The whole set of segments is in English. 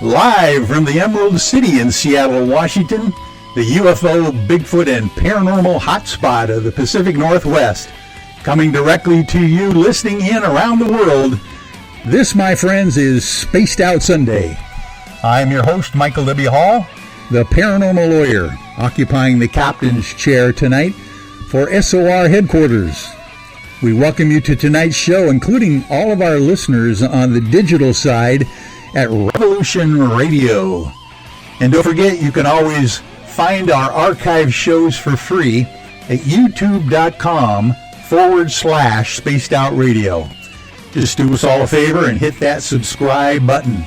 Live from the Emerald City in Seattle, Washington, the UFO, Bigfoot, and paranormal hotspot of the Pacific Northwest. Coming directly to you, listening in around the world. This, my friends, is Spaced Out Sunday. I'm your host, Michael W. Hall, the paranormal lawyer, occupying the captain's chair tonight for SOR headquarters. We welcome you to tonight's show, including all of our listeners on the digital side at Revolution Radio. And don't forget, you can always find our archive shows for free at youtube.com/Spaced Out Radio. Just do us all a favor and hit that subscribe button.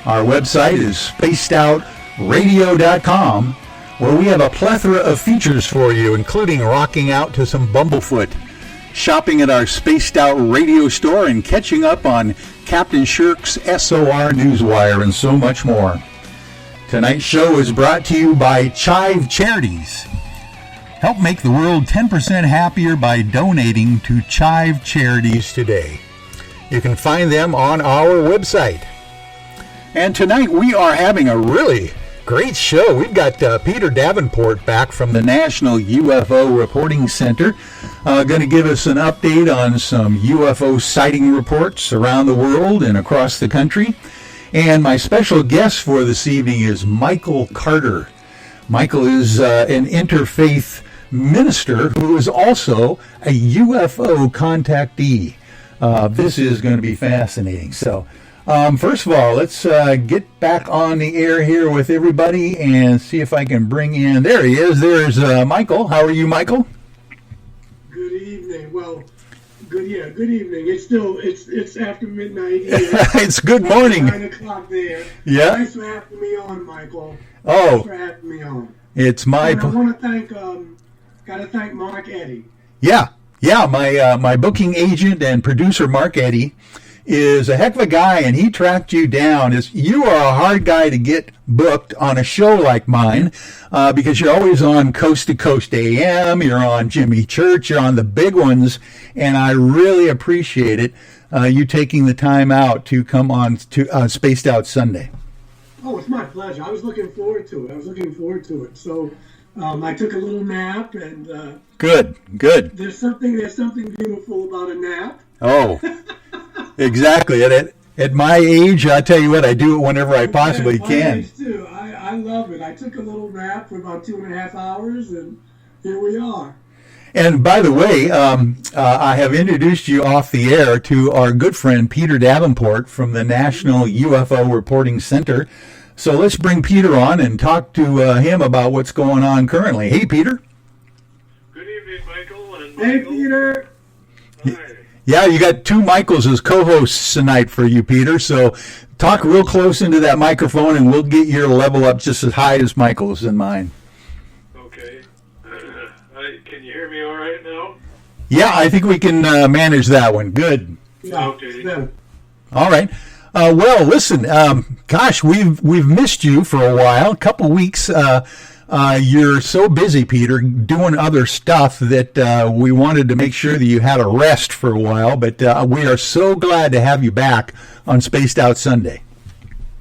Our website is spacedoutradio.com, where we have a plethora of features for you, including rocking out to some Bumblefoot, shopping at our Spaced Out Radio store, and catching up on Captain Shirk's SOR Newswire, and so much more. Tonight's show is brought to you by Chive Charities. Help make the world 10% happier by donating to Chive Charities today. You can find them on our website. And tonight we are having a really great show. We've got Peter Davenport back from the National UFO Reporting Center, going to give us an update on some UFO sighting reports around the world and across the country. And my special guest for this evening is Michael Carter. Michael is an interfaith minister who is also a UFO contactee. This is going to be fascinating. So, first of all, let's get back on the air here with everybody and see if I can bring in. There he is. There's Michael. How are you, Michael? Good evening. Well, good evening. It's after midnight here. It's good morning. 9 o'clock there. Yeah. Thanks for having me on, Michael. Oh. Thanks for having me on. It's my. And I want to thank Mark Eddy. Yeah. My booking agent and producer, Mark Eddy, is a heck of a guy, and he tracked you down. You are a hard guy to get booked on a show like mine, because you're always on Coast to Coast AM, you're on Jimmy Church, you're on the big ones, and I really appreciate it, you taking the time out to come on to Spaced Out Sunday. Oh, it's my pleasure. I was looking forward to it. So I took a little nap, and Good. There's something beautiful about a nap. Oh, exactly. At my age, I tell you what, I do it whenever I possibly can. Age too. I love it. I took a little nap for about 2.5 hours, and here we are. And by the way, I have introduced you off the air to our good friend Peter Davenport from the National UFO Reporting Center. So let's bring Peter on and talk to him about what's going on currently. Hey, Peter. Good evening, Michael. Hey, Peter. Hi. Yeah, you got two Michaels as co-hosts tonight for you, Peter. So talk real close into that microphone, and we'll get your level up just as high as Michael's and mine. Okay. Can you hear me all right now? Yeah, I think we can manage that one. Good. Yeah. Okay. All right. Well, listen, gosh, we've missed you for a while, a couple weeks. You're so busy, Peter, doing other stuff that we wanted to make sure that you had a rest for a while. But we are so glad to have you back on Spaced Out Sunday.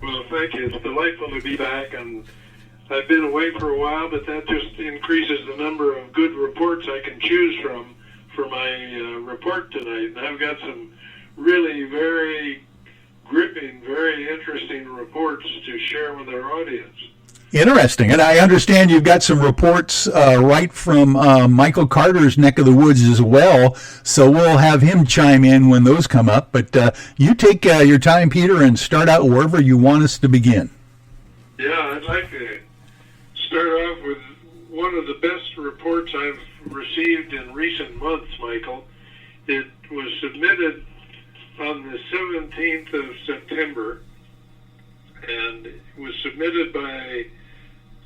Well, thank you. It's delightful to be back, and I've been away for a while, but that just increases the number of good reports I can choose from for my report tonight. And I've got some really very gripping, very interesting reports to share with our audience. Interesting. And I understand you've got some reports right from Michael Carter's neck of the woods as well, so we'll have him chime in when those come up. But you take your time, Peter, and start out wherever you want us to begin. Yeah, I'd like to start off with one of the best reports I've received in recent months, Michael. It was submitted on the 17th of September, and it was submitted by,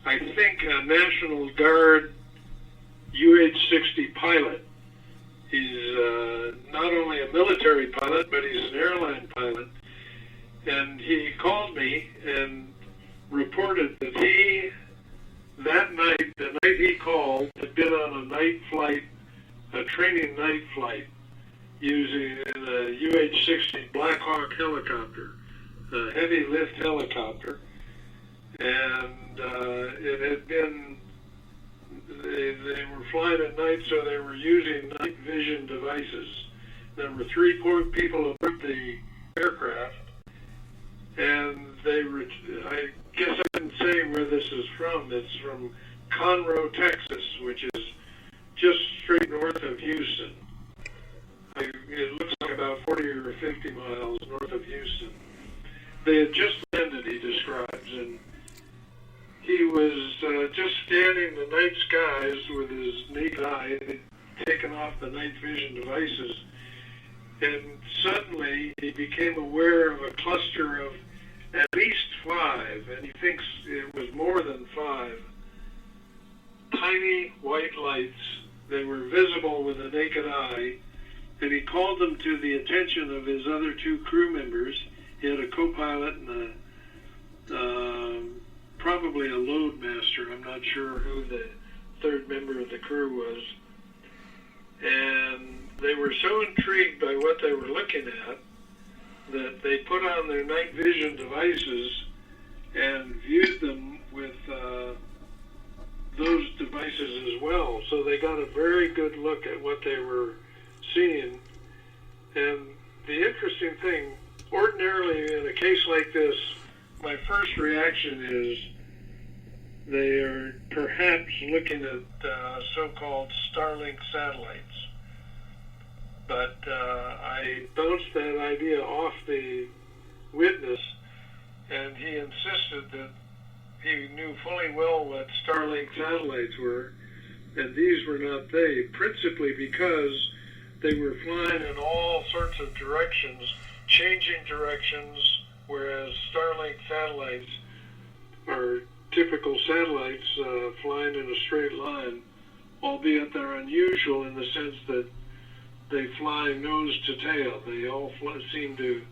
I think, a National Guard UH-60 pilot. He's not only a military pilot, but he's an airline pilot. And he called me and reported that that night, the night he called, had been on a night flight, a training night flight, using a UH-60 Black Hawk helicopter. a heavy lift helicopter, and it had been, they were flying at night, so they were using night vision devices. There were 3 people aboard the aircraft, and I guess I didn't say where this is from. It's from Conroe, Texas, which is just straight north of Houston. It looks like about 40 or 50 miles north of Houston. They had just landed, he describes, and he was just scanning the night skies with his naked eye. He'd taken off the night vision devices, and suddenly he became aware of a cluster of at least 5, and he thinks it was more than 5, tiny white lights. They were visible with the naked eye, and he called them to the attention of his other 2 crew members. He had a co-pilot and probably a load master. I'm not sure who the 3rd member of the crew was. And they were so intrigued by what they were looking at that they put on their night vision devices and viewed them with those devices as well. So they got a very good look at what they were seeing. And the interesting thing, ordinarily in a case like this, my first reaction is they are perhaps looking at so-called Starlink satellites. But I bounced that idea off the witness, and he insisted that he knew fully well what Starlink satellites were, and these were not they, principally because they were flying in all sorts of directions, changing directions, whereas Starlink satellites are typical satellites flying in a straight line, albeit they're unusual in the sense that they fly nose to tail. They all seem to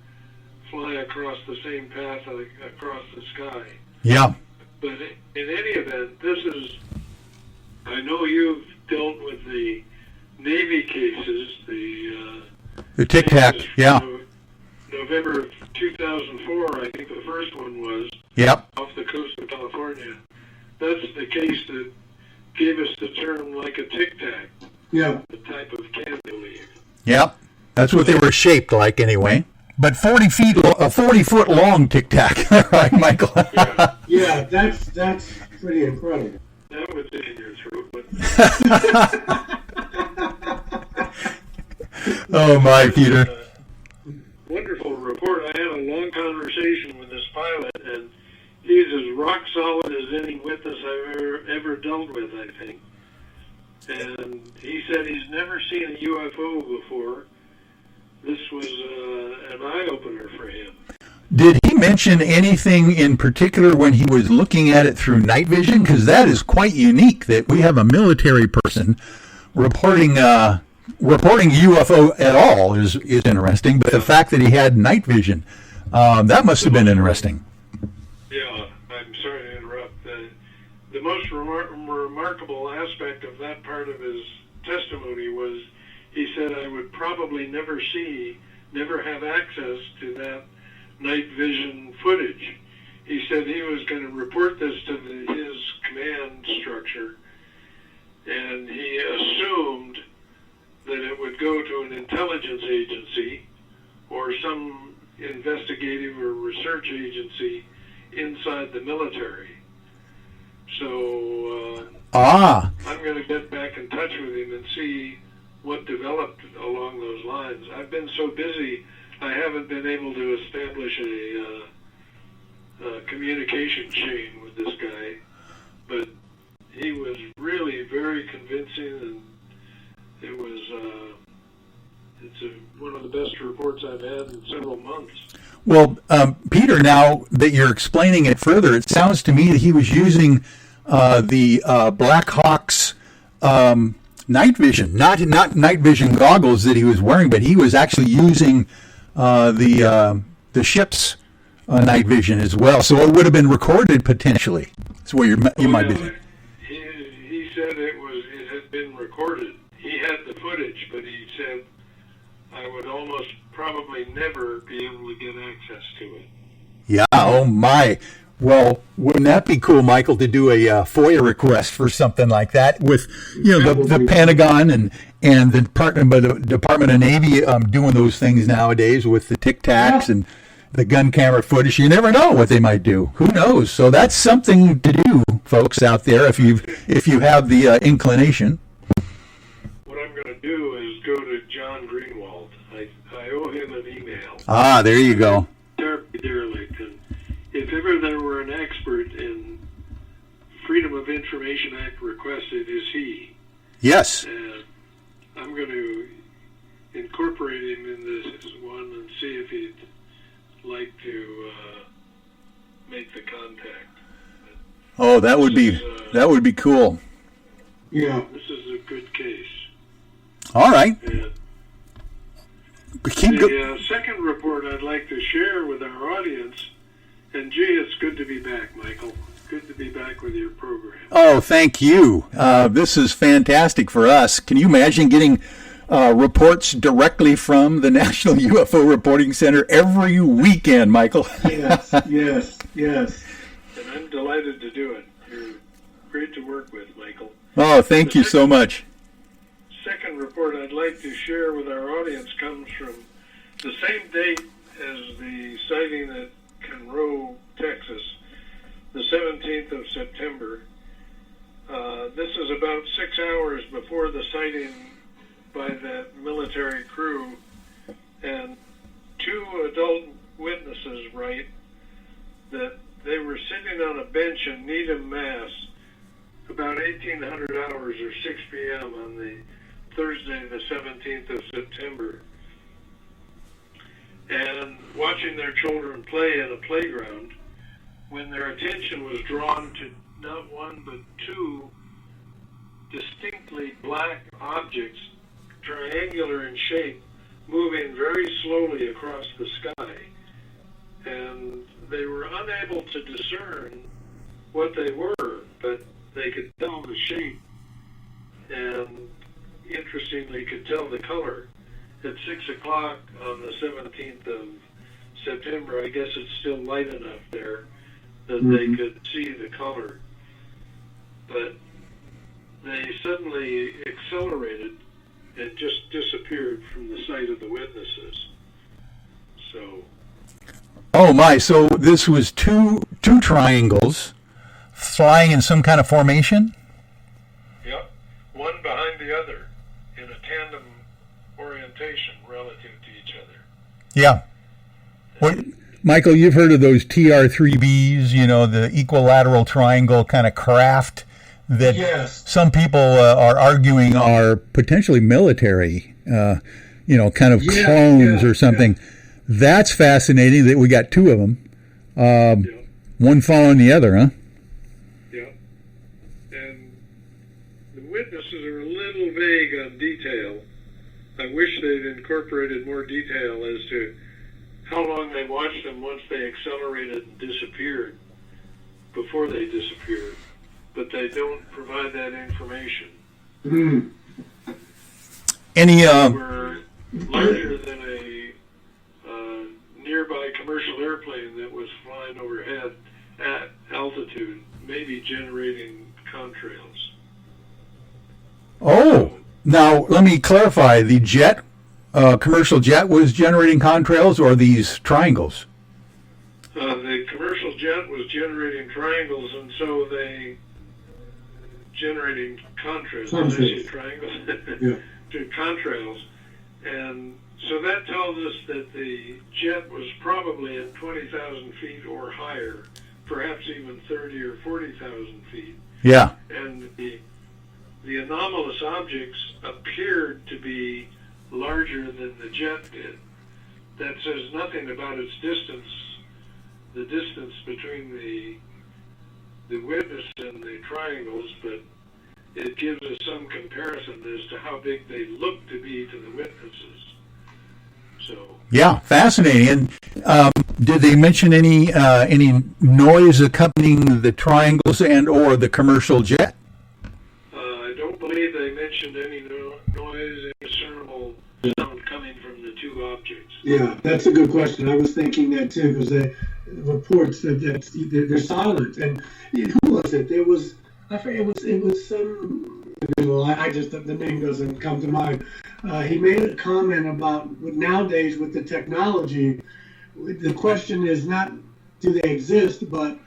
fly across the same path across the sky. Yeah. But in any event, this is, I know you've dealt with the Navy cases, the Tic Tac, yeah. November of 2004, I think the first one was. Yep. Off the coast of California. That's the case that gave us the term like a Tic Tac. Yeah. The type of candy leaf. Yep. That's what they were shaped like anyway. But 40 foot long Tic Tac, right, Michael? Yeah, that's pretty incredible. That would stick in your throat, but oh my, Peter. Wonderful report. I had a long conversation with this pilot, and he's as rock solid as any witness I've ever dealt with, I think. And he said he's never seen a UFO before. This was an eye-opener for him. Did he mention anything in particular when he was looking at it through night vision? Because that is quite unique that we have a military person reporting UFO at all is interesting. But the fact that he had night vision, that must have been interesting. Yeah, I'm sorry to interrupt. The most remarkable aspect of that part of his testimony was he said I would probably never have access to that night vision footage. He said he was going to report this to his command structure, and he assumed that it would go to an intelligence agency or some investigative or research agency inside the military. So I'm going to get back in touch with him and see what developed along those lines. I've been so busy, I haven't been able to establish a communication chain with this guy, but he was really very convincing, and it was one of the best reports I've had in several months. Well, Peter, now that you're explaining it further, it sounds to me that he was using the Black Hawk's night vision, not night vision goggles that he was wearing, but he was actually using the ship's night vision as well. So it would have been recorded potentially. That's where you might be. He said it had been recorded. He had the footage, but he said I would almost probably never be able to get access to it. Yeah, oh my. Well, wouldn't that be cool, Michael, to do a FOIA request for something like that with, the Pentagon and the Department of Navy doing those things nowadays with the Tic Tacs and the gun camera footage. You never know what they might do. Who knows? So that's something to do, folks out there, if you have the inclination. What I'm going to do is go to John Greenwald. I owe him an email. Ah, there you go. Terribly derelict. And if ever there were an expert in Freedom of Information Act requests, it is he. Yes. And I'm going to incorporate him in this one and see if he'd like to make the contact. Oh, that would be cool. Yeah. This is a good case. All right. And the second report I'd like to share with our audience, and gee, it's good to be back, Michael. Good to be back with your program. Oh, thank you. This is fantastic for us. Can you imagine getting reports directly from the National UFO Reporting Center every weekend, Michael? Yes. And I'm delighted to do it. You're great to work with, Michael. Oh, thank you so much. Second report I'd like to share with our audience comes from the same date as the sighting at Conroe, Texas, the 17th of September. This is about 6 hours before the sighting by that military crew, and two adult witnesses write that they were sitting on a bench in Needham, Mass, about 1800 hours or 6 p.m. on the Thursday, the 17th of September, and watching their children play in a playground when their attention was drawn to not one but two distinctly black objects, triangular in shape, moving very slowly across the sky. And they were unable to discern what they were, but they could tell the shape, and interestingly could tell the color. At 6 o'clock on the 17th of September, I guess it's still light enough there that they could see the color. But they suddenly accelerated and just disappeared from the sight of the witnesses. So. Oh my! So this was two triangles flying in some kind of formation? Yep, one behind the other in a tandem orientation relative to each other. Yeah. Well, Michael, you've heard of those TR-3Bs, the equilateral triangle kind of craft that some people are arguing are potentially military, kind of clones or something. Yeah. That's fascinating that we got two of them, one following the other, huh? Yeah. And the witnesses are a little vague on detail. I wish they'd incorporated more detail as to how long they watched them once they accelerated and disappeared, before they disappeared. But they don't provide that information. Mm. Any They were larger than a nearby commercial airplane that was flying overhead at altitude, maybe generating contrails. Oh, now let me clarify. The jet, commercial jet, was generating contrails, or these triangles? The commercial jet was generating triangles, and so they generating contrails. Triangles. To contrails, and so that tells us that the jet was probably at 20,000 feet or higher, perhaps even 30 or 40,000 feet. Yeah. And the anomalous objects appeared to be larger than the jet did. That says nothing about its distance, the distance between the witness and the triangles, but it gives us some comparison as to how big they look to be to the witnesses. So. Yeah, fascinating. And did they mention any noise accompanying the triangles and or the commercial jet? I don't believe they mentioned any noise, any discernible sound coming from the two objects. Yeah, that's a good question. I was thinking that too, because reports that they're silent. And who was it? There was, I forget, it was some individual. I just, the name doesn't come to mind. He made a comment about nowadays with the technology, the question is not do they exist, but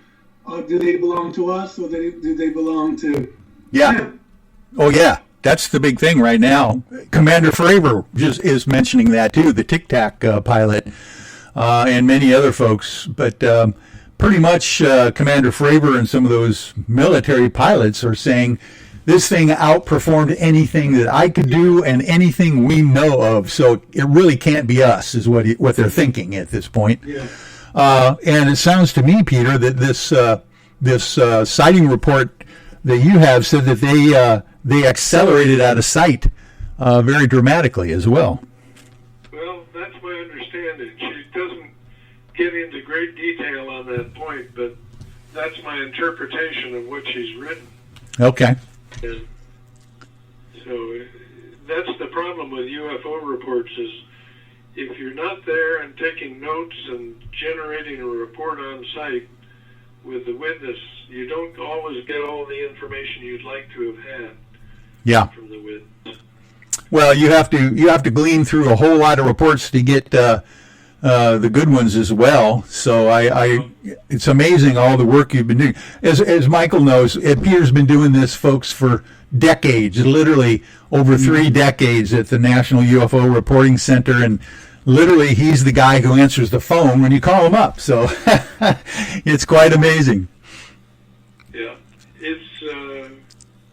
do they belong to us, or do they belong to them? Oh yeah, that's the big thing right now. Commander Fravor just is mentioning that too, the Tic Tac pilot, and many other folks. But pretty much Commander Fravor and some of those military pilots are saying this thing outperformed anything that I could do and anything we know of. So it really can't be us, is what they're thinking at this point. Yeah. And it sounds to me, Peter, that this sighting report that you have said that they accelerated out of sight very dramatically as well. Well, that's my understanding. She doesn't get into great detail on that point, but that's my interpretation of what she's written. Okay. And so that's the problem with UFO reports is if you're not there and taking notes and generating a report on site with the witness, you don't always get all the information you'd like to have had from the witness. Well, you have to glean through a whole lot of reports to get the good ones as well. So it's amazing all the work you've been doing. As Michael knows, Peter's been doing this, folks, for decades, literally over 3 decades at the National UFO Reporting Center, and literally he's the guy who answers the phone when you call him up. So it's quite amazing. Yeah, it's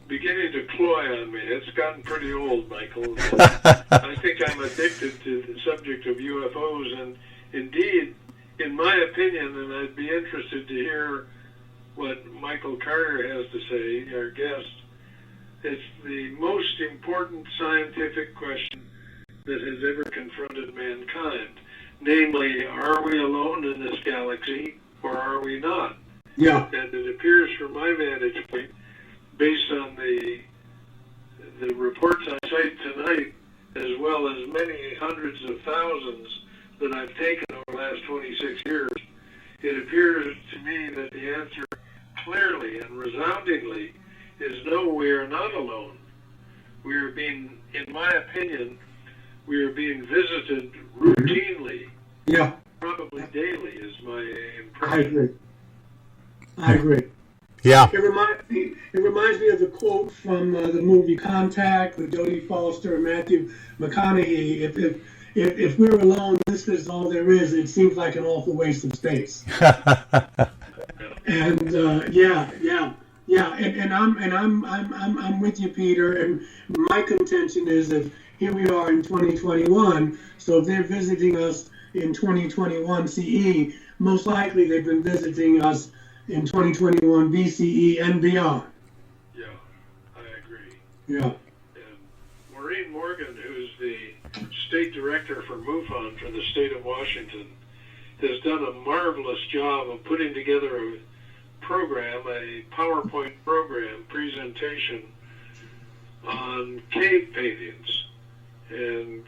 beginning to cloy on me. It's gotten pretty old, Michael. I think I'm addicted to the subject of UFOs, and indeed, in my opinion, and I'd be interested to hear what Michael Carter has to say, our guest, it's the most important scientific question that has ever confronted mankind. Namely, are we alone in this galaxy, or are we not? Yeah. And it appears from my vantage point, based on the reports I cite tonight, as well as many hundreds of thousands that I've taken over the last 26 years, it appears to me that the answer clearly and resoundingly is no, we are not alone. We are being, in my opinion, we are being visited routinely. Yeah. Probably daily is my impression. I agree. Yeah. It reminds me of the quote from the movie Contact with Jodie Foster and Matthew McConaughey. If we're alone, this is all there is. It seems like an awful waste of space. And I'm with you, Peter. And my contention is that here we are in 2021. So if they're visiting us in 2021 CE, most likely they've been visiting us in 2021 BCE and beyond. Yeah, I agree. Yeah. And Maureen Morgan, who's the state director for MUFON for the state of Washington, has done a marvelous job of putting together a program, a PowerPoint program presentation on cave paintings and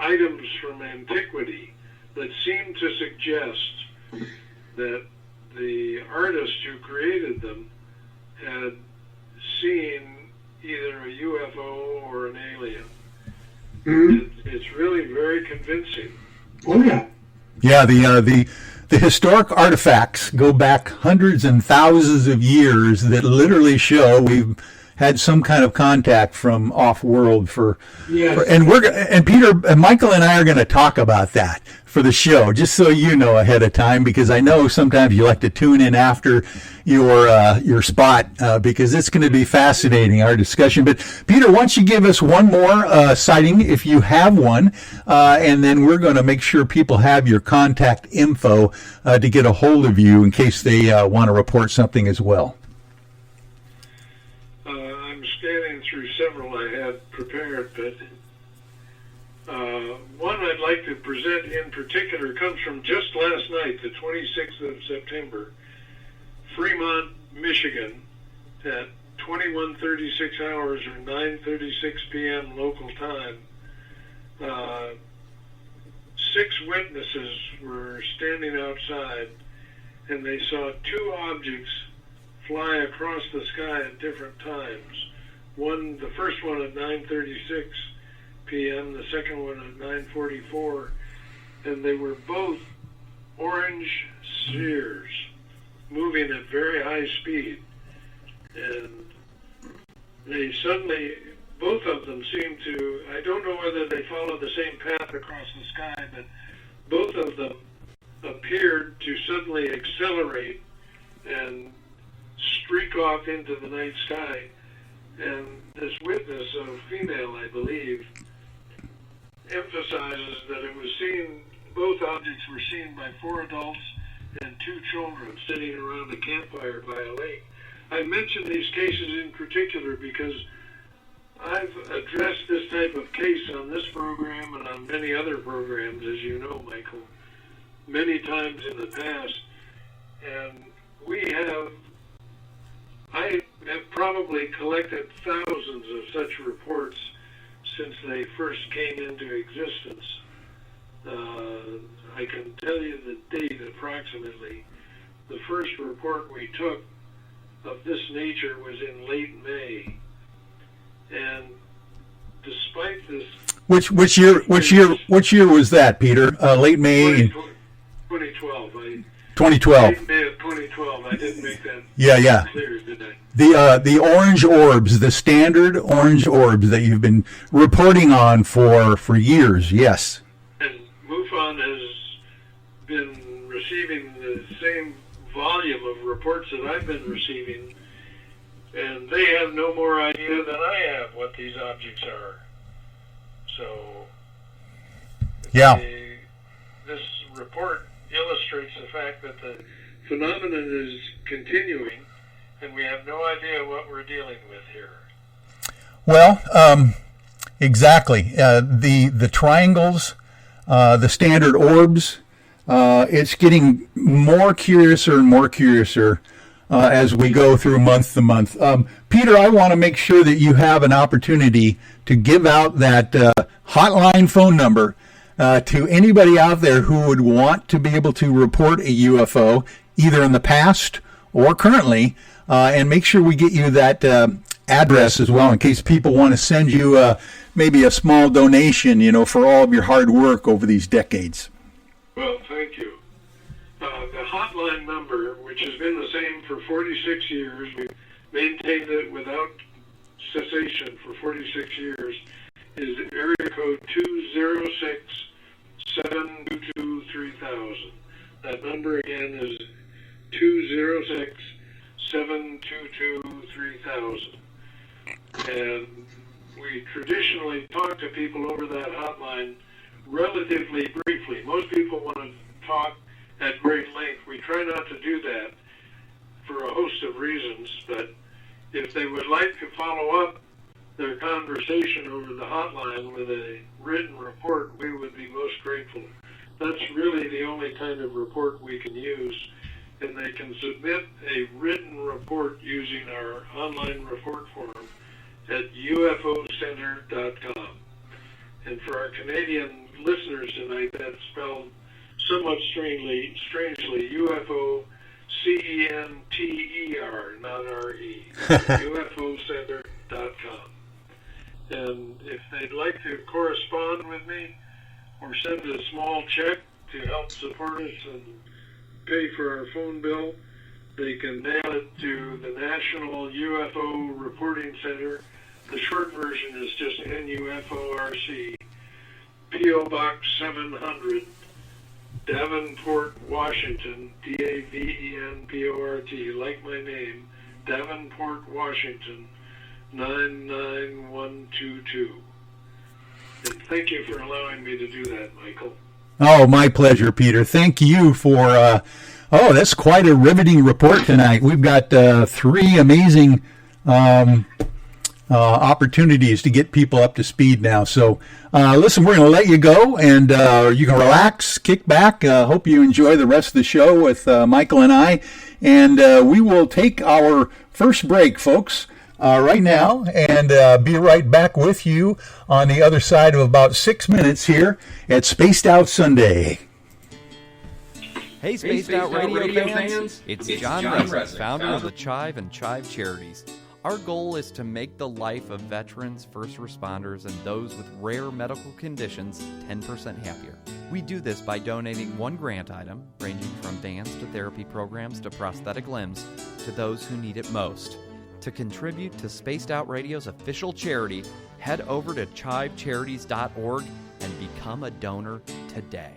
items from antiquity that seem to suggest that the artist who created them had seen either a UFO or an alien. Mm-hmm. It's really very convincing. Oh yeah. Yeah, the historic artifacts go back hundreds and thousands of years that literally show we've had some kind of contact from off-world and Peter and Michael and I are going to talk about that for the show, just so you know ahead of time, because I know sometimes you like to tune in after your spot because it's going to be fascinating, our discussion. But Peter, why don't you give us one more sighting if you have one, and then we're going to make sure people have your contact info to get a hold of you in case they want to report something as well. I'm scanning through several I had prepared, but one I'd like to present in particular comes from just last night, the 26th of September, Fremont, Michigan, at 21:36 hours or 9:36 p.m. local time. 6 witnesses were standing outside, and they saw 2 objects fly across the sky at different times. The first one at 9:36 p.m., the second one at 9:44, and they were both orange spheres moving at very high speed. And they suddenly, both of them seemed to, I don't know whether they followed the same path across the sky, but both of them appeared to suddenly accelerate and streak off into the night sky. And this witness, a female, I believe, emphasizes that it was seen, both objects were seen by 4 adults and 2 children sitting around a campfire by a lake. I mention these cases in particular because I've addressed this type of case on this program and on many other programs, as you know, Michael, many times in the past. And I have probably collected thousands of such reports since they first came into existence. I can tell you the date approximately. The first report we took of this nature was in late May. And despite this... Which year was that, Peter? Late May? 2012. 2012. Late May of 2012. I didn't make that clear, did I? The orange orbs, the standard orange orbs that you've been reporting on for years, yes. And MUFON has been receiving the same volume of reports that I've been receiving, and they have no more idea than I have what these objects are. So, this report illustrates the fact that the phenomenon is continuing, and we have no idea what we're dealing with here. Well, exactly. The triangles, the standard orbs, it's getting more curiouser and more curiouser as we go through month to month. Peter, I want to make sure that you have an opportunity to give out that hotline phone number to anybody out there who would want to be able to report a UFO, either in the past or currently, and make sure we get you that address as well in case people want to send you maybe a small donation, for all of your hard work over these decades. Well, thank you. The hotline number, which has been the same for 46 years, we've maintained it without cessation for 46 years, is area code 206-722-3000. That number again is 206-722-3000. And we traditionally talk to people over that hotline relatively briefly. Most people want to talk at great length. We try not to do that for a host of reasons, but if they would like to follow up their conversation over the hotline with a written report, we would be most grateful. That's really the only kind of report we can use, and they can submit a written report using our online report form at ufocenter.com. And for our Canadian listeners tonight, that's spelled somewhat strangely, UFOCENTER, not RE, ufocenter.com. And if they'd like to correspond with me or send a small check to help support us and pay for our phone bill, they can mail it to the National UFO Reporting Center. The short version is just NUFORC, P.O. Box 700, Davenport, Washington, Davenport, like my name, Davenport, Washington, 99122. And thank you for allowing me to do that, Michael. Oh, my pleasure, Peter. Thank you for, that's quite a riveting report tonight. We've got 3 amazing opportunities to get people up to speed now. So, listen, we're going to let you go, and you can relax, kick back. Hope you enjoy the rest of the show with Michael and I. And we will take our first break, folks. right now, and be right back with you on the other side of about 6 minutes here at Spaced Out Sunday. Hey, Spaced Out Radio fans. It's John Resnick, founder of the Chive and Chive Charities. Our goal is to make the life of veterans, first responders, and those with rare medical conditions 10% happier. We do this by donating one grant item, ranging from dance to therapy programs to prosthetic limbs, to those who need it most. To contribute to Spaced Out Radio's official charity, head over to chivecharities.org and become a donor today.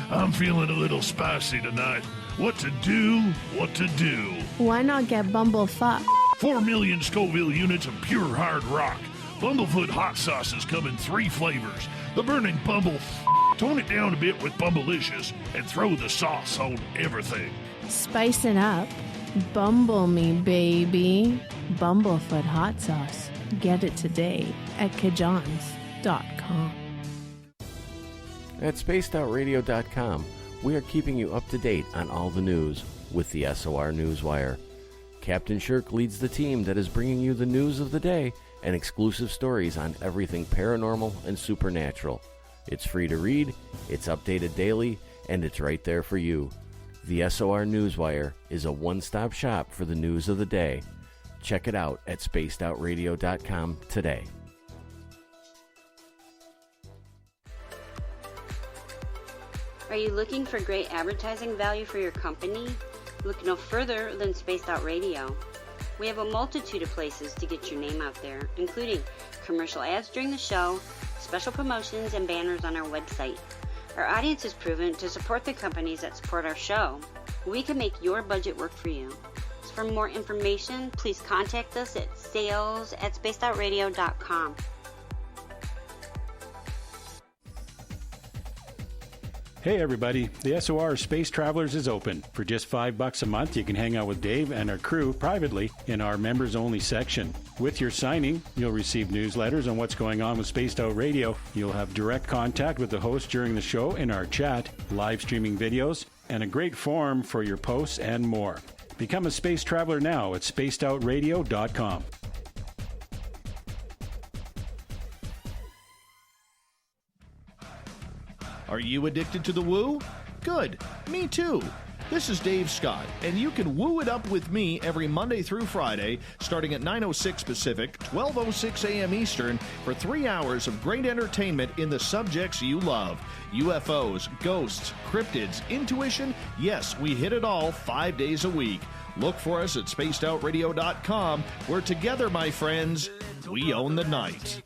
I'm feeling a little spicy tonight. What to do? What to do? Why not get Bumblefuck? 4 million Scoville units of pure hard rock. Bumblefoot hot sauces come in 3 flavors. The burning Bumble. Tone it down a bit with Bumblicious and throw the sauce on everything. Spice it up. Bumble me, baby. Bumblefoot hot sauce. Get it today at kajans.com. At spacedoutradio.com, we are keeping you up to date on all the news with the SOR Newswire. Captain Shirk leads the team that is bringing you the news of the day and exclusive stories on everything paranormal and supernatural. It's free to read, it's updated daily, and it's right there for you. The SOR Newswire is a one-stop shop for the news of the day. Check it out at spacedoutradio.com today. Are you looking for great advertising value for your company? Look no further than Spaced Out Radio. We have a multitude of places to get your name out there, including commercial ads during the show, special promotions, and banners on our website. Our audience is proven to support the companies that support our show. We can make your budget work for you. So for more information, please contact us at sales@spacedoutradio.com. Hey everybody, the SOR Space Travelers is open. For just $5 a month, you can hang out with Dave and our crew privately in our members-only section. With your signing, you'll receive newsletters on what's going on with Spaced Out Radio. You'll have direct contact with the host during the show in our chat, live streaming videos, and a great forum for your posts and more. Become a space traveler now at spacedoutradio.com. Are you addicted to the woo? Good. Me too. This is Dave Scott, and you can woo it up with me every Monday through Friday, starting at 9:06 Pacific, 12:06 a.m. Eastern, for 3 hours of great entertainment in the subjects you love. UFOs, ghosts, cryptids, intuition. Yes, we hit it all 5 days a week. Look for us at spacedoutradio.com, where together, my friends, we own the night.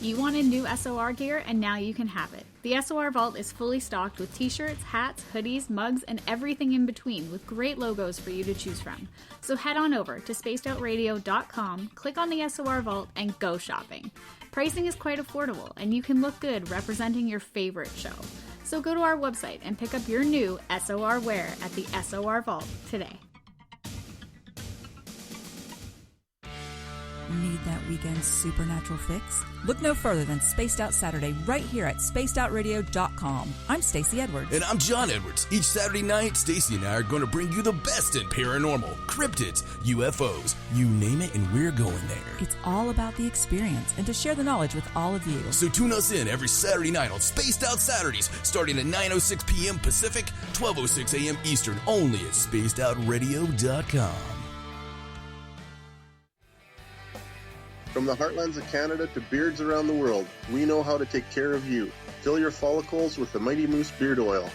You wanted new SOR gear, and now you can have it. The SOR Vault is fully stocked with t-shirts, hats, hoodies, mugs, and everything in between, with great logos for you to choose from. So head on over to spacedoutradio.com, click on the SOR Vault, and go shopping. Pricing is quite affordable, and you can look good representing your favorite show. So go to our website and pick up your new SOR wear at the SOR Vault today. Need that weekend supernatural fix? Look no further than Spaced Out Saturday right here at spacedoutradio.com. I'm Stacey Edwards. And I'm John Edwards. Each Saturday night, Stacey and I are going to bring you the best in paranormal, cryptids, UFOs, you name it, and we're going there. It's all about the experience and to share the knowledge with all of you. So tune us in every Saturday night on Spaced Out Saturdays, starting at 9:06 p.m. Pacific, 12:06 a.m. Eastern, only at spacedoutradio.com. From the heartlands of Canada to beards around the world, we know how to take care of you. Fill your follicles with the Mighty Moose Beard Oil.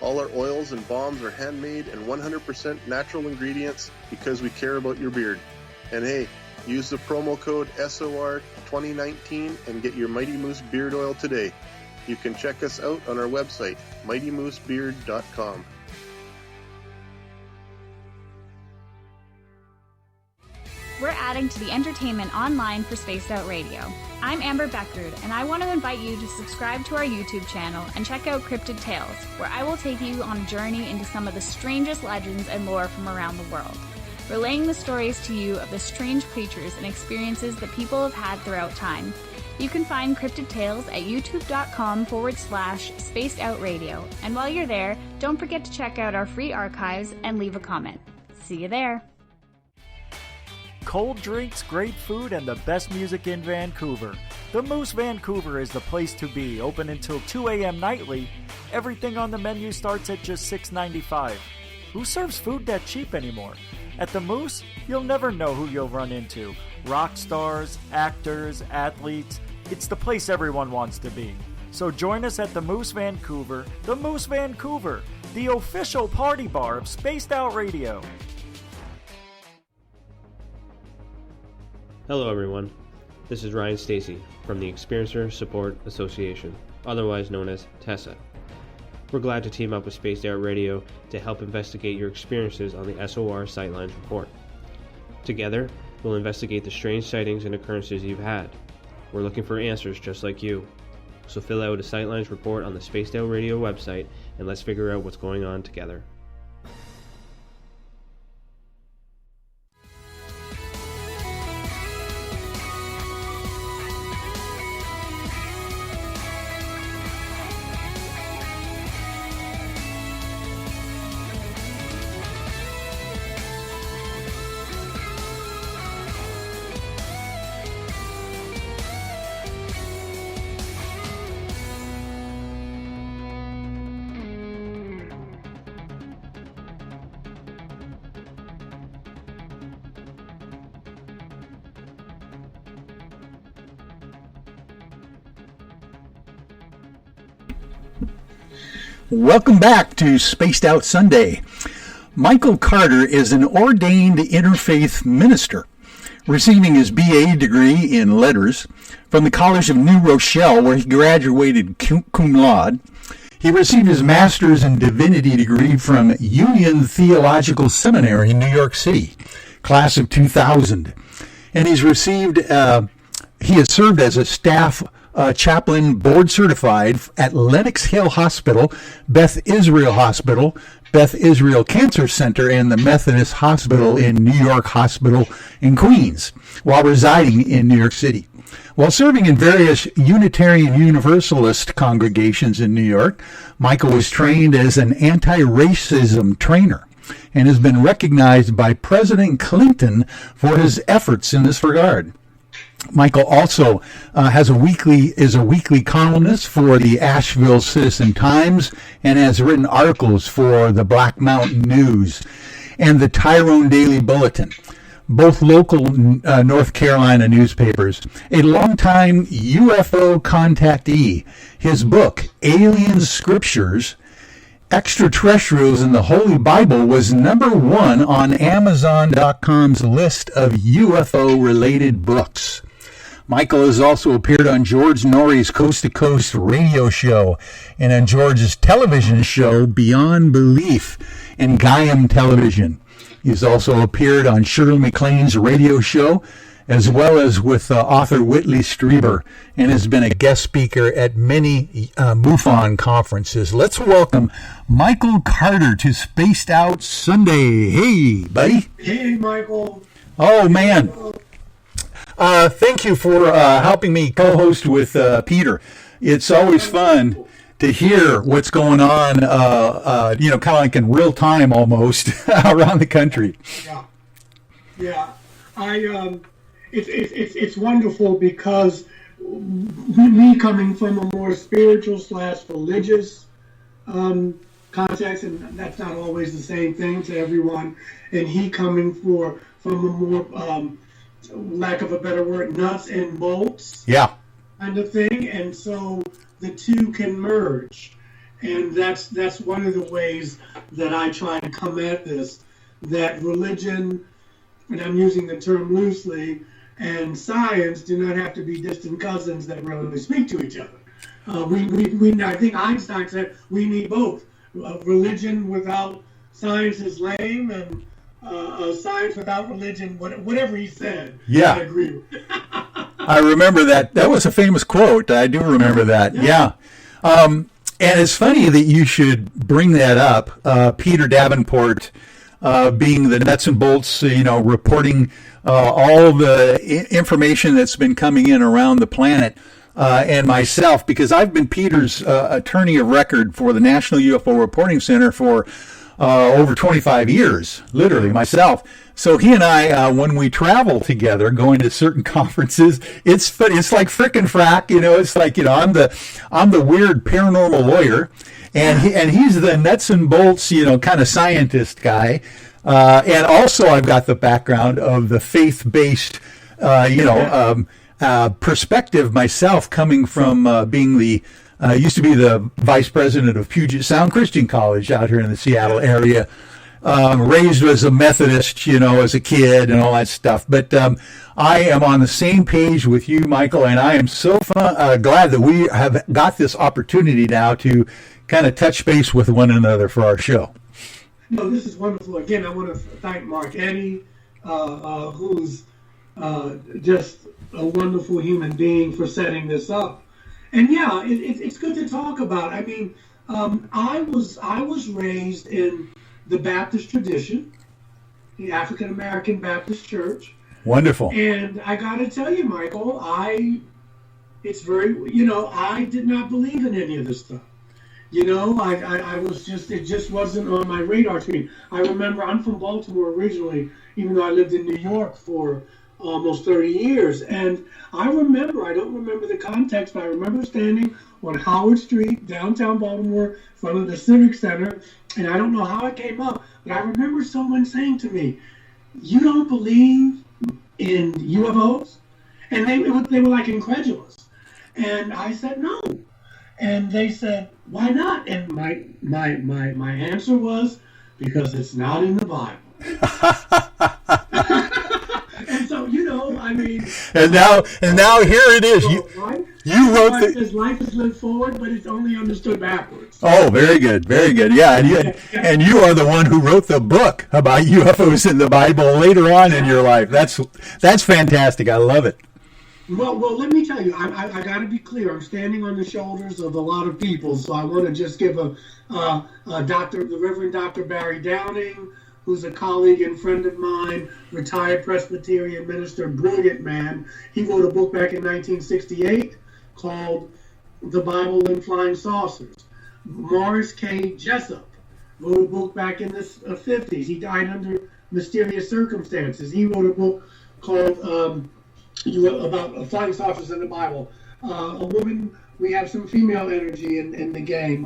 All our oils and balms are handmade and 100% natural ingredients because we care about your beard. And hey, use the promo code SOR2019 and get your Mighty Moose Beard Oil today. You can check us out on our website, mightymoosebeard.com. We're adding to the entertainment online for Spaced Out Radio. I'm Amber Beckrud, and I want to invite you to subscribe to our YouTube channel and check out Cryptid Tales, where I will take you on a journey into some of the strangest legends and lore from around the world, relaying the stories to you of the strange creatures and experiences that people have had throughout time. You can find Cryptid Tales at youtube.com/spacedoutradio. And while you're there, don't forget to check out our free archives and leave a comment. See you there. Cold drinks, great food, and the best music in Vancouver. The Moose Vancouver is the place to be, open until 2 a.m. nightly. Everything on the menu starts at just $6.95. Who serves food that cheap anymore? At the Moose, you'll never know who you'll run into. Rock stars, actors, athletes. It's the place everyone wants to be. So join us at the Moose Vancouver, the official party bar of Spaced Out Radio. Hello everyone, this is Ryan Stacy from the Experiencer Support Association, otherwise known as TESSA. We're glad to team up with Spaced Out Radio to help investigate your experiences on the SOR Sightlines Report. Together, we'll investigate the strange sightings and occurrences you've had. We're looking for answers just like you. So fill out a Sightlines report on the Spaced Out Radio website and let's figure out what's going on together. Welcome back to Spaced Out Sunday. Michael Carter is an ordained interfaith minister, receiving his BA degree in letters from the College of New Rochelle, where he graduated cum laude. He received his master's in divinity degree from Union Theological Seminary in New York City, class of 2000. And he has served as a staff chaplain, board certified at Lenox Hill Hospital, Beth Israel Hospital, Beth Israel Cancer Center, and the Methodist Hospital in New York Hospital in Queens, while residing in New York City. While serving in various Unitarian Universalist congregations in New York, Michael was trained as an anti-racism trainer and has been recognized by President Clinton for his efforts in this regard. Michael also is a weekly columnist for the Asheville Citizen-Times and has written articles for the Black Mountain News and the Tyrone Daily Bulletin, both local North Carolina newspapers. A longtime UFO contactee. His book, Alien Scriptures, Extraterrestrials in the Holy Bible, was #1 on Amazon.com's list of UFO-related books. Michael has also appeared on George Norrie's Coast to Coast radio show and on George's television show Beyond Belief and Gaiam Television. He's also appeared on Shirley MacLaine's radio show, as well as with author Whitley Strieber, and has been a guest speaker at many MUFON conferences. Let's welcome Michael Carter to Spaced Out Sunday. Hey, buddy. Hey, Michael. Oh, man. Thank you for helping me co-host with Peter. It's always fun to hear what's going on, kind of like in real time almost around the country. Yeah. It's wonderful because me coming from a more spiritual / religious context, and that's not always the same thing to everyone, and he coming from a more lack of a better word, nuts and bolts kind of thing, and so the two can merge, and that's one of the ways that I try to come at this, that religion, and I'm using the term loosely, and science do not have to be distant cousins that really speak to each other. I think Einstein said we need both. Religion without science is lame, and science without religion, whatever he said. Yeah. I agree with. I remember that. That was a famous quote. I do remember that. Yeah. And it's funny that you should bring that up. Peter Davenport being the nuts and bolts, reporting all the information that's been coming in around the planet, and myself, because I've been Peter's attorney of record for the National UFO Reporting Center for over 25 years, literally myself. So he and I, when we travel together, going to certain conferences, it's like frickin' frack, it's like, I'm the weird paranormal lawyer, and he's the nuts and bolts, kind of scientist guy. And also I've got the background of the faith-based, perspective myself, coming from being used to be the vice president of Puget Sound Christian College out here in the Seattle area. Raised as a Methodist, as a kid and all that stuff. But I am on the same page with you, Michael, and I am so glad that we have got this opportunity now to kind of touch base with one another for our show. No, this is wonderful. Again, I want to thank Mark Eddy, who's just a wonderful human being, for setting this up. And yeah, it's good to talk about. I mean, I was raised in the Baptist tradition, the African American Baptist Church. Wonderful. And I got to tell you, Michael, I did not believe in any of this stuff. I was it just wasn't on my radar screen. I remember, I'm from Baltimore originally, even though I lived in New York for almost 30 years. And I don't remember the context, but I remember standing on Howard Street, downtown Baltimore, in front of the Civic Center, and I don't know how it came up, but I remember someone saying to me, "You don't believe in UFOs?" And they were like incredulous. And I said, "No." And they said, "Why not?" And my answer was, "Because it's not in the Bible." And so, I mean. And now here it is. You wrote life is lived forward, but it's only understood backwards. Oh, very good, very good. Yeah, and you are the one who wrote the book about UFOs in the Bible later on in your life. That's fantastic. I love it. Well, let me tell you, I got to be clear. I'm standing on the shoulders of a lot of people, so I want to just give the Reverend Dr. Barry Downing, who's a colleague and friend of mine, retired Presbyterian minister, brilliant man. He wrote a book back in 1968 called The Bible and Flying Saucers. Morris K. Jessup wrote a book back in the 50s. He died under mysterious circumstances. He wrote a book called about flying saucers in the Bible. A woman, we have some female energy in the game.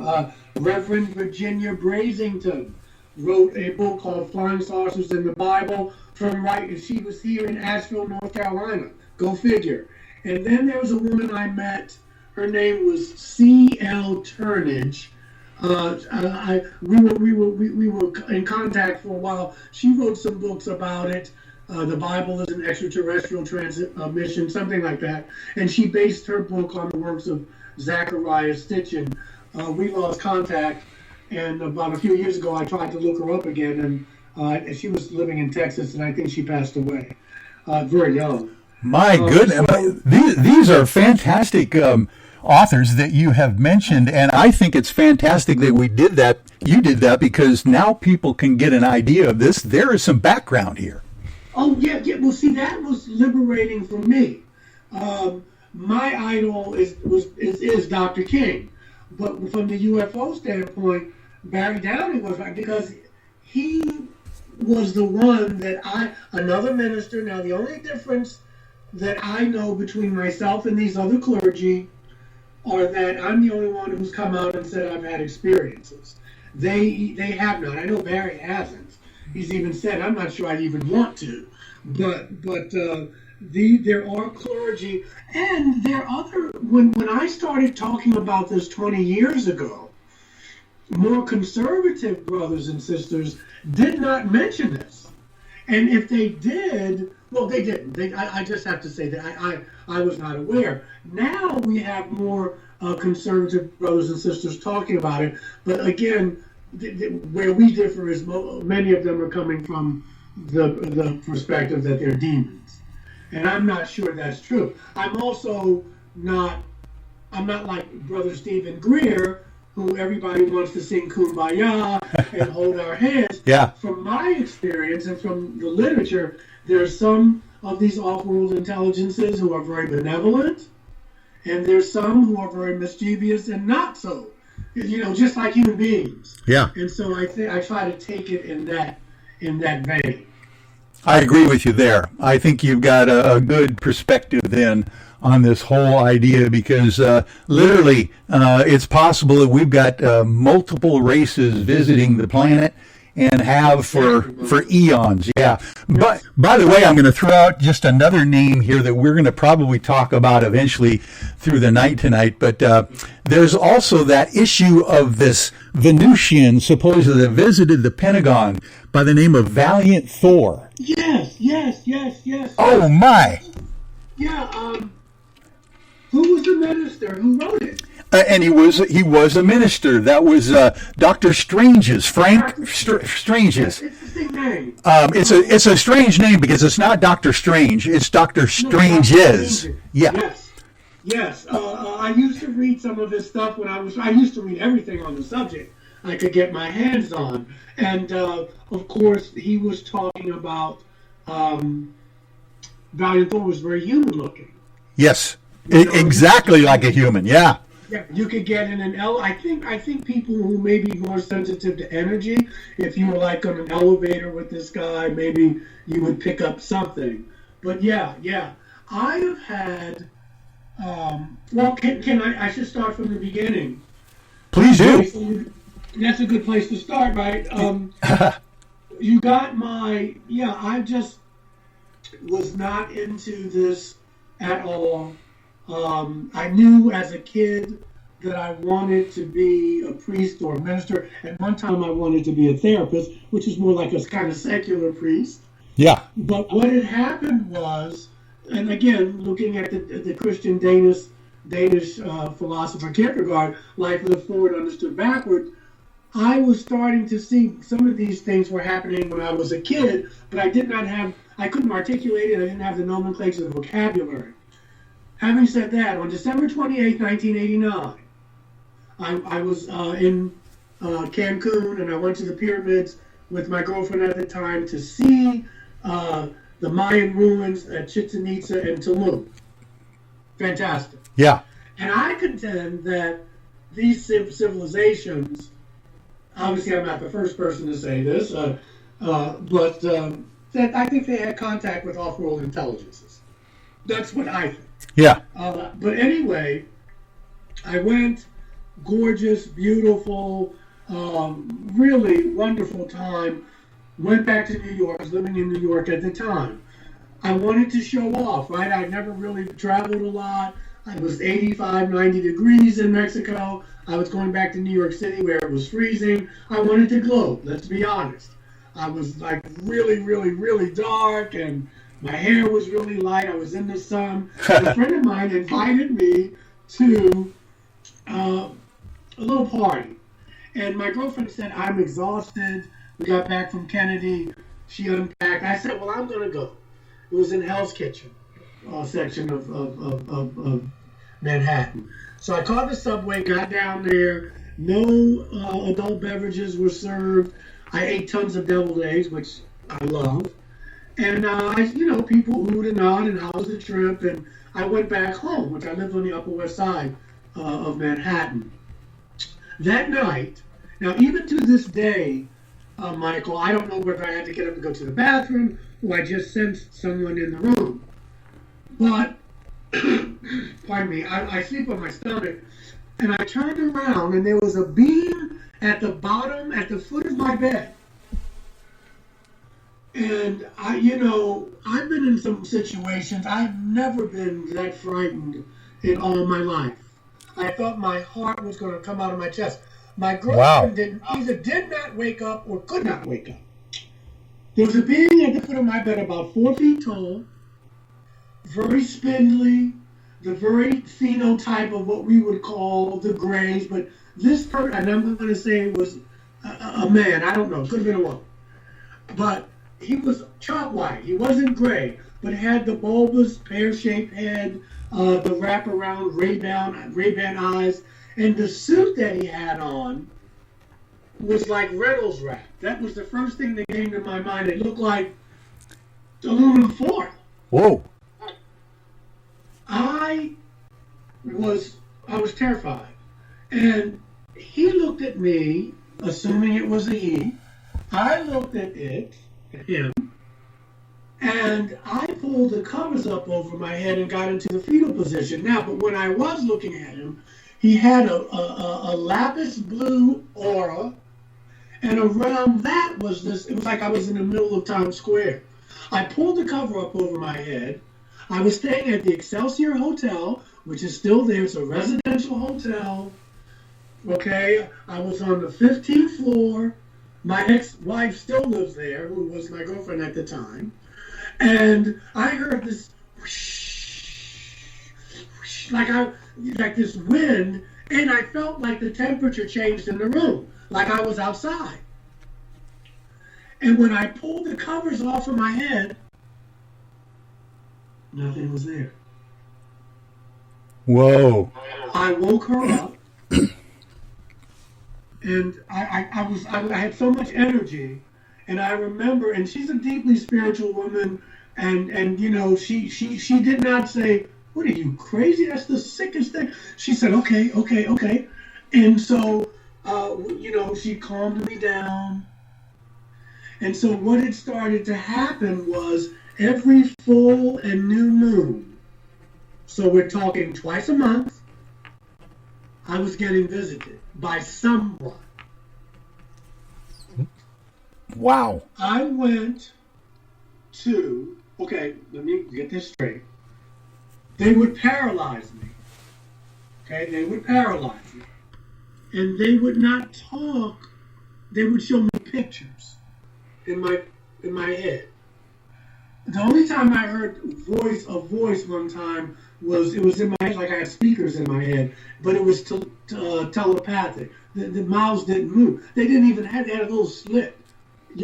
Reverend Virginia Brasington wrote a book called Flying Saucers in the Bible she was here in Asheville, North Carolina. Go figure. And then there was a woman I met. Her name was C.L. Turnage. We were in contact for a while. She wrote some books about it. The Bible is an extraterrestrial transit mission, something like that. And she based her book on the works of Zachariah Stitchin. We lost contact, and about a few years ago I tried to look her up again, and she was living in Texas, and I think she passed away very young. My goodness, these are fantastic authors that you have mentioned, and I think it's fantastic that you did that, because now people can get an idea of this. There is some background here. Oh, yeah. Well, see, that was liberating for me. My idol is Dr. King. But from the UFO standpoint, Barry Downing was right, because he was the one that another minister. Now, the only difference that I know between myself and these other clergy are that I'm the only one who's come out and said I've had experiences. They have not. I know Barry hasn't. He's even said, I'm not sure I'd even want to. But there are clergy, and there are other. When I started talking about this 20 years ago, more conservative brothers and sisters did not mention this. And if they did, well, they didn't. I just have to say that I was not aware. Now we have more conservative brothers and sisters talking about it. But again, where we differ is many of them are coming from the perspective that they're demons, and I'm not sure that's true. I'm also not like Brother Stephen Greer, who everybody wants to sing Kumbaya and hold our hands. Yeah. From my experience and from the literature, there's some of these off-world intelligences who are very benevolent, and there's some who are very mischievous and not so. Just like human beings. Yeah. And so I try to take it in that vein. I agree with you there. I think you've got a good perspective then on this whole idea, because literally it's possible that we've got multiple races visiting the planet and have for eons. Yeah. But by the way, I'm going to throw out just another name here that we're going to probably talk about eventually through the night tonight. But there's also that issue of this Venusian supposedly that visited the Pentagon by the name of Valiant Thor. Yes. Oh my! Yeah. Who was the minister who wrote it? And he was a minister. That was Dr. Strange's, Frank Strange's. It's the same name. It's a strange name because it's not Dr. Strange. It's Dr. Strange's. Yeah. Yes. I used to read some of his stuff I used to read everything on the subject I could get my hands on. And, of course, he was talking about Valiant Thor was very human looking. Yes. Exactly like a human. Yeah. Yeah, you could get in an I think people who may be more sensitive to energy, if you were like on an elevator with this guy, maybe you would pick up something. But yeah. I have had I should start from the beginning. Please do. That's a good place to start, right? You got I just was not into this at all. I knew as a kid that I wanted to be a priest or a minister. At one time, I wanted to be a therapist, which is more like a kind of secular priest. Yeah. But what had happened was, and again, looking at the Christian Danish philosopher Kierkegaard, life lived forward, understood backward, I was starting to see some of these things were happening when I was a kid, but I couldn't articulate it. I didn't have the nomenclature, the vocabulary. Having said that, on December 28, 1989, I was in Cancun, and I went to the pyramids with my girlfriend at the time to see the Mayan ruins at Chichen Itza and Tulum. Fantastic. Yeah. And I contend that these civilizations, obviously I'm not the first person to say this, but that I think they had contact with off-world intelligences. That's what I think. Yeah. But anyway, I went, gorgeous, beautiful, really wonderful time. Went back to New York. I was living in New York at the time. I wanted to show off, right? I'd never really traveled a lot. It was 85, 90 degrees in Mexico. I was going back to New York City where it was freezing. I wanted to glow, let's be honest. I was like really, really, really dark, and my hair was really light. I was in the sun. A friend of mine invited me to a little party. And my girlfriend said, I'm exhausted. We got back from Kennedy. She unpacked. I said, well, I'm going to go. It was in Hell's Kitchen section of Manhattan. So I caught the subway, got down there. No adult beverages were served. I ate tons of deviled eggs, which I love. And, people oohed and awed, and how was the trip? And I went back home, which I lived on the Upper West Side of Manhattan. That night, now even to this day, Michael, I don't know whether I had to get up and go to the bathroom or I just sensed someone in the room. But, pardon me, I sleep on my stomach, and I turned around, and there was a beam at the bottom, at the foot of my bed. And I've been in some situations. I've never been that frightened in all my life. I thought my heart was going to come out of my chest. My girlfriend either did not wake up or could not wake up. There was a being at the foot of my bed about 4 feet tall, very spindly, the very phenotype of what we would call the Greys. But this person, and I'm going to say it was a man. I don't know. Could have been a woman. But he was chalk white. He wasn't gray, but had the bulbous, pear-shaped head, the wraparound Ray-Ban eyes, And the suit that he had on was like Reynolds wrap. That was the first thing that came to my mind. It looked like aluminum foil. Whoa. I was terrified. And he looked at me, assuming it was a he. I looked at him, and I pulled the covers up over my head and got into the fetal position. Now, but when I was looking at him, he had a lapis blue aura, and around that was this, it was like I was in the middle of Times Square. I pulled the cover up over my head. I was staying at the Excelsior Hotel, which is still there. It's a residential hotel. Okay, I was on the 15th floor. My ex-wife still lives there, who was my girlfriend at the time. And I heard this whoosh, whoosh, like this wind, and I felt like the temperature changed in the room, like I was outside. And when I pulled the covers off of my head, nothing was there. Whoa. I woke her up, and I had so much energy, and I remember, and she's a deeply spiritual woman, and you know, she did not say, "What are you, crazy? That's the sickest thing." She said, okay. And so, you know, she calmed me down. And so what had started to happen was every full and new moon, so we're talking twice a month, I was getting visited by someone. Wow. I went to, okay, let me get this straight. They would paralyze me. Okay, they would paralyze me. And they would not talk. They would show me pictures in my head. The only time I heard a voice one time was, it was in my head, like I had speakers in my head, but it was telepathic. The mouths didn't move. They didn't even have, they had a little slit.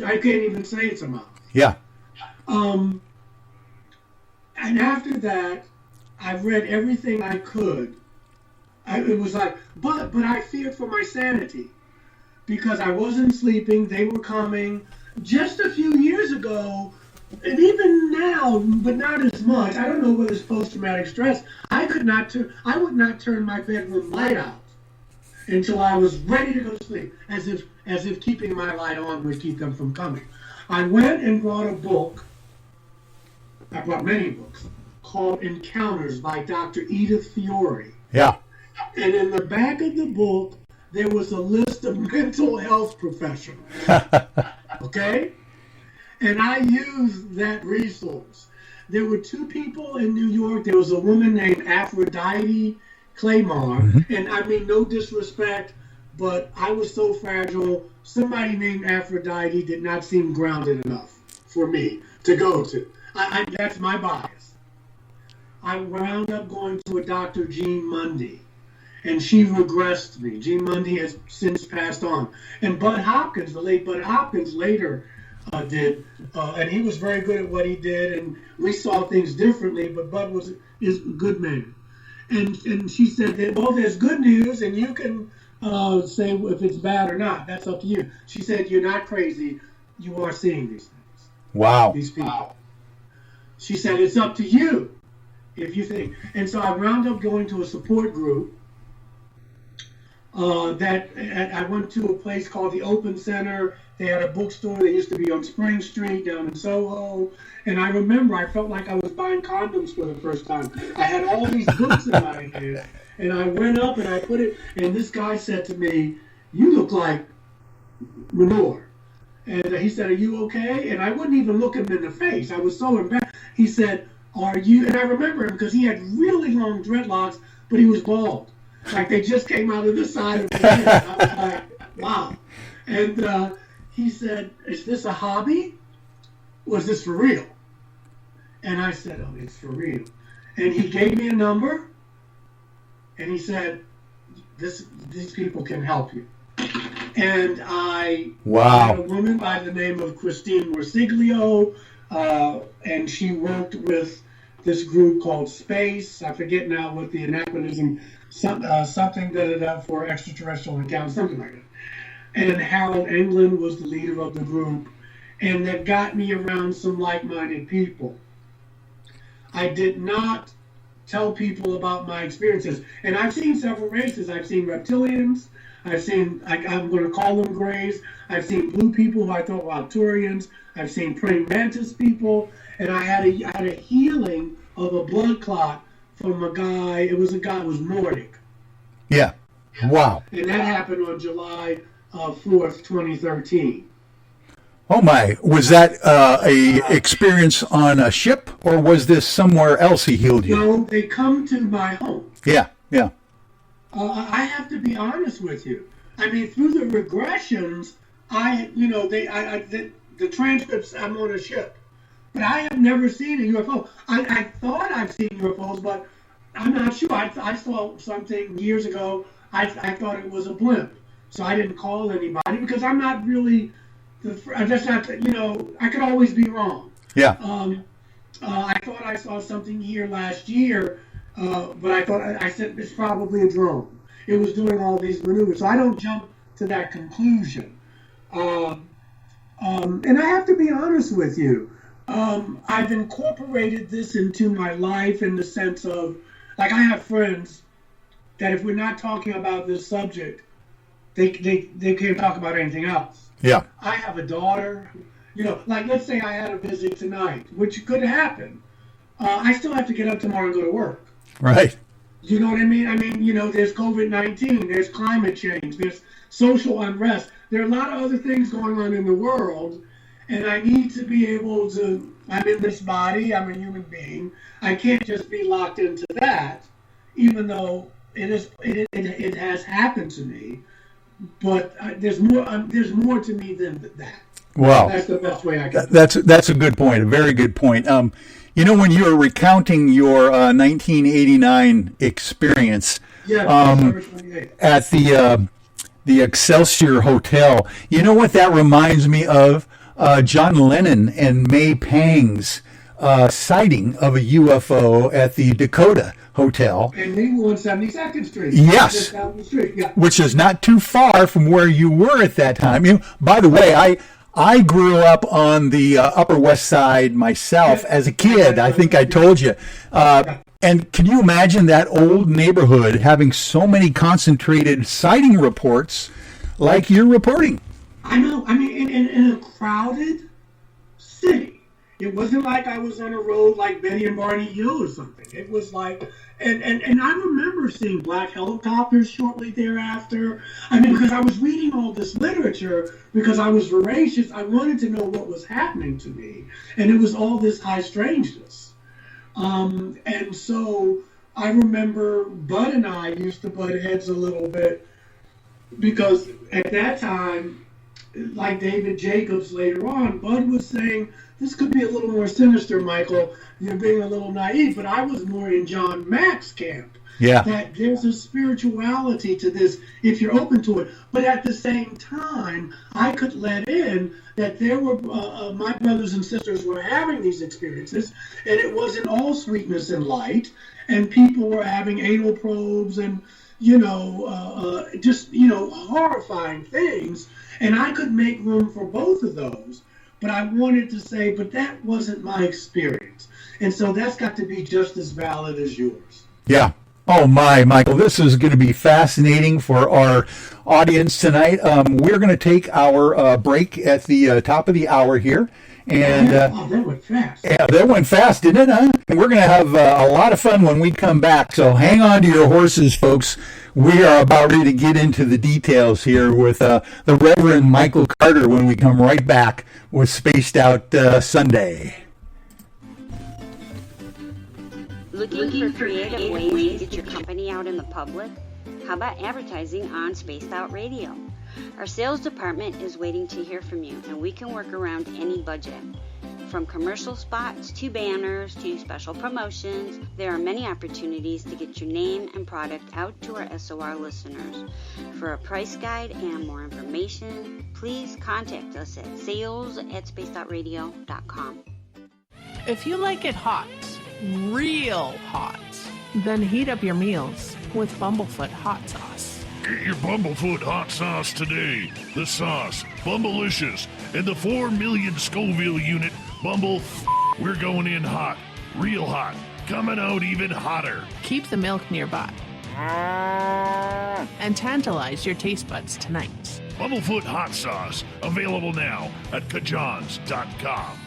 I can't even say it's a mouth. Yeah. And after that, I read everything I could. It was like, but I feared for my sanity because I wasn't sleeping. They were coming. Just a few years ago, and even now, but not as much. I don't know whether it's post-traumatic stress. I would not turn my bedroom light out until I was ready to go to sleep, as if keeping my light on would keep them from coming. I went and brought a book. I brought many books called Encounters by Dr. Edith Fiore. Yeah. And in the back of the book, there was a list of mental health professionals. Okay? And I used that resource. There were two people in New York. There was a woman named Aphrodite Claymore. Mm-hmm. And I mean, no disrespect, but I was so fragile. Somebody named Aphrodite did not seem grounded enough for me to go to. That's my bias. I wound up going to a Dr. Jean Mundy, and she regressed me. Jean Mundy has since passed on. And Bud Hopkins, the late Bud Hopkins, later did, and he was very good at what he did, and we saw things differently, but Bud is a good man. And she said that, well, there's good news, and you can say if it's bad or not. That's up to you. She said, you're not crazy. You are seeing these things. Wow. These people. Wow. She said, it's up to you if you think. And so I wound up going to a support group I went to a place called the Open Center. They had a bookstore that used to be on Spring Street down in Soho. And I remember I felt like I was buying condoms for the first time. I had all these books in my hand. And I went up and I put it, and this guy said to me, you look like manure. And he said, are you okay? And I wouldn't even look him in the face. I was so embarrassed. He said, are you? And I remember him because he had really long dreadlocks, but he was bald. Like they just came out of the side of his head. I was like, wow. And he said, is this a hobby? Or is this for real? And I said, oh, it's for real. And he gave me a number. And he said, these people can help you. And I had a woman by the name of Christine Morsiglio, and she worked with this group called Space. I forget now what the anachronism something for extraterrestrial encounter, something like that. And Harold England was the leader of the group, and that got me around some like-minded people. I did not tell people about my experiences, and I've seen several races. I've seen reptilians. I've seen, I'm going to call them grays. I've seen blue people who I thought were Arcturians. I've seen praying mantis people, and I had a healing of a blood clot from a guy. It was Nordic. Yeah. Wow. And that happened on July 4th, 2013. Oh my! Was that a experience on a ship, or was this somewhere else he healed you? No, they come to my home. Yeah. I have to be honest with you. I mean, through the regressions, the transcripts, I'm on a ship. But I have never seen a UFO. I thought I've seen UFOs, but I'm not sure. I saw something years ago. I thought it was a blimp. So I didn't call anybody because I'm not really, I'm just not, I could always be wrong. Yeah. I thought I saw something here last year, but I said it's probably a drone. It was doing all these maneuvers. So I don't jump to that conclusion. And I have to be honest with you. I've incorporated this into my life in the sense of, like, I have friends that if we're not talking about this subject, they can't talk about anything else. Yeah. I have a daughter, like let's say I had a visit tonight, which could happen. I still have to get up tomorrow and go to work. Right. You know what I mean? I mean, there's COVID-19, there's climate change, there's social unrest. There are a lot of other things going on in the world, and I need to be able to, I'm in this body, I'm a human being. I can't just be locked into that, even though it has happened to me. But there's more to me than that. Wow. That's the best way I can. That's a good point. A very good point. When you were recounting your 1989 experience at the Excelsior Hotel, you know what that reminds me of? John Lennon and May Pang's sighting of a UFO at the Dakota Hotel. And we were on 72nd Street. Yes. Just down the street. Yeah. Which is not too far from where you were at that time. By the way, I grew up on the Upper West Side myself as a kid. I think I told you. And can you imagine that old neighborhood having so many concentrated sighting reports like you're reporting? I know. I mean, in a crowded city. It wasn't like I was on a road like Betty and Barney Hill or something. It was like, and I remember seeing black helicopters shortly thereafter. I mean, because I was reading all this literature, because I was voracious, I wanted to know what was happening to me. And it was all this high strangeness. And so I remember Bud and I used to butt heads a little bit, because at that time, like David Jacobs later on, Bud was saying, this could be a little more sinister, Michael. You're being a little naive, but I was more in John Mack's camp. Yeah. That there's a spirituality to this if you're open to it. But at the same time, I could let in that there were, my brothers and sisters were having these experiences, and it wasn't all sweetness and light, and people were having anal probes and, horrifying things. And I could make room for both of those. But I wanted to say, but that wasn't my experience. And so that's got to be just as valid as yours. Yeah. Oh, Michael, this is going to be fascinating for our audience tonight. We're going to take our break at the top of the hour here. And that went fast. Yeah, that went fast, didn't it? Huh? And we're going to have a lot of fun when we come back. So hang on to your horses, folks. We are about ready to get into the details here with the Reverend Michael Carter when we come right back with Spaced Out Sunday. Looking for creative ways to get your company out in the public? How about advertising on Spaced Out Radio? Our sales department is waiting to hear from you, and we can work around any budget. From commercial spots to banners to special promotions, there are many opportunities to get your name and product out to our SOR listeners. For a price guide and more information, please contact us at sales@spacedoutradio.com. If you like it hot, real hot, then heat up your meals with Bumblefoot hot sauce. Get your Bumblefoot hot sauce today. The sauce, Bumblicious, and the 4 million Scoville unit Bumble. We're going in hot, real hot, coming out even hotter. Keep the milk nearby and tantalize your taste buds tonight. Bumblefoot hot sauce, available now at kajans.com.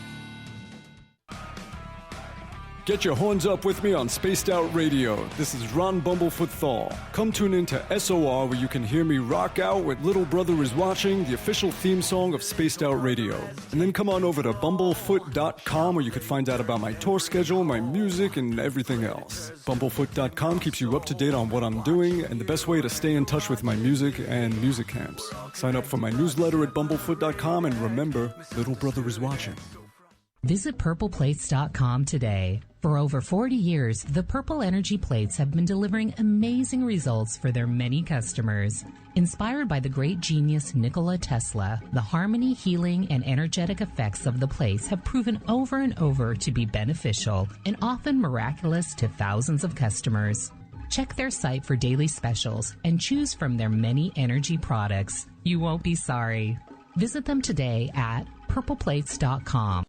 Get your horns up with me on Spaced Out Radio. This is Ron Bumblefoot Thal. Come tune in to SOR where you can hear me rock out with Little Brother is Watching, the official theme song of Spaced Out Radio. And then come on over to bumblefoot.com where you can find out about my tour schedule, my music, and everything else. Bumblefoot.com keeps you up to date on what I'm doing and the best way to stay in touch with my music and music camps. Sign up for my newsletter at bumblefoot.com and remember, Little Brother is watching. Visit purpleplates.com today. For over 40 years, the Purple Energy Plates have been delivering amazing results for their many customers. Inspired by the great genius Nikola Tesla, the harmony, healing, and energetic effects of the plates have proven over and over to be beneficial and often miraculous to thousands of customers. Check their site for daily specials and choose from their many energy products. You won't be sorry. Visit them today at purpleplates.com.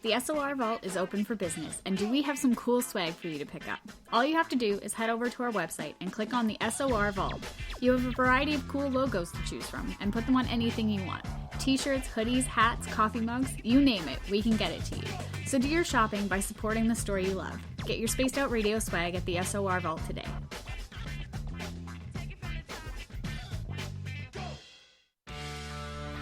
The SOR Vault is open for business, and do we have some cool swag for you to pick up? All you have to do is head over to our website and click on the SOR Vault. You have a variety of cool logos to choose from, and put them on anything you want. T-shirts, hoodies, hats, coffee mugs, you name it, we can get it to you. So do your shopping by supporting the store you love. Get your Spaced Out Radio swag at the SOR Vault today.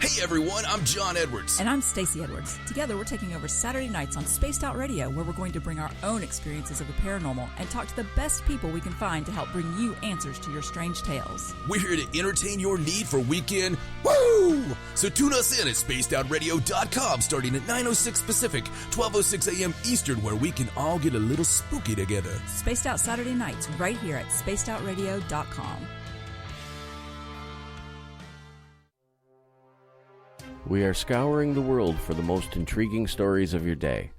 Hey everyone, I'm John Edwards. And I'm Stacey Edwards. Together we're taking over Saturday nights on Spaced Out Radio, where we're going to bring our own experiences of the paranormal and talk to the best people we can find to help bring you answers to your strange tales. We're here to entertain your need for weekend woo! So tune us in at spacedoutradio.com starting at 9:06 Pacific, 12:06 a.m. Eastern, where we can all get a little spooky together. Spaced Out Saturday nights right here at spacedoutradio.com. We are scouring the world for the most intriguing stories of your day.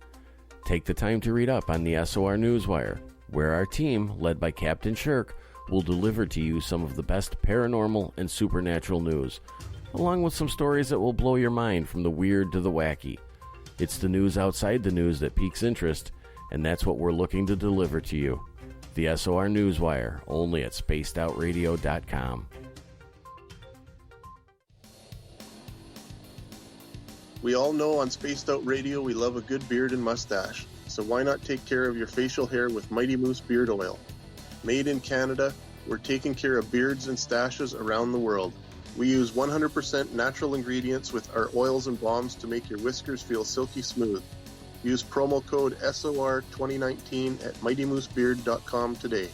Take the time to read up on the SOR Newswire, where our team, led by Captain Shirk, will deliver to you some of the best paranormal and supernatural news, along with some stories that will blow your mind from the weird to the wacky. It's the news outside the news that piques interest, and that's what we're looking to deliver to you. The SOR Newswire, only at spacedoutradio.com. We all know on Spaced Out Radio we love a good beard and mustache, so why not take care of your facial hair with Mighty Moose Beard Oil? Made in Canada, we're taking care of beards and stashes around the world. We use 100% natural ingredients with our oils and balms to make your whiskers feel silky smooth. Use promo code SOR2019 at mightymoosebeard.com today.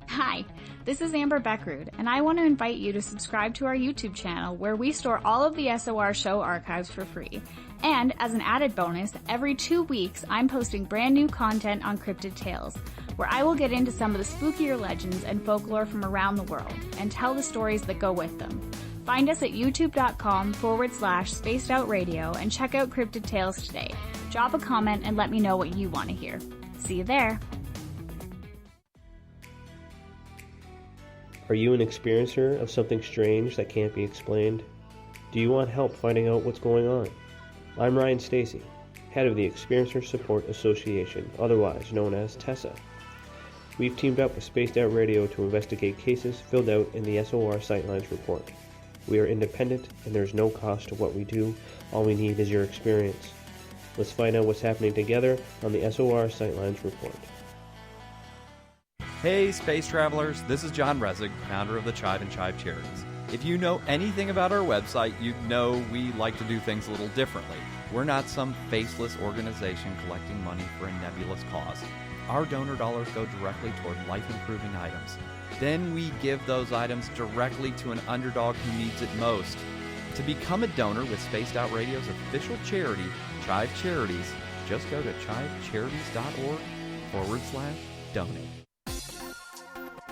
Hi, this is Amber Beckrud, and I want to invite you to subscribe to our YouTube channel where we store all of the SOR show archives for free. And as an added bonus, every 2 weeks I'm posting brand new content on Cryptid Tales, where I will get into some of the spookier legends and folklore from around the world and tell the stories that go with them. Find us at youtube.com/spacedoutradio and check out Cryptid Tales today. Drop a comment and let me know what you want to hear. See you there. Are you an experiencer of something strange that can't be explained? Do you want help finding out what's going on? I'm Ryan Stacy, head of the Experiencer Support Association, otherwise known as TESSA. We've teamed up with Spaced Out Radio to investigate cases filled out in the SOR Sightlines report. We are independent and there's no cost to what we do. All we need is your experience. Let's find out what's happening together on the SOR Sightlines report. Hey, space travelers, this is John Resig, founder of the Chive and Chive Charities. If you know anything about our website, you know we like to do things a little differently. We're not some faceless organization collecting money for a nebulous cause. Our donor dollars go directly toward life-improving items. Then we give those items directly to an underdog who needs it most. To become a donor with Spaced Out Radio's official charity, Chive Charities, just go to chivecharities.org/donate.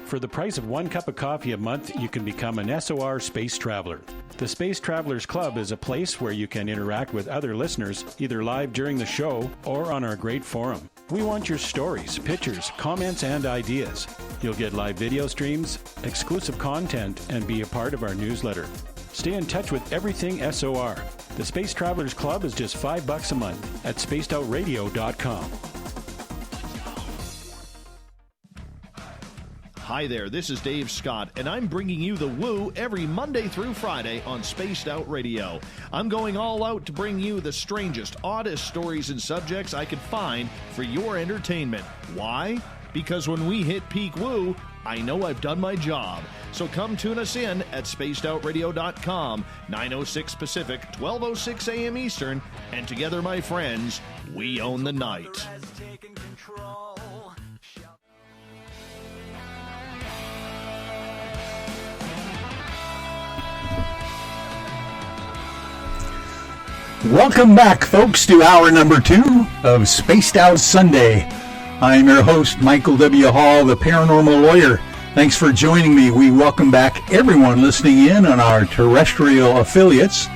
For the price of 1 cup of coffee a month, you can become an SOR Space Traveler. The Space Travelers Club is a place where you can interact with other listeners, either live during the show or on our great forum. We want your stories, pictures, comments, and ideas. You'll get live video streams, exclusive content, and be a part of our newsletter. Stay in touch with everything SOR. The Space Travelers Club is just $5 a month at spacedoutradio.com. Hi there, this is Dave Scott, and I'm bringing you the Woo every Monday through Friday on Spaced Out Radio. I'm going all out to bring you the strangest, oddest stories and subjects I could find for your entertainment. Why? Because when we hit peak Woo, I know I've done my job. So come tune us in at spacedoutradio.com, 9:06 Pacific, 12:06 a.m. Eastern, and together, my friends, we own the night. Welcome back, folks, to hour number 2 of Spaced Out Sunday. I'm your host, Michael W. Hall, the paranormal lawyer. Thanks for joining me. We welcome back everyone listening in on our terrestrial affiliates,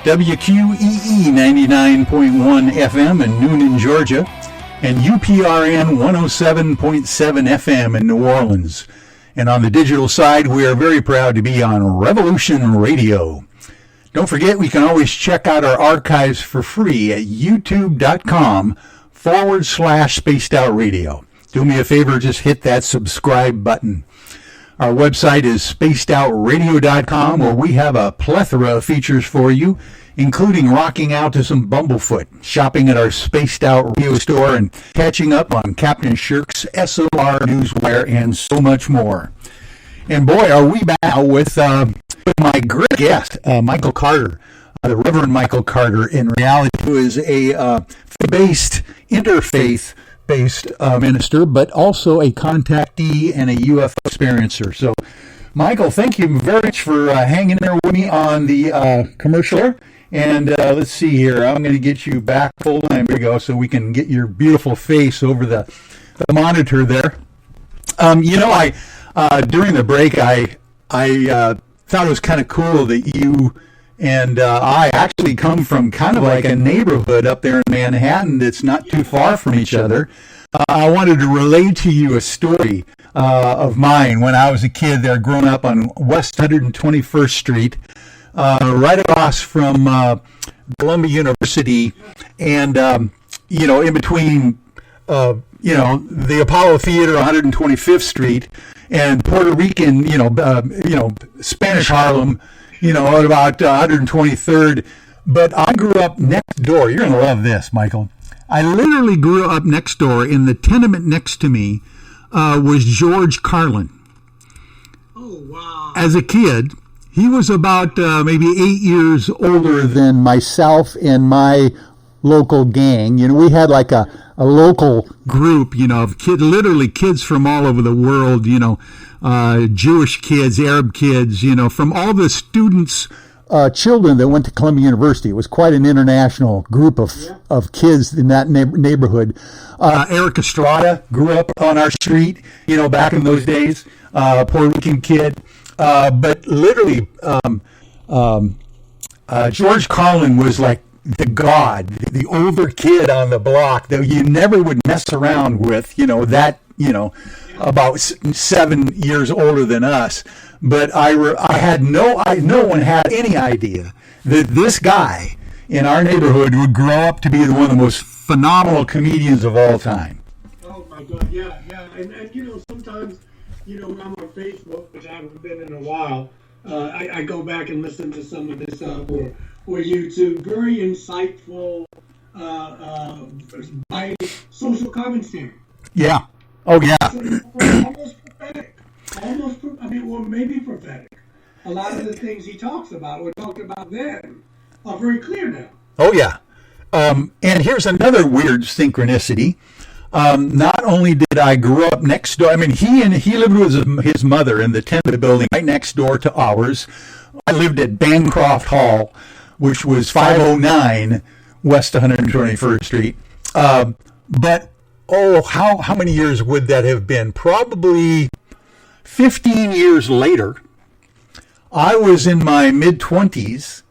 WQEE 99.1 FM in Noonan, Georgia, and UPRN 107.7 FM in New Orleans. And on the digital side, we are very proud to be on Revolution Radio. Don't forget, we can always check out our archives for free at youtube.com/Spaced Out Radio. Do me a favor, just hit that subscribe button. Our website is spacedoutradio.com, where we have a plethora of features for you, including rocking out to some Bumblefoot, shopping at our Spaced Out Radio store, and catching up on Captain Shirk's SOR Newswire, and so much more. And boy, are we back with my great guest, Michael Carter, the Reverend Michael Carter, in reality, who is a interfaith-based minister, but also a contactee and a UFO experiencer. So, Michael, thank you very much for hanging there with me on the commercial. And let's see here. I'm going to get you back full time. There you go, so we can get your beautiful face over the monitor there. During the break, I thought it was kind of cool that you and I actually come from kind of like a neighborhood up there in Manhattan that's not too far from each other. I wanted to relate to you a story of mine when I was a kid there, growing up on West 121st Street, right across from Columbia University, and in between the Apollo Theater, 125th Street, and Puerto Rican, Spanish Harlem, at about 123rd. But I grew up next door. You're going to love this, Michael. I literally grew up next door. In the tenement next to me was George Carlin. Oh, wow. As a kid, he was about maybe 8 years older than myself and my local gang. We had like a local group, of kids from all over the world, Jewish kids, Arab kids, from all the students, children that went to Columbia University. It was quite an international group of kids in that neighborhood. Eric Estrada grew up on our street, back in those days, Puerto Rican kid. But literally, George Carlin was like the god, the older kid on the block that you never would mess around with, about 7 years older than us. But no one had any idea that this guy in our neighborhood would grow up to be one of the most phenomenal comedians of all time. Oh my God, yeah. And sometimes, when I'm on Facebook, which I haven't been in a while, I go back and listen to some of this or YouTube. Very insightful, social commentary. Yeah. Oh, yeah. Almost prophetic. Maybe prophetic. A lot of the things he talks about or talked about then are very clear now. Oh, yeah. And here's another weird synchronicity. Not only did I grow up next door, he lived with his mother in the tenement building right next door to ours. I lived at Bancroft Hall, which was 509 West 121st Street. But how many years would that have been? Probably 15 years later, I was in my mid-20s,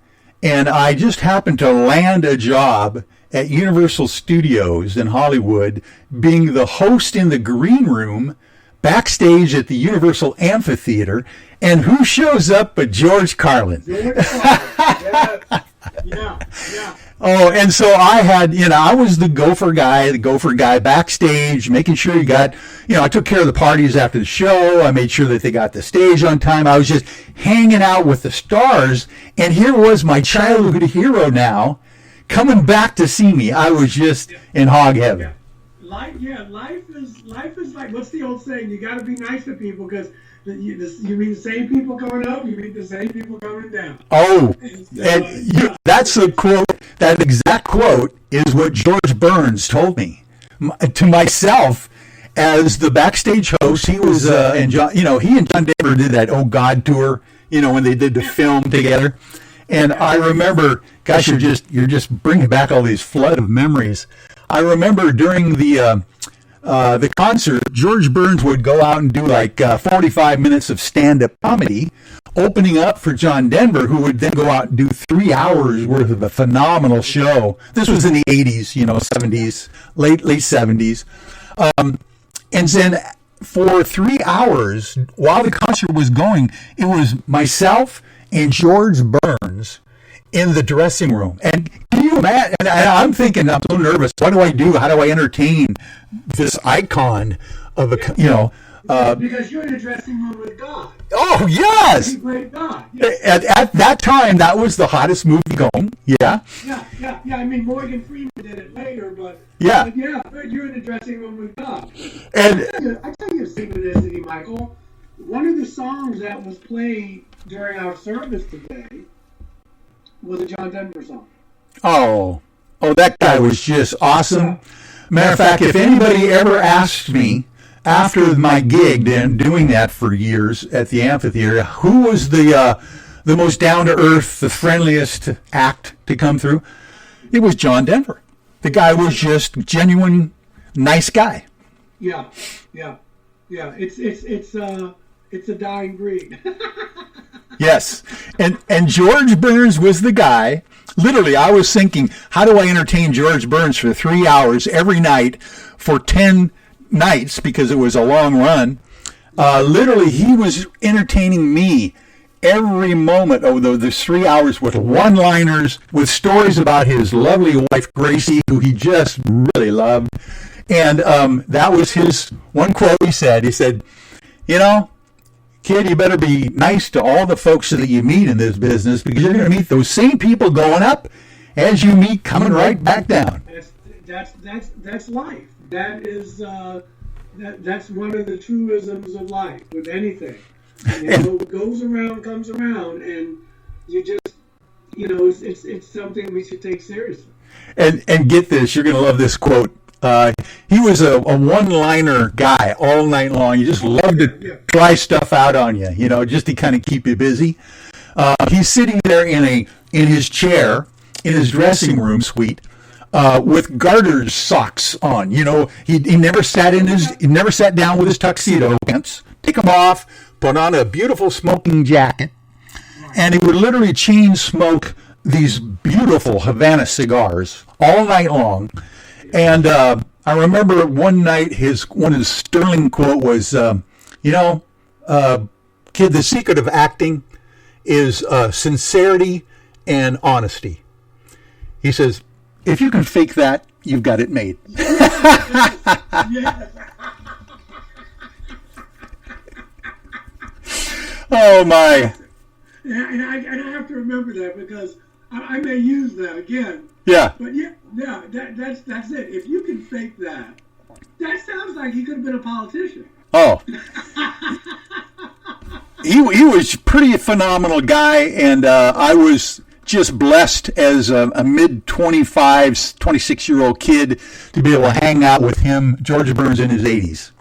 and I just happened to land a job at Universal Studios in Hollywood, being the host in the green room backstage at the Universal Amphitheater. And who shows up but George Carlin? Yeah. Oh, and so I had, I was the gopher guy backstage, making sure you got, I took care of the parties after the show. I made sure that they got the stage on time. I was just hanging out with the stars. And here was my childhood hero now coming back to see me. I was just in hog heaven. Life is like, what's the old saying? You got to be nice to people because you meet the same people coming up, you meet the same people coming down. Oh, that's the quote. That exact quote is what George Burns told me to myself as the backstage host. He was, and John, he and John Denver did that Oh God tour, when they did the film together. And I remember, gosh, you're just bringing back all these flood of memories. I remember during the concert, George Burns would go out and do like 45 minutes of stand-up comedy, opening up for John Denver, who would then go out and do 3 hours worth of a phenomenal show. This was in the 80s, 70s, late 70s. And then for 3 hours, while the concert was going, it was myself and George Burns in the dressing room. And can you imagine? And I'm thinking, I'm so nervous. What do I do? How do I entertain this icon of because you're in the dressing room with God. Oh, yes! Great God. At that time, that was the hottest movie going. Yeah. Yeah. I mean, Morgan Freeman did it later, but yeah, you're in the dressing room with God. And I tell you a synchronicity, Michael. One of the songs that was played during our service today was a John Denver song. Oh, that guy was just awesome. Matter of fact, if anybody ever asked me after my gig, and doing that for years at the amphitheater, who was the most down-to-earth, the friendliest act to come through, it was John Denver. The guy was just genuine, nice guy. Yeah. It's a dying breed. Yes, and George Burns was the guy. Literally, I was thinking, how do I entertain George Burns for 3 hours every night for 10 nights, because it was a long run. Literally, he was entertaining me every moment of those 3 hours with one-liners, with stories about his lovely wife, Gracie, who he just really loved. And that was his one quote he said. He said, kid, you better be nice to all the folks that you meet in this business, because you're going to meet those same people going up as you meet coming right back down. That's life. That is that's one of the truisms of life with anything. What goes around comes around, and you just it's something we should take seriously. And get this, you're going to love this quote. He was a one-liner guy all night long. He just loved to try stuff out on you, just to kind of keep you busy. He's sitting there in his chair in his dressing room suite with garter socks on. He never sat down with his tuxedo pants. Take them off, put on a beautiful smoking jacket, and he would literally chain smoke these beautiful Havana cigars all night long. And I remember one night one of his sterling quote was, kid, the secret of acting is sincerity and honesty. He says, if you can fake that, you've got it made. Oh, my. And I have to remember that, because I may use that again. Yeah. But that's it. If you can fake that, that sounds like he could have been a politician. Oh. He was a pretty phenomenal guy, and I was just blessed as a mid-25, 26-year-old kid to be able to hang out with him, George Burns, in his 80s.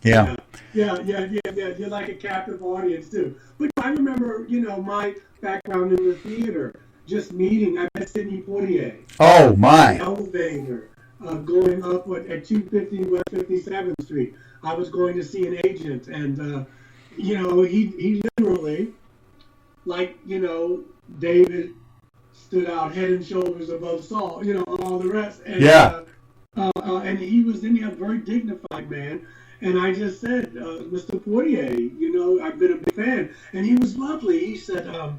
Yeah. You're like a captive audience, too. But I remember, my background in the theater, just meeting. I met Sidney Poitier. Oh, my. Elevator, going up at 250 West 57th Street. I was going to see an agent, and he literally, like, David stood out head and shoulders above Saul, all the rest. And, and he was a very dignified man. And I just said, Mr. Poirier, I've been a big fan. And he was lovely. He said, oh,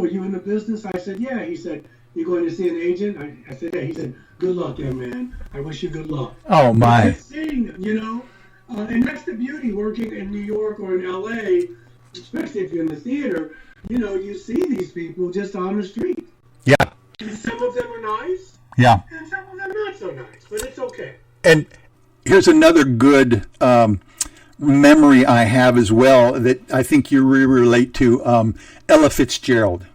are you in the business? I said, yeah. He said, you going to see an agent? I said, yeah. He said, good luck, young man. I wish you good luck. Oh, my. Seeing them, and that's the beauty working in New York or in L.A., especially if you're in the theater, you see these people just on the street. Yeah. And some of them are nice. Yeah. And some of them not so nice, but it's okay. And here's another good memory I have as well that I think you really relate to. Ella Fitzgerald.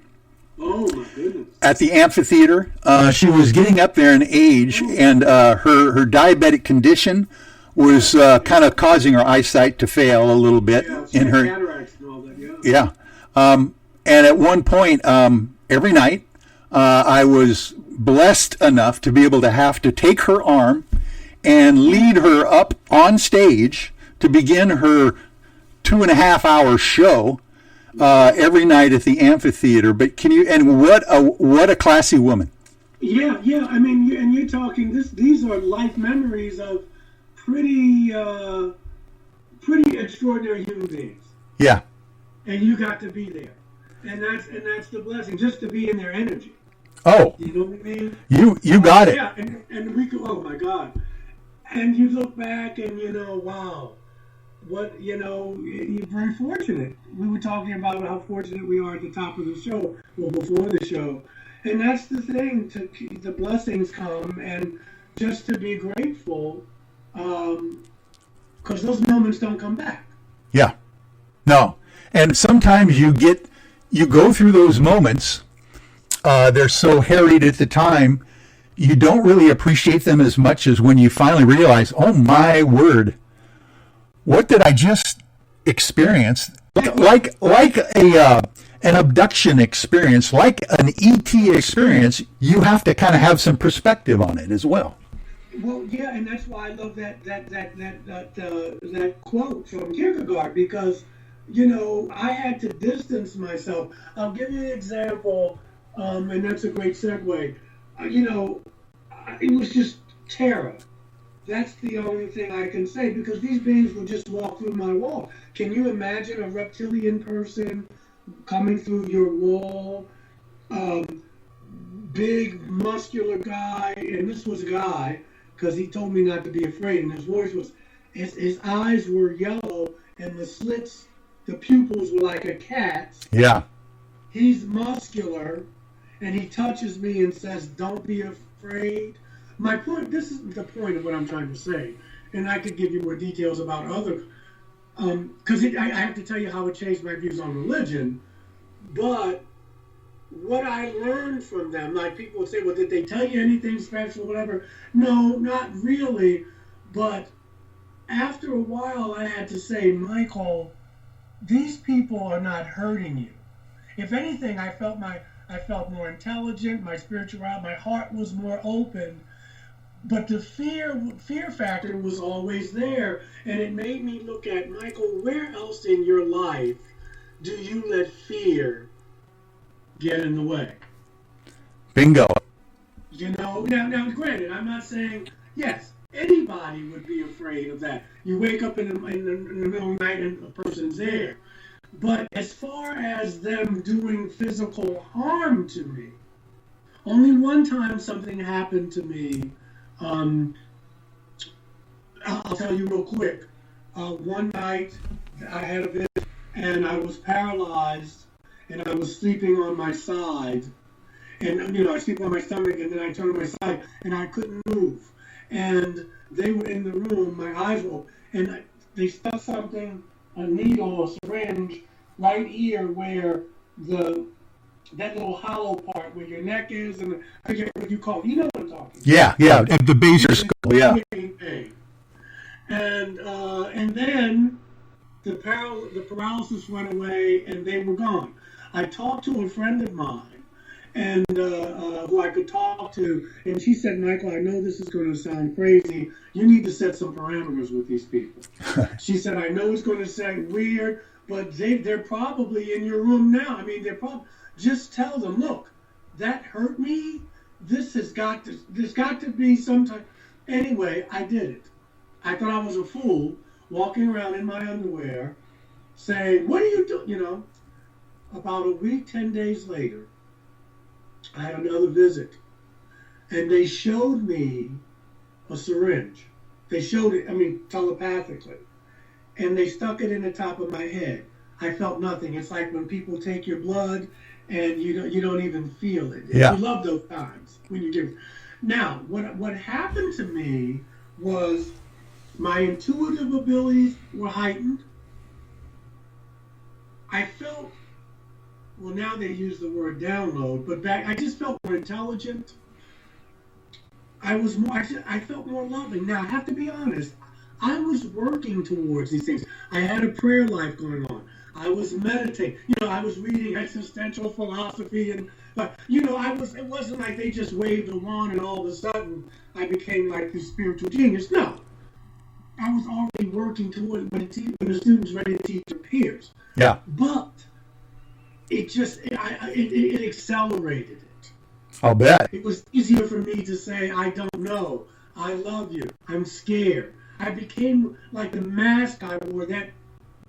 Oh, my goodness. At the amphitheater, she was getting up there in age, and her diabetic condition was kind of causing her eyesight to fail a little bit. Yeah, in her cataracts and all that, yeah. And at one point, every night, I was blessed enough to be able to have to take her arm and lead her up on stage to begin her 2.5-hour show every night at the amphitheater. But what a classy woman. Yeah. I mean, and you're talking these are life memories of pretty extraordinary human beings. Yeah. And you got to be there, and that's the blessing, just to be in their energy. Oh. You know what I mean? You got it. Yeah, and we could. Oh my God. And you look back and wow, what you're very fortunate. We were talking about how fortunate we are at the top of the show, well, before the show, and that's the thing. The blessings come, and just to be grateful, because those moments don't come back. Yeah, no, and sometimes you go through those moments. They're so harried at the time. You don't really appreciate them as much as when you finally realize, oh my word, what did I just experience? Like an abduction experience, like an ET experience, you have to kind of have some perspective on it as well. Well, yeah, and that's why I love that quote from Kierkegaard, because I had to distance myself. I'll give you an example, and that's a great segue. It was just terror. That's the only thing I can say, because these beings would just walk through my wall. Can you imagine a reptilian person coming through your wall? Big, muscular guy, and this was a guy, because he told me not to be afraid, and his voice was, his eyes were yellow, and the slits, the pupils were like a cat's. Yeah. He's muscular, and he touches me and says, don't be afraid. My point, this is the point of what I'm trying to say, and I could give you more details about other, because I have to tell you how it changed my views on religion, but what I learned from them, like people would say, well, did they tell you anything special, whatever? No, not really, but after a while I had to say, Michael, these people are not hurting you. If anything, I felt more intelligent, my spirituality, my heart was more open, but the fear factor was always there, and it made me look at, Michael, where else in your life do you let fear get in the way? Bingo. Now granted, I'm not saying, yes, anybody would be afraid of that. You wake up in the middle of the night and a person's there. But as far as them doing physical harm to me, only one time something happened to me. I'll tell you real quick. One night I had a visit and I was paralyzed and I was sleeping on my side. And, I sleep on my stomach and then I turn on my side and I couldn't move. And they were in the room, my eyes were open, and they stuck something, a needle or syringe, right here where that little hollow part where your neck is, and I forget what you call it. You know what I'm talking about. Yeah, at the base of your skull, yeah. And then the paralysis went away and they were gone. I talked to a friend of mine, and who I could talk to. And she said, Michael, I know this is going to sound crazy. You need to set some parameters with these people. She said, I know it's going to sound weird, but they're probably in your room now. I mean, they're probably, just tell them, look, that hurt me. There's got to be some type. Anyway, I did it. I thought I was a fool walking around in my underwear saying, what are you doing? You know, about a week, 10 days later, I had another visit, and they showed me a syringe. They showed it, telepathically, and they stuck it in the top of my head. I felt nothing. It's like when people take your blood and you don't even feel it. Yeah. You love those times when you give. Now, what happened to me was my intuitive abilities were heightened. I felt, well, now they use the word download, but back I just felt more intelligent. I felt more loving. Now, I have to be honest, I was working towards these things. I had a prayer life going on. I was meditating. I was reading existential philosophy, and it wasn't like they just waved a wand and all of a sudden I became like this spiritual genius. No. I was already working toward when the students ready to teach their peers. Yeah. But it accelerated it. I'll bet. It was easier for me to say, I don't know. I love you. I'm scared. I became like the mask I wore. That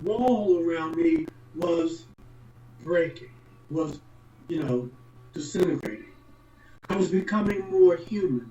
wall around me was breaking, was, disintegrating. I was becoming more human.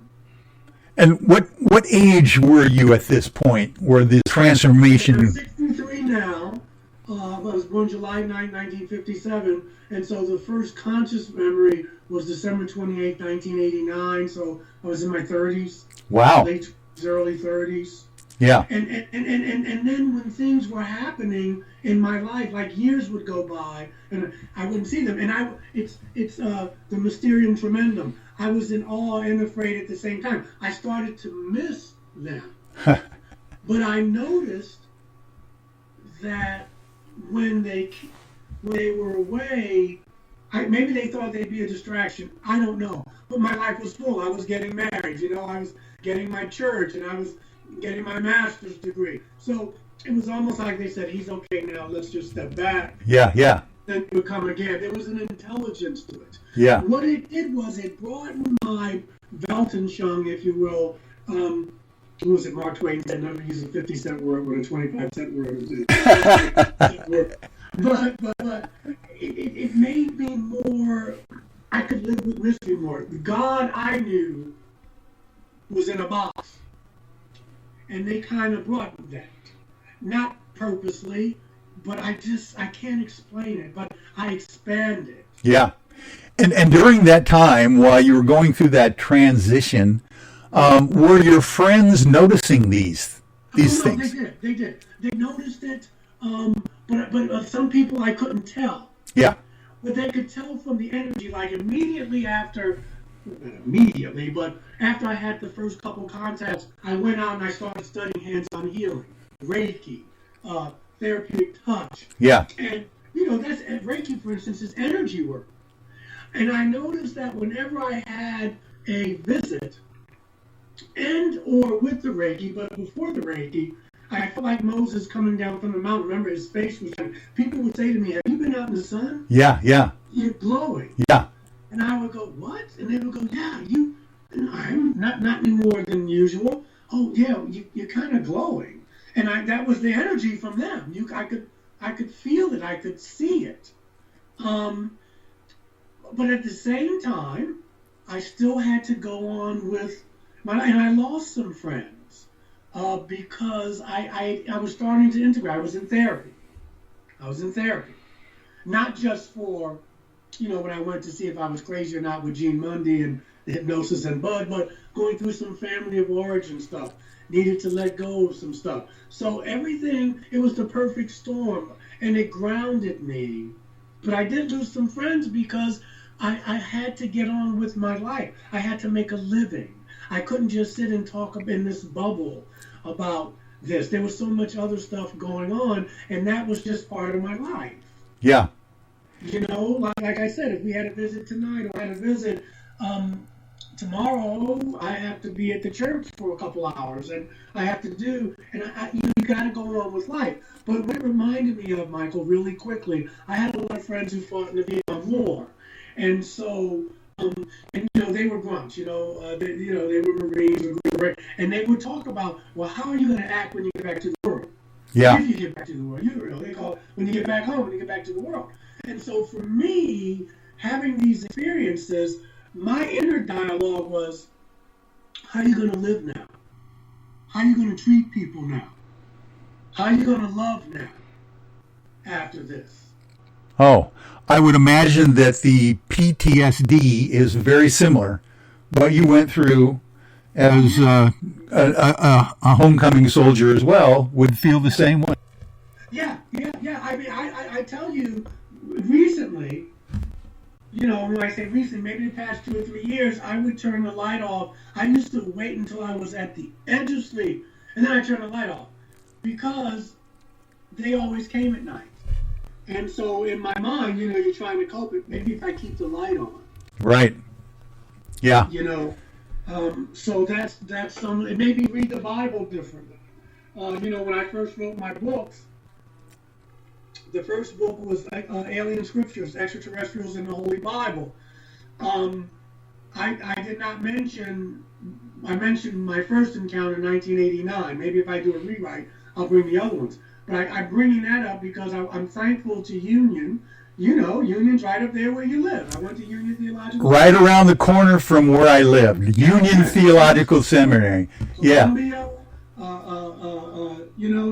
And what age were you at this point where this transformation? I'm 63 now. I was born July 9, 1957, and so the first conscious memory was December 28, 1989, so I was in my 30s. Wow. Late 20s, early 30s. Yeah. And then when things were happening in my life, like years would go by, and I wouldn't see them, and it's the Mysterium Tremendum. I was in awe and afraid at the same time. I started to miss them. But I noticed that when they were away, maybe they thought they'd be a distraction. I don't know. But my life was full. I was getting married. I was getting my church, and I was getting my master's degree. So it was almost like they said, he's okay now. Let's just step back. Yeah, yeah. Then it would come again. There was an intelligence to it. Yeah. What it did was it broadened my Weltanschauung, if you will. Who was it? Mark Twain said, never use a 50-cent word when a 25-cent word. But it made me more, I could live with mystery more. The God I knew was in a box. And they kind of brought that. Not purposely, but I can't explain it, but I expanded. Yeah. And during that time, while you were going through that transition, were your friends noticing these things? They did. They noticed it, but some people I couldn't tell. Yeah. But they could tell from the energy, like immediately after I had the first couple contacts, I went out and I started studying hands-on healing, Reiki, therapeutic touch. Yeah. And, that's Reiki, for instance, is energy work. And I noticed that whenever I had a visit, and or with the Reiki, but before the Reiki, I felt like Moses coming down from the mountain. Remember, his face was shining. People would say to me, have you been out in the sun? Yeah, yeah. You're glowing. Yeah. And I would go, what? And they would go, yeah, I'm not any more than usual. Oh, yeah, you're kind of glowing. And that was the energy from them. I could feel it. I could see it. But at the same time, I still had to go on with and I lost some friends because I was starting to integrate. I was in therapy. Not just for, when I went to see if I was crazy or not with Gene Mundy and the hypnosis and Bud, but going through some family of origin stuff. Needed to let go of some stuff. So everything, it was the perfect storm, and it grounded me. But I did lose some friends because I had to get on with my life. I had to make a living. I couldn't just sit and talk in this bubble about this. There was so much other stuff going on, and that was just part of my life. Yeah. You know, like I said, if we had a visit tonight or had a visit tomorrow, I have to be at the church for a couple hours, and I have to do, and you got to go on with life. But what it reminded me of, Michael, really quickly, I had a lot of friends who fought in the Vietnam War, and so, and they were grunts, they were Marines, and they would talk about, well, how are you going to act when you get back to the world? Yeah. If you get back to the world, they call it when you get back home, when you get back to the world. And so for me, having these experiences, my inner dialogue was, how are you going to live now? How are you going to treat people now? How are you going to love now after this? Oh, I would imagine that the PTSD is very similar. What you went through as a homecoming soldier as well would feel the same way. Yeah. I mean, I tell you, recently, when I say recently, maybe the past 2 or 3 years, I would turn the light off. I used to wait until I was at the edge of sleep, and then I turn the light off, because they always came at night. And so in my mind, you're trying to cope it. Maybe if I keep the light on. Right. Yeah. So that's some. It made me read the Bible differently. When I first wrote my books, the first book was Alien Scriptures, Extraterrestrials in the Holy Bible. I did not mention. I mentioned my first encounter in 1989. Maybe if I do a rewrite, I'll bring the other ones. But I'm bringing that up because I'm thankful to Union. Union's right up there where you live. I went to Union Theological Right around the corner from where I lived. Union Theological Seminary. Yeah. Columbia,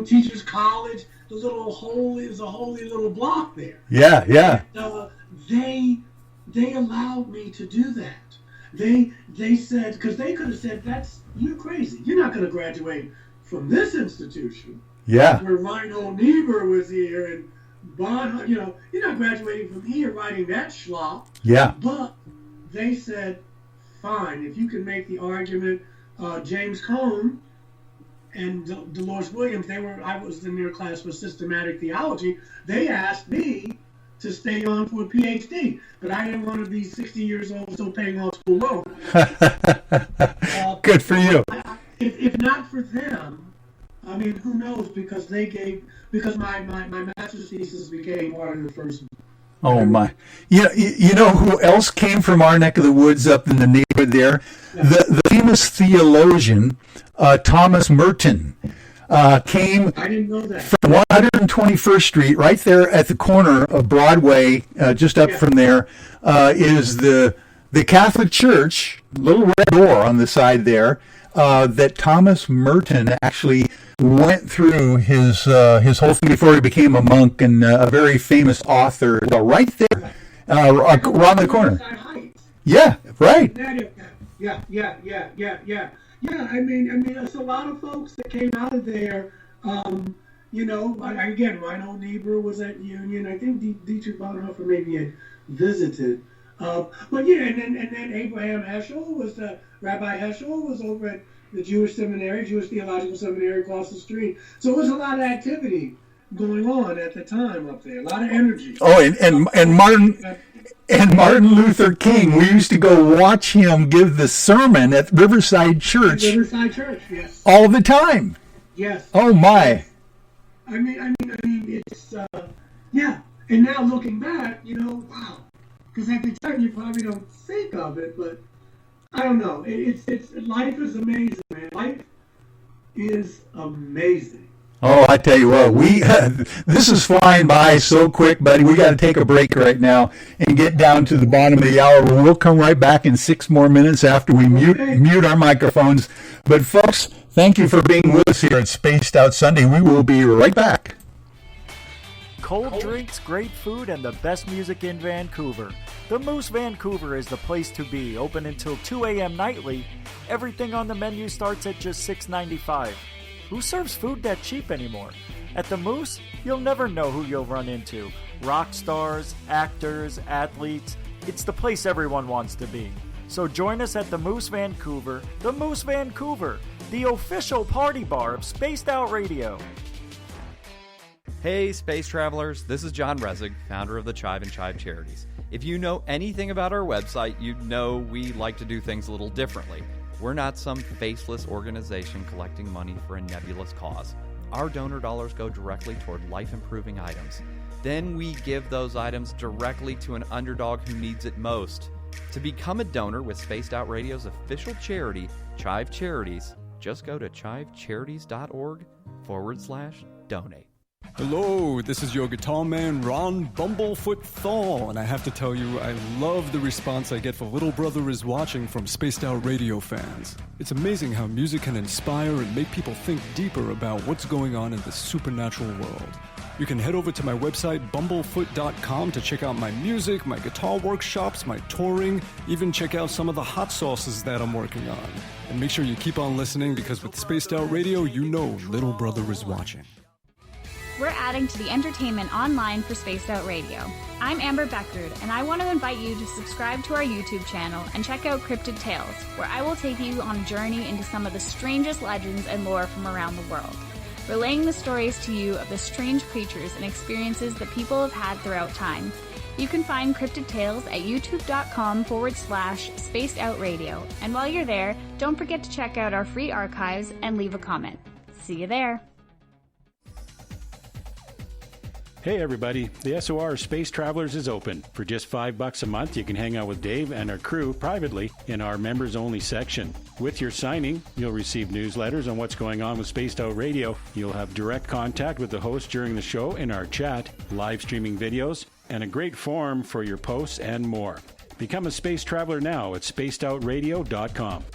Teachers College. There's a holy little block there. Yeah. They allowed me to do that. They said, because they could have said, you're crazy. You're not going to graduate from this institution. Yeah. Where Rhino Niebuhr was here and Bonhoeffer, you're not graduating from here writing that schlop. Yeah. But they said, fine, if you can make the argument, James Cone and Dolores Williams, I was in their class for systematic theology. They asked me to stay on for a PhD, but I didn't want to be 60 years old still paying off school loan. Good for you. If not for them, I mean, who knows? Because my master's thesis became part of the first. Oh my! You know who else came from our neck of the woods up in the neighborhood there? The famous theologian Thomas Merton came I didn't know that. from 121st Street, right there at the corner of Broadway. Just up from there is the Catholic Church, little red door on the side there. That Thomas Merton actually went through his whole thing before he became a monk and a very famous author. Right there, around the corner. Yeah, right. Yeah. I mean, there's a lot of folks that came out of there. Again, Rhino Niebuhr was at Union. I think Dietrich Bonhoeffer maybe had visited. But yeah, and then Abraham Heschel was Rabbi Heschel was over at the Jewish Theological Seminary across the street. So there was a lot of activity going on at the time up there. A lot of energy. Oh, and Martin Luther King. We used to go watch him give the sermon at Riverside Church. Yes. All the time. Yes. Oh my. I mean, it's yeah. And now looking back, wow. Because at the time you probably don't think of it, but I don't know. It's life is amazing, man. Life is amazing. Oh, I tell you what, this is flying by so quick, buddy. We got to take a break right now and get down to the bottom of the hour. We'll come right back in 6 more minutes after we mute our microphones. But folks, thank you for being with us here at Spaced Out Sunday. We will be right back. Cold drinks, great food, and the best music in Vancouver. The Moose Vancouver is the place to be, open until 2 a.m. nightly. Everything on the menu starts at just $6.95. Who serves food that cheap anymore? At the Moose, you'll never know who you'll run into. Rock stars, actors, athletes. It's the place everyone wants to be. So join us at the Moose Vancouver, the official party bar of Spaced Out Radio. Hey, space travelers, this is John Resig, founder of the Chive and Chive Charities. If you know anything about our website, you know we like to do things a little differently. We're not some faceless organization collecting money for a nebulous cause. Our donor dollars go directly toward life-improving items. Then we give those items directly to an underdog who needs it most. To become a donor with Spaced Out Radio's official charity, Chive Charities, just go to chivecharities.org/donate. Hello, this is your guitar man, Ron Bumblefoot Thaw, and I have to tell you, I love the response I get for Little Brother is Watching from Spaced Out Radio fans. It's amazing how music can inspire and make people think deeper about what's going on in the supernatural world. You can head over to my website, bumblefoot.com, to check out my music, my guitar workshops, my touring, even check out some of the hot sauces that I'm working on. And make sure you keep on listening, because with Spaced Out Radio, you know Little Brother is watching. We're adding to the entertainment online for Spaced Out Radio. I'm Amber Beckard, and I want to invite you to subscribe to our YouTube channel and check out Cryptid Tales, where I will take you on a journey into some of the strangest legends and lore from around the world, relaying the stories to you of the strange creatures and experiences that people have had throughout time. You can find Cryptid Tales at youtube.com/Spaced Out Radio. And while you're there, don't forget to check out our free archives and leave a comment. See you there. Hey everybody, the SOR Space Travelers is open. For just $5 a month, you can hang out with Dave and our crew privately in our members-only section. With your signing, you'll receive newsletters on what's going on with Spaced Out Radio. You'll have direct contact with the host during the show in our chat, live streaming videos, and a great forum for your posts and more. Become a space traveler now at spacedoutradio.com.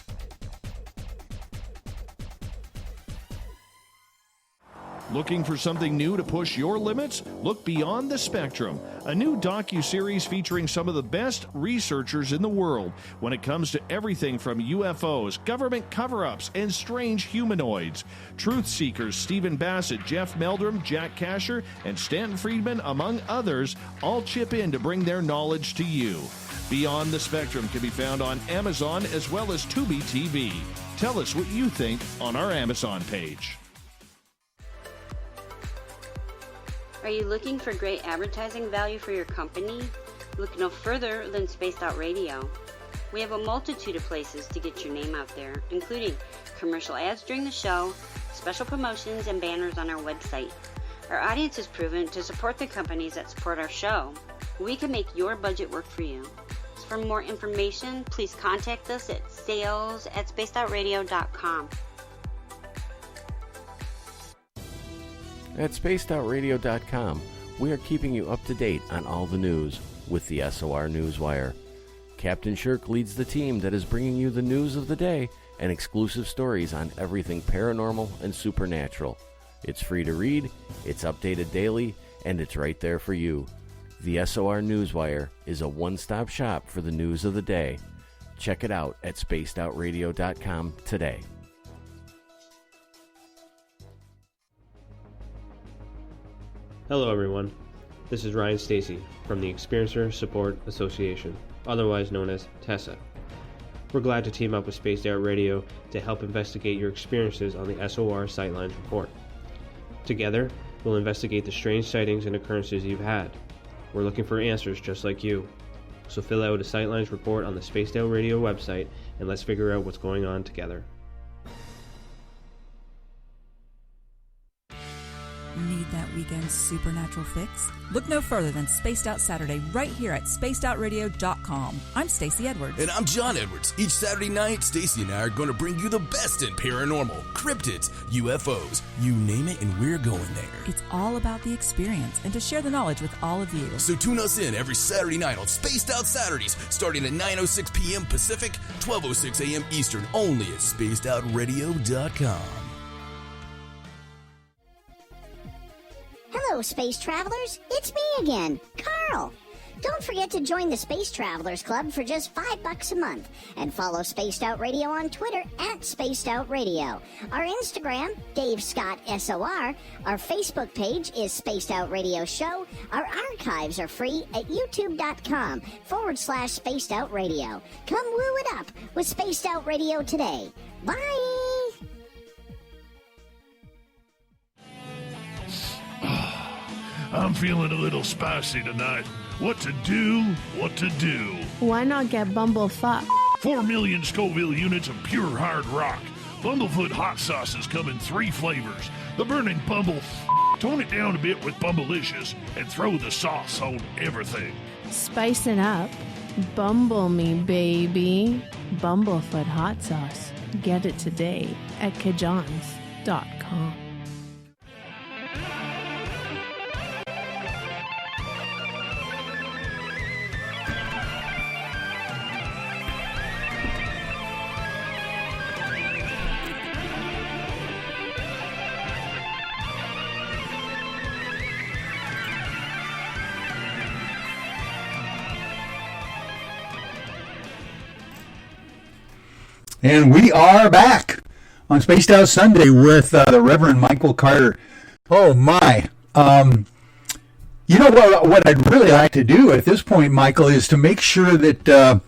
Looking for something new to push your limits? Look Beyond the Spectrum, a new docu-series featuring some of the best researchers in the world when it comes to everything from UFOs, government cover-ups, and strange humanoids. Truth seekers Stephen Bassett, Jeff Meldrum, Jack Kasher, and Stanton Friedman, among others, all chip in to bring their knowledge to you. Beyond the Spectrum can be found on Amazon as well as Tubi TV. Tell us what you think on our Amazon page. Are you looking for great advertising value for your company? Look no further than Spaced Out Radio. We have a multitude of places to get your name out there, including commercial ads during the show, special promotions, and banners on our website. Our audience is proven to support the companies that support our show. We can make your budget work for you. So for more information, please contact us at sales@spacedoutradio.com. At spacedoutradio.com, we are keeping you up to date on all the news with the SOR Newswire. Captain Shirk leads the team that is bringing you the news of the day and exclusive stories on everything paranormal and supernatural. It's free to read, it's updated daily, and it's right there for you. The SOR Newswire is a one-stop shop for the news of the day. Check it out at spacedoutradio.com today. Hello everyone, this is Ryan Stacy from the Experiencer Support Association, otherwise known as TESSA. We're glad to team up with Spaced Out Radio to help investigate your experiences on the SOR Sightlines Report. Together, we'll investigate the strange sightings and occurrences you've had. We're looking for answers just like you. So fill out a Sightlines Report on the Spaced Out Radio website and let's figure out what's going on together. Need that weekend supernatural fix? Look no further than Spaced Out Saturday right here at spacedoutradio.com. I'm Stacey Edwards. And I'm John Edwards. Each Saturday night, Stacey and I are going to bring you the best in paranormal, cryptids, UFOs, you name it, and we're going there. It's all about the experience and to share the knowledge with all of you. So tune us in every Saturday night on Spaced Out Saturdays, starting at 9:06 p.m. Pacific, 12:06 a.m. Eastern, only at spacedoutradio.com. Hello, space travelers. It's me again, Carl. Don't forget to join the Space Travelers Club for just $5 a month and follow Spaced Out Radio on Twitter at Spaced Out Radio. Our Instagram, Dave Scott SOR. Our Facebook page is Spaced Out Radio Show. Our archives are free at youtube.com/Spaced Out Radio. Come woo it up with Spaced Out Radio today. Bye! I'm feeling a little spicy tonight. What to do? What to do? Why not get bumblefuck? 4 million Scoville units of pure hard rock. Bumblefoot hot sauces come in 3 flavors. The burning bumble. Tone it down a bit with Bumblicious and throw the sauce on everything. Spice it up. Bumble me, baby. Bumblefoot hot sauce. Get it today at kajans.com. And we are back on Spaced Out Sunday with the Reverend Michael Carter. Oh, my. You know what I'd really like to do at this point, Michael, is to make sure that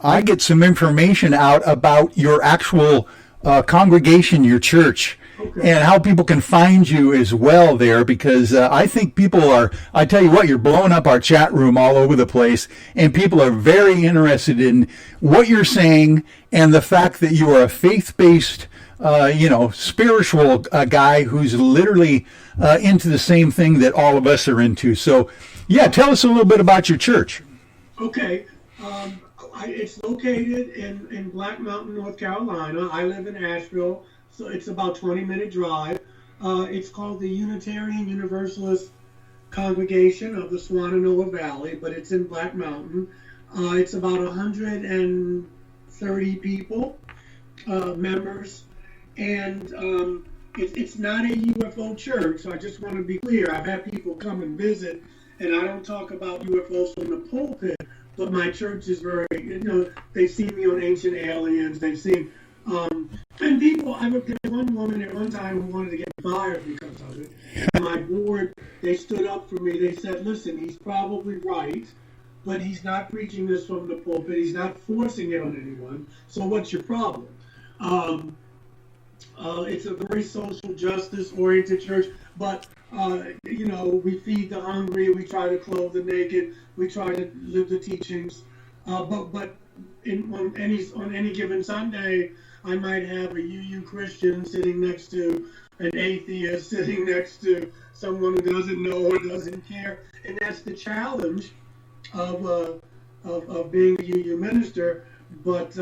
I get some information out about your actual congregation, your church, and how people can find you as well there, because I think people are, I tell you what, you're blowing up our chat room all over the place, and people are very interested in what you're saying and the fact that you are a faith-based, spiritual guy who's literally into the same thing that all of us are into. So, yeah, tell us a little bit about your church. Okay. It's located in Black Mountain, North Carolina. I live in Asheville, so it's about a 20-minute drive. It's called the Unitarian Universalist Congregation of the Swananoa Valley, but it's in Black Mountain. It's about 130 people, members, and it's not a UFO church, so I just want to be clear. I've had people come and visit, and I don't talk about UFOs from the pulpit, but my church is very, they've seen me on Ancient Aliens, they've seen, and people, there was one woman at one time who wanted to get fired because of it. And my board, they stood up for me, they said, listen, he's probably right, but he's not preaching this from the pulpit, he's not forcing it on anyone, so what's your problem? It's a very social justice-oriented church, but we feed the hungry, we try to clothe the naked, we try to live the teachings. But on any given Sunday, I might have a UU Christian sitting next to an atheist, sitting next to someone who doesn't know or doesn't care, and that's the challenge of being a UU minister. But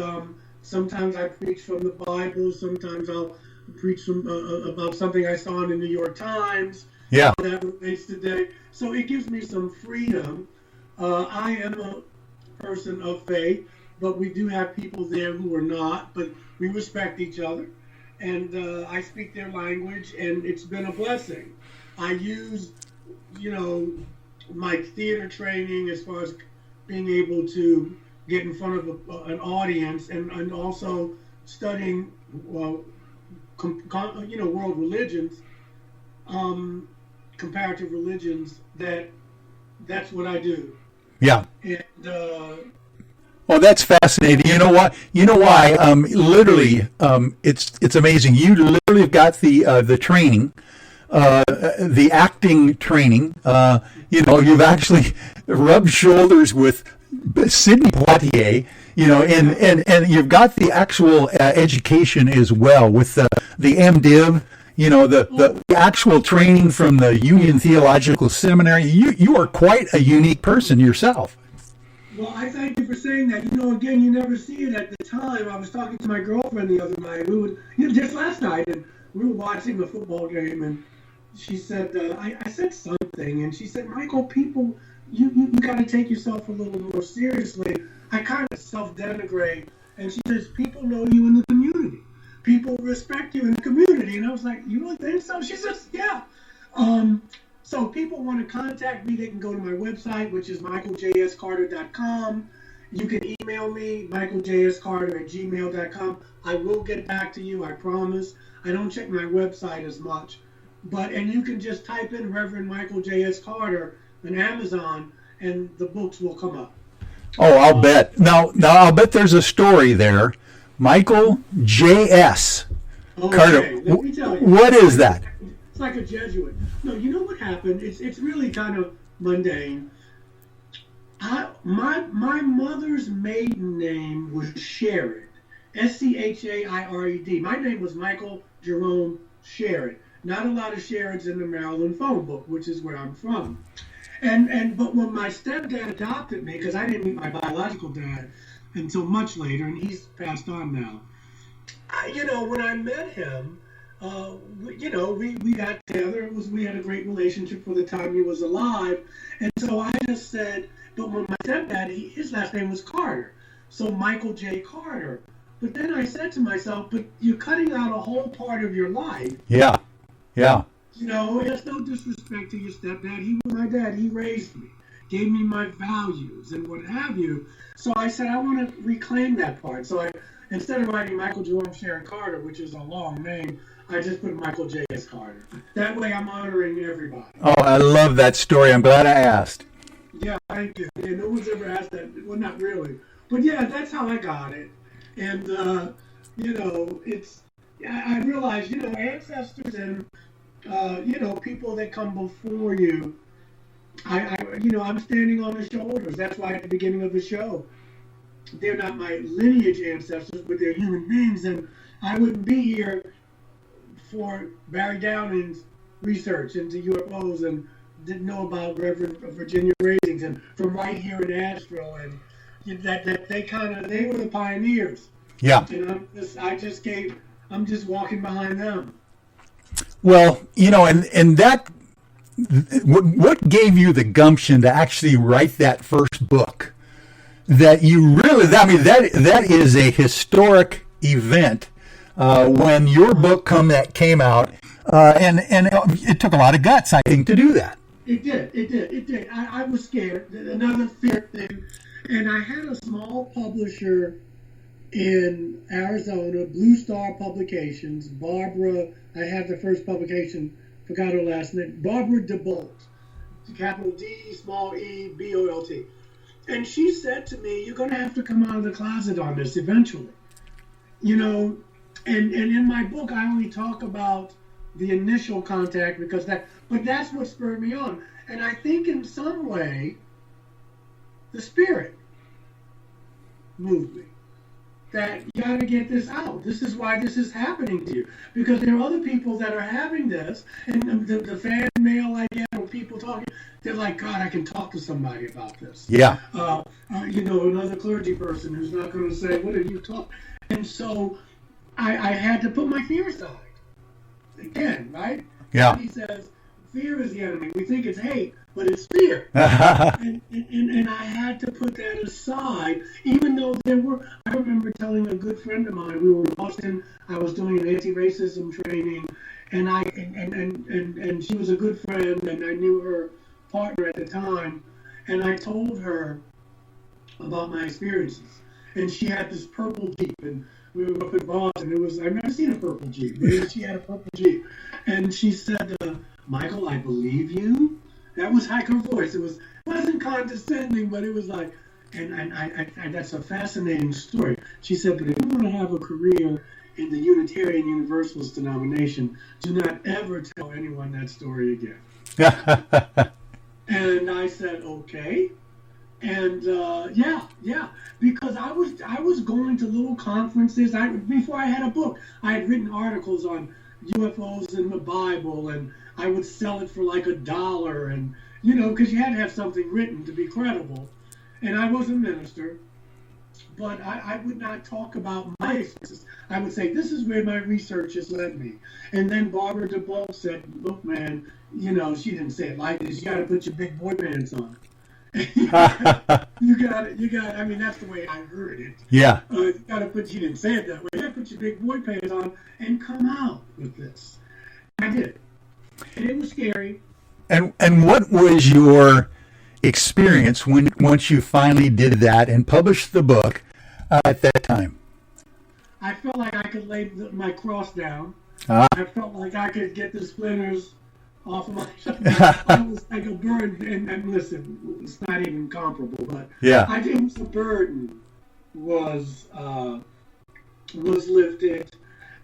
sometimes I preach from the Bible, sometimes I'll preach about something I saw in the New York Times. Yeah. That relates today. So it gives me some freedom. I am a person of faith, but we do have people there who are not, but we respect each other. And I speak their language, and it's been a blessing. I use, my theater training as far as being able to get in front of an audience, and also studying, world religions, comparative religions. That's what I do. Yeah. And oh, that's fascinating. You know what? You know why? Literally, it's amazing. You literally have got the training, the acting training. You've actually rubbed shoulders with Sidney Poitier. And you've got the actual education as well with the MDiv. The actual training from the Union Theological Seminary. You are quite a unique person yourself. Well, I thank you for saying that. Again, you never see it at the time. I was talking to my girlfriend the other night. Just last night, and we were watching a football game, and she said, I said something, and she said, Michael, people, you got to take yourself a little more seriously. I kind of self-denigrate, and she says, people know you in the community. People respect you in the community. And I was like, you really think so? She says, yeah. So people want to contact me, they can go to my website, which is michaeljscarter.com. You can email me, michaeljscarter@gmail.com. I will get back to you, I promise. I don't check my website as much. And you can just type in Reverend Michael J.S. Carter on Amazon, and the books will come up. Oh, I'll bet. Now I'll bet there's a story there. Michael J.S. Okay, Carter. let me tell you. What is that? It's like a Jesuit. No, you know what happened? It's really kind of mundane. My mother's maiden name was Sherrod, Schaired. My name was Michael Jerome Sherrod. Not a lot of Sherrods in the Maryland phone book, which is where I'm from. But when my stepdad adopted me, because I didn't meet my biological dad until much later, and he's passed on now. When I met him, we got together. We had a great relationship for the time he was alive, and so I just said. But when my stepdad, his last name was Carter, so Michael J. Carter. But then I said to myself, but you're cutting out a whole part of your life. Yeah. It's no disrespect to your stepdad. He was my dad. He raised me, gave me my values and what have you. So I said, I want to reclaim that part. So instead of writing Michael Jerome Sharon Carter, which is a long name, I just put Michael J. S. Carter. That way I'm honoring everybody. Oh, I love that story. I'm glad I asked. Yeah, thank you. Yeah, no one's ever asked that. Well, not really. But yeah, that's how I got it. And, I realized, ancestors and, people that come before you, I'm standing on their shoulders. That's why at the beginning of the show, they're not my lineage ancestors, but they're human beings. And I wouldn't be here for Barry Downing's research into UFOs and didn't know about Reverend Virginia Rasington from right here in Asheville, and that they were the pioneers. Yeah. And I'm just walking behind them. Well, and that, what gave you the gumption to actually write that first book? That you really, that is a historic event when your book came out, and it took a lot of guts, I think, to do that. It did. I was scared. Another fear thing. And I had a small publisher in Arizona, Blue Star Publications, Barbara, I had the first publication, forgot her last name, Barbara DeBolt, capital D, small e, B-O-L-T. And she said to me, you're going to have to come out of the closet on this eventually. And in my book, I only talk about the initial contact but that's what spurred me on. And I think in some way, the spirit moved me. That you got to get this out. This is why this is happening to you. Because there are other people that are having this, and the fan mail I get or people talking, they're like, God, I can talk to somebody about this. Yeah. Another clergy person who's not going to say, what have you taught? And so I had to put my fear aside. Again, right? Yeah. He says, fear is the enemy. We think it's hate, but it's fear. and I had to put that aside, even though I remember telling a good friend of mine, we were in Boston, I was doing an anti-racism training, and she was a good friend, and I knew her partner at the time, and I told her about my experiences. And she had this purple Jeep, and we were up in Boston. I've never seen a purple Jeep, but she had a purple Jeep. And she said, Michael, I believe you. That was like her voice. It wasn't condescending, but it was like, and that's a fascinating story. She said, but if you want to have a career in the Unitarian Universalist denomination, do not ever tell anyone that story again. And I said, okay. And because I was going to little conferences. Before I had a book, I had written articles on UFOs in the Bible, and I would sell it for like $1, and because you had to have something written to be credible. And I was a minister, but I would not talk about my experiences. I would say, this is where my research has led me. And then Barbara DeBolt said, look, man, she didn't say it like this. You got to put your big boy pants on. you got it. I mean, that's the way I heard it. Yeah. You got to she didn't say it that way. You got to put your big boy pants on and come out with this. I did. And it was scary. And what was your experience once you finally did that and published the book at that time? I felt like I could lay my cross down. I felt like I could get the splinters off of my shoulder. I was like a burden, and listen, it's not even comparable, but yeah. I think the burden was lifted,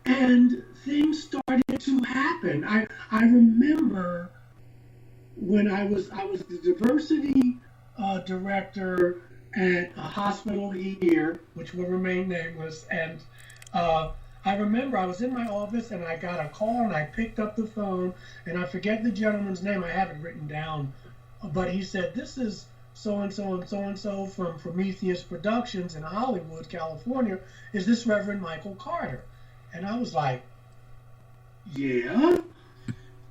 And things started to happen. I remember when I was the diversity director at a hospital here, which will remain nameless, and I remember I was in my office and I got a call and I picked up the phone and I forget the gentleman's name. I have it written down, but he said, "This is so-and-so and so-and-so from Prometheus Productions in Hollywood, California. Is this Reverend Michael Carter?" And I was like, "Yeah."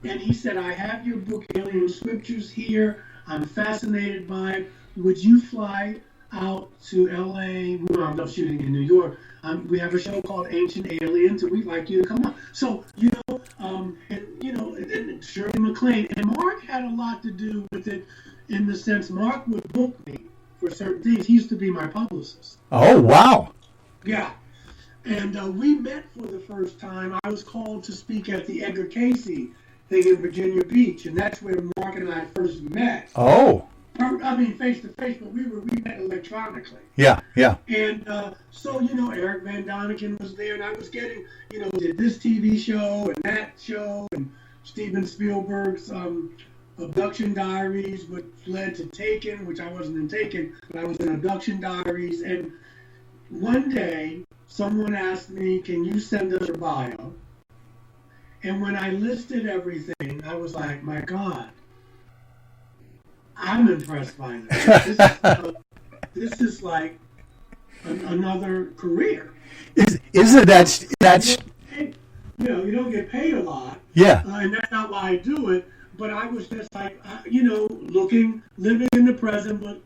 And he said, "I have your book, Alien Scriptures, here. I'm fascinated by it. Would you fly out to L.A.?" We wound up shooting in New York. We have a show called Ancient Aliens, and we'd like you to come on. So, and Shirley MacLaine. And Mark had a lot to do with it in the sense Mark would book me for certain things. He used to be my publicist. Oh, wow. Yeah. And we met for the first time. I was called to speak at the Edgar Casey thing in Virginia Beach, and that's where Mark and I first met. Oh. I mean, face to face, but we met electronically. Yeah, yeah. And so, Eric Van Doniken was there, and I was getting, did this TV show and that show, and Steven Spielberg's Abduction Diaries, which led to Taken, which I wasn't in Taken, but I was in Abduction Diaries. And one day, someone asked me, "Can you send us your bio?" And when I listed everything, I was like, my God, I'm impressed by this. This is like another career. Isn't that's you don't get paid a lot. Yeah. And that's not why I do it. But I was just like, living in the present, but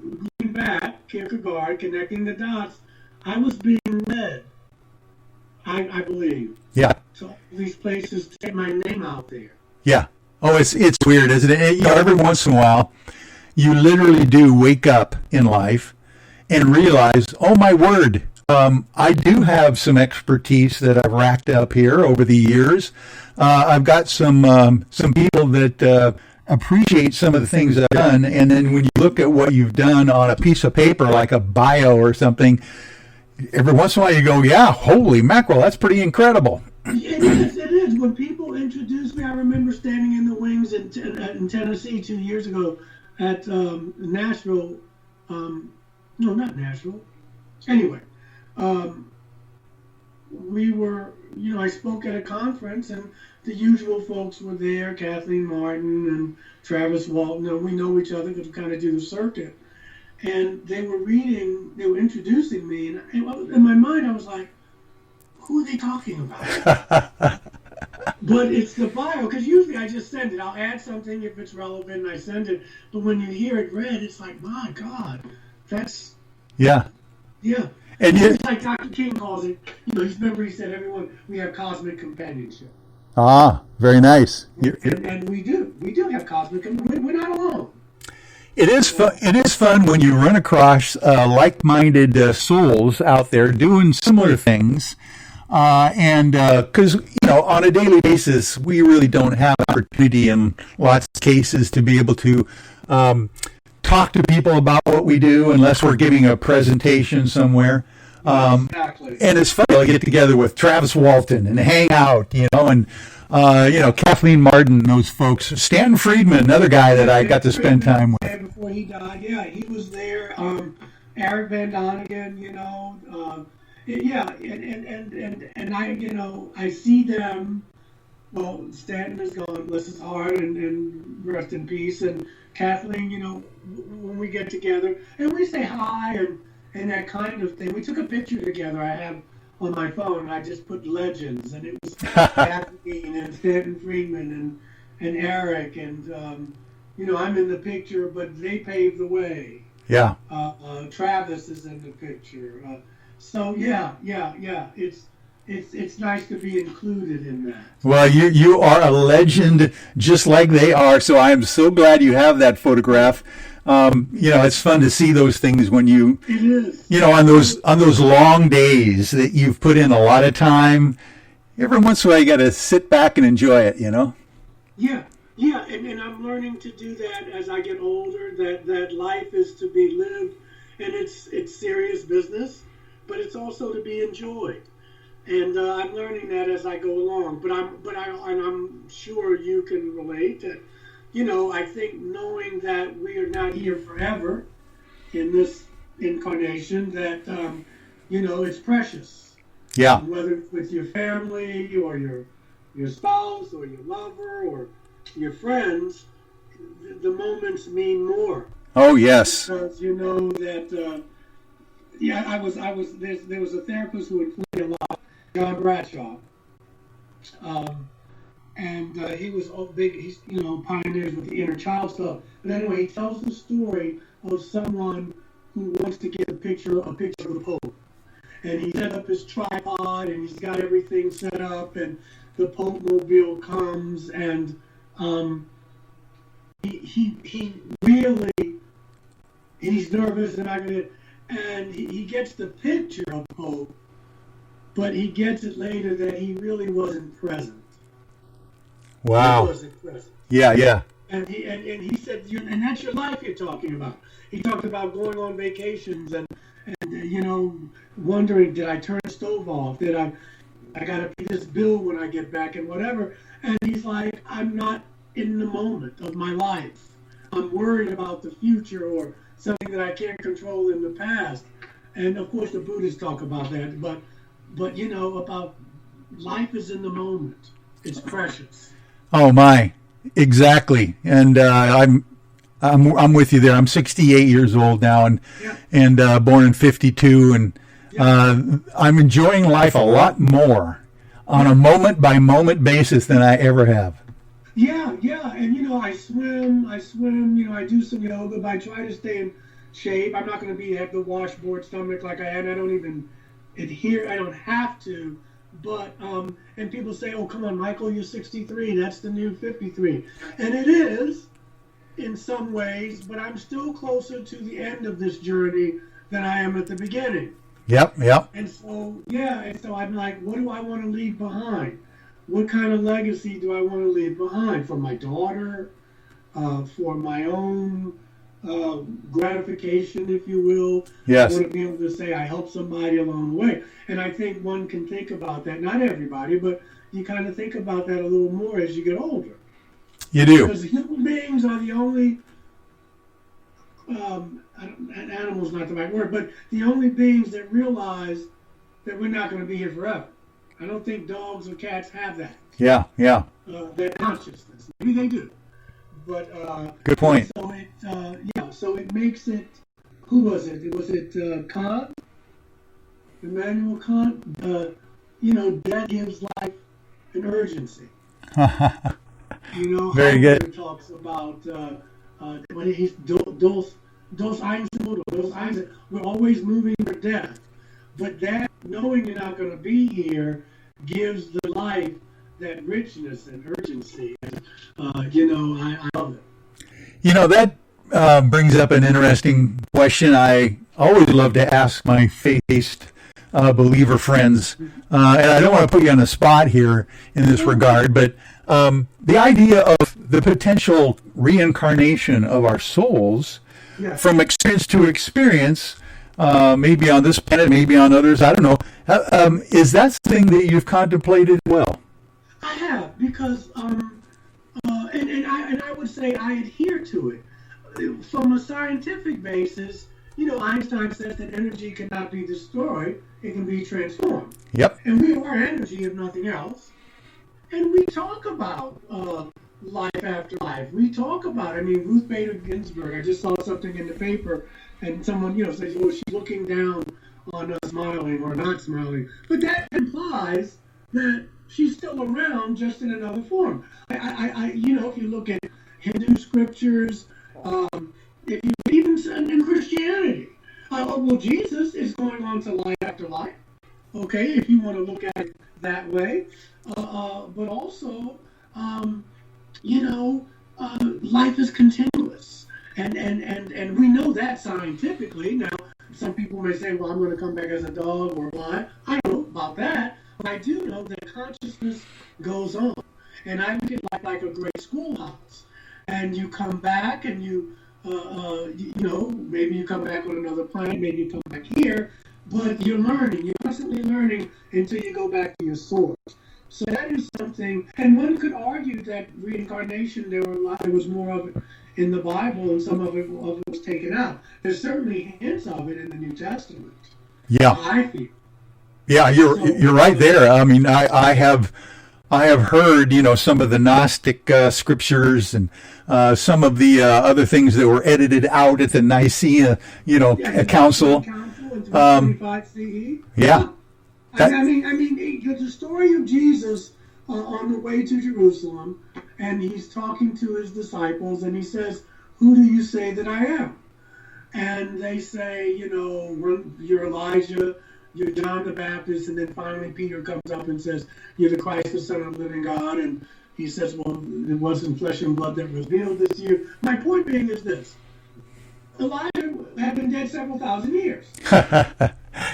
looking back, Kierkegaard, connecting the dots. I was being led, I believe. Yeah. So all these places to get my name out there. Yeah. Oh, it's weird, isn't it? Every once in a while, you literally do wake up in life and realize, oh my word, I do have some expertise that I've racked up here over the years. I've got some people that appreciate some of the things I've done, and then when you look at what you've done on a piece of paper, like a bio or something, every once in a while you go, yeah, holy mackerel, that's pretty incredible. It is. When people introduce me, I remember standing in the wings in Tennessee 2 years ago at Nashville. No, not Nashville. Anyway, we were, I spoke at a conference and the usual folks were there, Kathleen Martin and Travis Walton, and we know each other because we kind of do the circuit. And they were introducing me, and in my mind I was like, who are they talking about? But it's the bio, because usually I just send it. I'll add something if it's relevant, and I send it. But when you hear it read, it's like, my God, that's... Yeah. Yeah. And it's like Dr. King calls it, remember he said, everyone, we have cosmic companionship. Ah, very nice. And we do have cosmic companionship. We're not alone. It is fun when you run across like-minded souls out there doing similar things, and because on a daily basis we really don't have opportunity in lots of cases to be able to talk to people about what we do unless we're giving a presentation somewhere. Exactly. And it's fun to get together with Travis Walton and hang out, and Kathleen Martin, those folks. Stan Friedman, another guy that I got to spend time with. Before he died, yeah, he was there. Eric Van Doniken, and I see them. Well, Stanton is gone, bless his heart, and rest in peace. And Kathleen, when we get together and we say hi and that kind of thing. We took a picture together. I have on my phone. I just put legends, and it was Kathleen and Stanton Friedman and Eric, and I'm in the picture, but they paved the way. Yeah. Travis is in the picture. So yeah. It's nice to be included in that. Well, you are a legend, just like they are. So I am so glad you have that photograph. It's fun to see those things when you, it is. On those long days that you've put in a lot of time. Every once in a while, you got to sit back and enjoy it. Yeah, and I'm learning to do that as I get older. That life is to be lived, and it's serious business, but it's also to be enjoyed. And I'm learning that as I go along. But I'm sure you can relate that, I think knowing that we are not here forever in this incarnation, that, it's precious. Yeah. Whether it's with your family or your spouse or your lover or your friends, the moments mean more. Oh, yes. Because you know that, there was a therapist who would play a lot, John Bradshaw. And he was big, he's, pioneers with the inner child stuff. But anyway, he tells the story of someone who wants to get a picture of the Pope. And he set up his tripod, and he's got everything set up, and the Pope mobile comes, and he really, and he's nervous, and he gets the picture of Pope, but he gets it later that he really wasn't present. Wow. He wasn't present. Yeah. And he said, and that's your life you're talking about. He talked about going on vacations and wondering, did I turn the stove off? Did I got to pay this bill when I get back and whatever. And he's like, I'm not in the moment of my life. I'm worried about the future or something that I can't control in the past. And of course the Buddhists talk about that, but about life is in the moment. It's precious. Oh my, exactly. And I'm with you there. I'm 68 years old now, and born in 52, and I'm enjoying life a lot more on a moment by moment basis than I ever have. Yeah, and I swim, I do some yoga, but I try to stay in shape. I'm not going to have the washboard stomach like I had. I don't even adhere. I don't have to. But and people say, "Oh, come on, Michael, you're 63. That's the new 53," and it is in some ways. But I'm still closer to the end of this journey than I am at the beginning. Yep. And so I'm like, what do I want to leave behind? What kind of legacy do I want to leave behind for my daughter, for my own gratification, if you will? Yes. I want to be able to say I helped somebody along the way. And I think one can think about that. Not everybody, but you kind of think about that a little more as you get older. You do. Because human beings are the only, animal's not the right word, but the only beings that realize that we're not going to be here forever. I don't think dogs or cats have that. Yeah. Their consciousness. Maybe they do. But good point. So it makes it. Who was it? Was it Kant? Immanuel Kant? Death gives life an urgency. Very good. Talks about when he's dos Einzelmutter. We're always moving for death, but that knowing you're not going to be here gives the life that richness and urgency. And, I love it. That brings up an interesting question I always love to ask my faith-based believer friends. And I don't want to put you on the spot here in this regard, but the idea of the potential reincarnation of our souls from experience to experience, maybe on this planet, maybe on others, I don't know. Is that something that you've contemplated well? I have, because, and I would say I adhere to it. From a scientific basis, Einstein says that energy cannot be destroyed, it can be transformed. Yep. And we are energy, if nothing else. And we talk about life after life. We talk about, Ruth Bader Ginsburg, I just saw something in the paper, and someone, says, well, she's looking down on us smiling or not smiling. But that implies that she's still around, just in another form. If you look at Hindu scriptures, if you even in Christianity, well, Jesus is going on to life after life. Okay, if you want to look at it that way, but also, life is continuous, and we know that scientifically. Now, some people may say, well, I'm going to come back as a dog or what? I don't know about that, but I do know that consciousness goes on, and I look at like a great schoolhouse, and you come back and you maybe you come back on another planet, maybe you come back here, but you're learning. You're constantly learning until you go back to your source. So that is something, and one could argue that reincarnation, there was more of it in the Bible, and some of it was taken out. There's certainly hints of it in the New Testament. Yeah. I feel. Yeah, you're right there. I mean, I have heard, some of the Gnostic scriptures and some of the other things that were edited out at the Nicaea, council. Yeah. I mean, the story of Jesus on the way to Jerusalem, and he's talking to his disciples, and he says, "Who do you say that I am?" And they say, you're Elijah, you're John the Baptist, and then finally Peter comes up and says, "You're the Christ, the Son of the living God." And he says, "Well, it wasn't flesh and blood that revealed this to you." My point being is this: Elijah had been dead several thousand years. So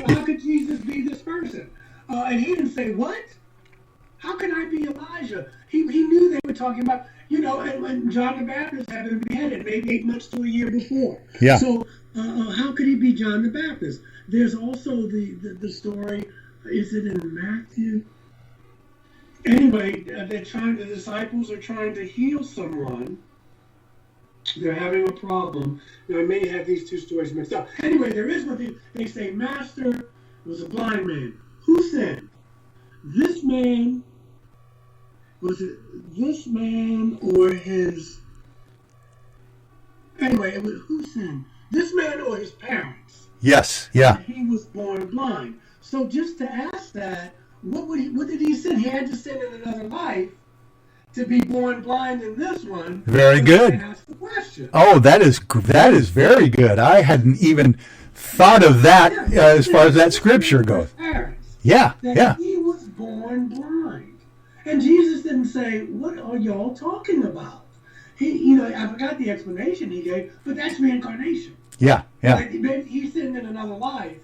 how could Jesus be this person? And he didn't say, "What? How can I be Elijah?" He knew they were talking about, and John the Baptist had been beheaded maybe 8 months to a year before. Yeah. So how could he be John the Baptist? There's also the story, is it in Matthew? Anyway, the disciples are trying to heal someone. They're having a problem. Now, I may have these two stories mixed up. Anyway, there is one thing. They say, "Master, was a blind man. Who sinned? This man, was it this man or his..." Anyway, it was who sinned? This man or his parents? Yes, yeah. He was born blind. So just to ask that, what did he sin? He had to sin in another life to be born blind in this one. Very good. Ask the question. Oh, that is very good. I hadn't even thought of that as far as that scripture goes. Yeah, yeah. He was born blind. And Jesus didn't say, "What are y'all talking about?" I forgot the explanation he gave, but that's reincarnation. Yeah, yeah. He sinned in another life.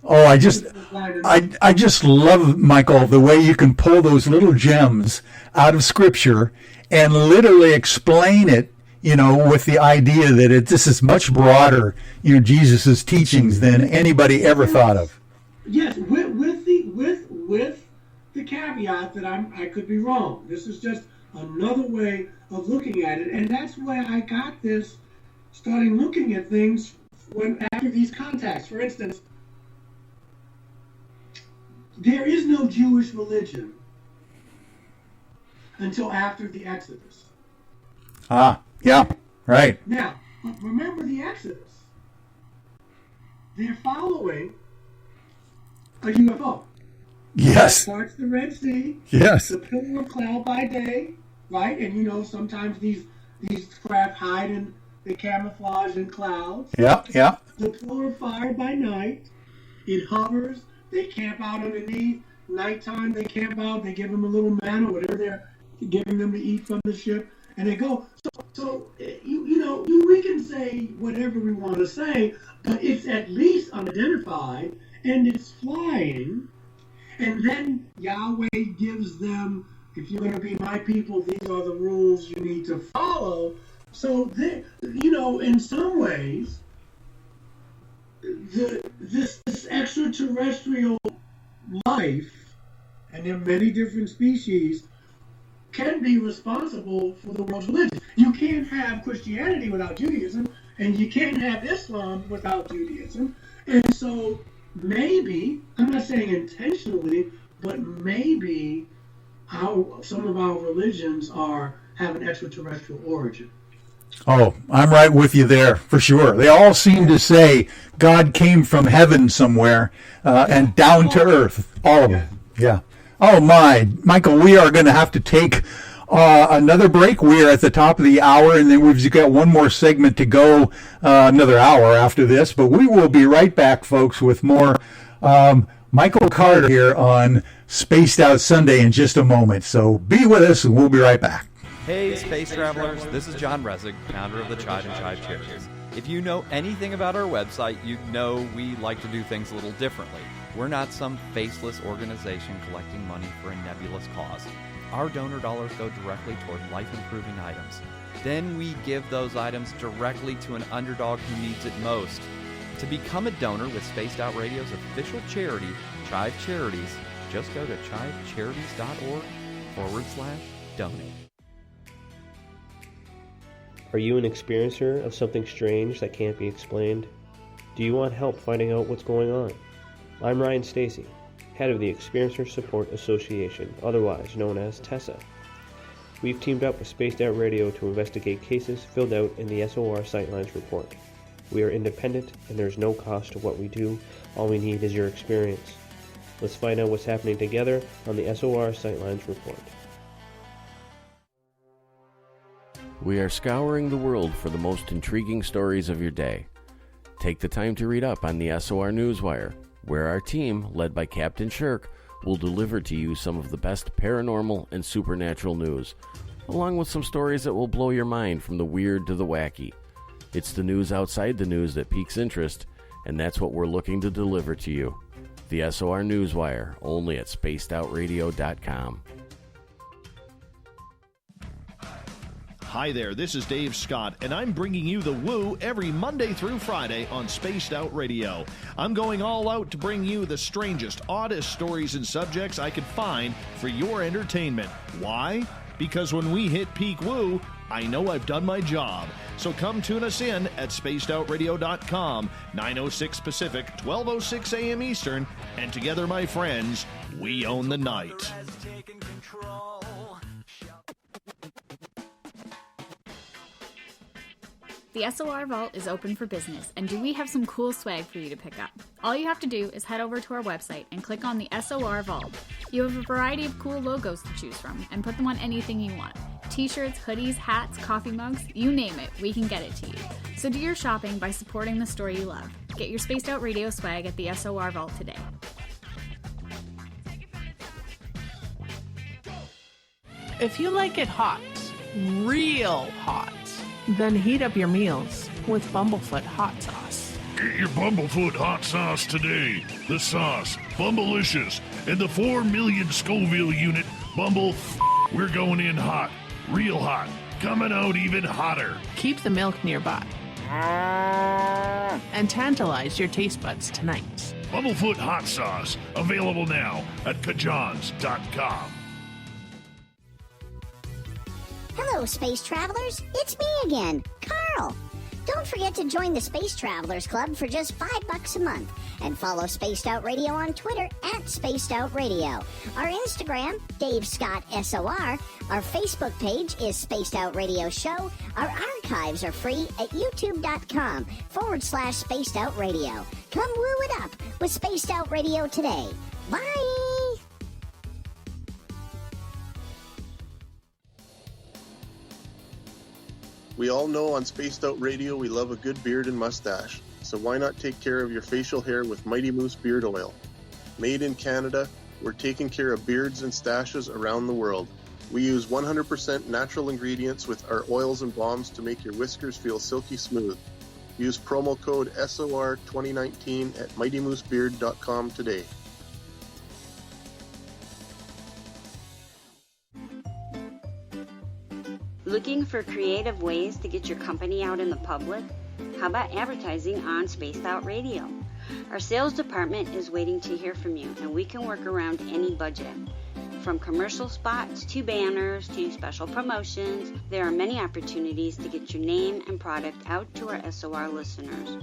Oh, I just love, Michael, the way you can pull those little gems out of Scripture and literally explain it, with the idea that this is much broader, Jesus' teachings than anybody ever thought of. Yes, with the caveat that I could be wrong. This is just another way of looking at it, and that's why I got this, starting looking at things after these contacts. For instance, there is no Jewish religion until after the Exodus. Ah, yeah, right. Now, remember the Exodus. They're following a UFO. Yes. That parts the Red Sea. Yes. The pillar of cloud by day, right? And sometimes these craft hide in the camouflage in clouds. Yeah, yeah. The pillar of fire by night. It hovers. They camp out underneath. Nighttime, they camp out. They give them a little manna, whatever they're giving them to eat from the ship, and they go. So we can say whatever we want to say, but it's at least unidentified, and it's flying. And then Yahweh gives them, if you're going to be my people, these are the rules you need to follow. So, in some ways, this extraterrestrial life, and there are many different species, can be responsible for the world's religion. You can't have Christianity without Judaism, and you can't have Islam without Judaism. And so maybe, I'm not saying intentionally, but maybe some of our religions have an extraterrestrial origin. Oh, I'm right with you there, for sure. They all seem to say God came from heaven somewhere and down to earth. All of them. Yeah. Oh, my. Michael, we are going to have to take another break. We're at the top of the hour, and then we've got one more segment to go, another hour after this. But we will be right back, folks, with more Michael Carter here on Spaced Out Sunday in just a moment. So be with us, and we'll be right back. Hey, Space Travelers, this is John Resig, founder of the Chive and Chive Charities. If you know anything about our website, you know we like to do things a little differently. We're not some faceless organization collecting money for a nebulous cause. Our donor dollars go directly toward life-improving items. Then we give those items directly to an underdog who needs it most. To become a donor with Spaced Out Radio's official charity, Chive Charities, just go to chivecharities.org/donate. Are you an experiencer of something strange that can't be explained? Do you want help finding out what's going on? I'm Ryan Stacy, head of the Experiencer Support Association, otherwise known as TESSA. We've teamed up with Spaced Out Radio to investigate cases filled out in the SOR Sightlines report. We are independent and there's no cost to what we do. All we need is your experience. Let's find out what's happening together on the SOR Sightlines report. We are scouring the world for the most intriguing stories of your day. Take the time to read up on the SOR Newswire, where our team, led by Captain Shirk, will deliver to you some of the best paranormal and supernatural news, along with some stories that will blow your mind from the weird to the wacky. It's the news outside the news that piques interest, and that's what we're looking to deliver to you. The SOR Newswire, only at spacedoutradio.com. Hi there, this is Dave Scott, and I'm bringing you the Woo every Monday through Friday on Spaced Out Radio. I'm going all out to bring you the strangest, oddest stories and subjects I could find for your entertainment. Why? Because when we hit peak Woo, I know I've done my job. So come tune us in at spacedoutradio.com, 9:06 Pacific, 12:06 a.m. Eastern, and together, my friends, we own the night. The SOR Vault is open for business, and do we have some cool swag for you to pick up? All you have to do is head over to our website and click on the SOR Vault. You have a variety of cool logos to choose from, and put them on anything you want. T-shirts, hoodies, hats, coffee mugs, you name it, we can get it to you. So do your shopping by supporting the store you love. Get your Spaced Out Radio swag at the SOR Vault today. If you like it hot, real hot, then heat up your meals with Bumblefoot hot sauce. Get your Bumblefoot hot sauce today. The sauce, Bumblicious, and the 4 million Scoville unit Bumble. We're going in hot, real hot, coming out even hotter. Keep the milk nearby and tantalize your taste buds tonight. Bumblefoot hot sauce, available now at kajans.com. Hello, space travelers. It's me again, Carl. Don't forget to join the Space Travelers Club for just $5 a month and follow Spaced Out Radio on Twitter at Spaced Out Radio. Our Instagram, Dave Scott SOR. Our Facebook page is Spaced Out Radio Show. Our archives are free at youtube.com/Spaced Out Radio. Come woo it up with Spaced Out Radio today. Bye! We all know on Spaced Out Radio we love a good beard and mustache, so why not take care of your facial hair with Mighty Moose Beard Oil? Made in Canada, we're taking care of beards and stashes around the world. We use 100% natural ingredients with our oils and balms to make your whiskers feel silky smooth. Use promo code SOR2019 at MightyMooseBeard.com today. Looking for creative ways to get your company out in the public? How about advertising on Spaced Out Radio? Our sales department is waiting to hear from you, and we can work around any budget. From commercial spots to banners to special promotions, there are many opportunities to get your name and product out to our SOR listeners.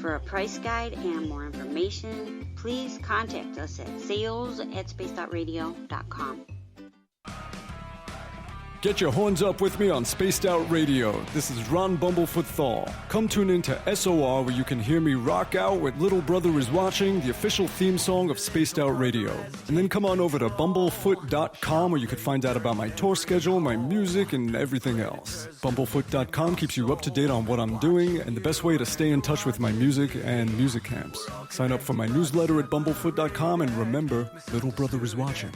For a price guide and more information, please contact us at sales@spacedoutradio.com. Get your horns up with me on Spaced Out Radio. This is Ron Bumblefoot Thal. Come tune in to SOR where you can hear me rock out with Little Brother is Watching, the official theme song of Spaced Out Radio. And then come on over to bumblefoot.com where you can find out about my tour schedule, my music, and everything else. Bumblefoot.com keeps you up to date on what I'm doing and the best way to stay in touch with my music and music camps. Sign up for my newsletter at bumblefoot.com and remember, Little Brother is Watching.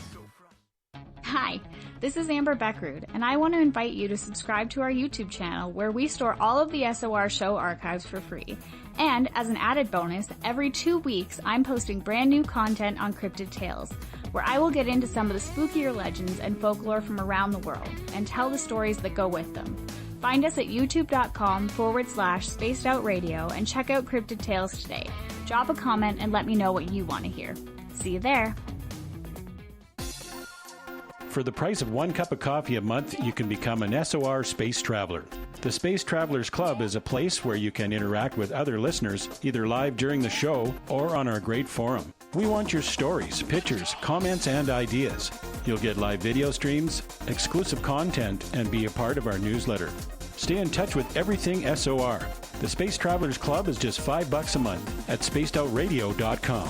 Hi, this is Amber Beckrud, and I want to invite you to subscribe to our YouTube channel where we store all of the SOR show archives for free. And as an added bonus, every 2 weeks I'm posting brand new content on Cryptid Tales, where I will get into some of the spookier legends and folklore from around the world and tell the stories that go with them. Find us at youtube.com/spacedoutradio and check out Cryptid Tales today. Drop a comment and let me know what you want to hear. See you there. For the price of 1 cup of coffee a month, you can become an SOR Space Traveler. The Space Travelers Club is a place where you can interact with other listeners, either live during the show or on our great forum. We want your stories, pictures, comments, and ideas. You'll get live video streams, exclusive content, and be a part of our newsletter. Stay in touch with everything SOR. The Space Travelers Club is just $5 a month at spacedoutradio.com.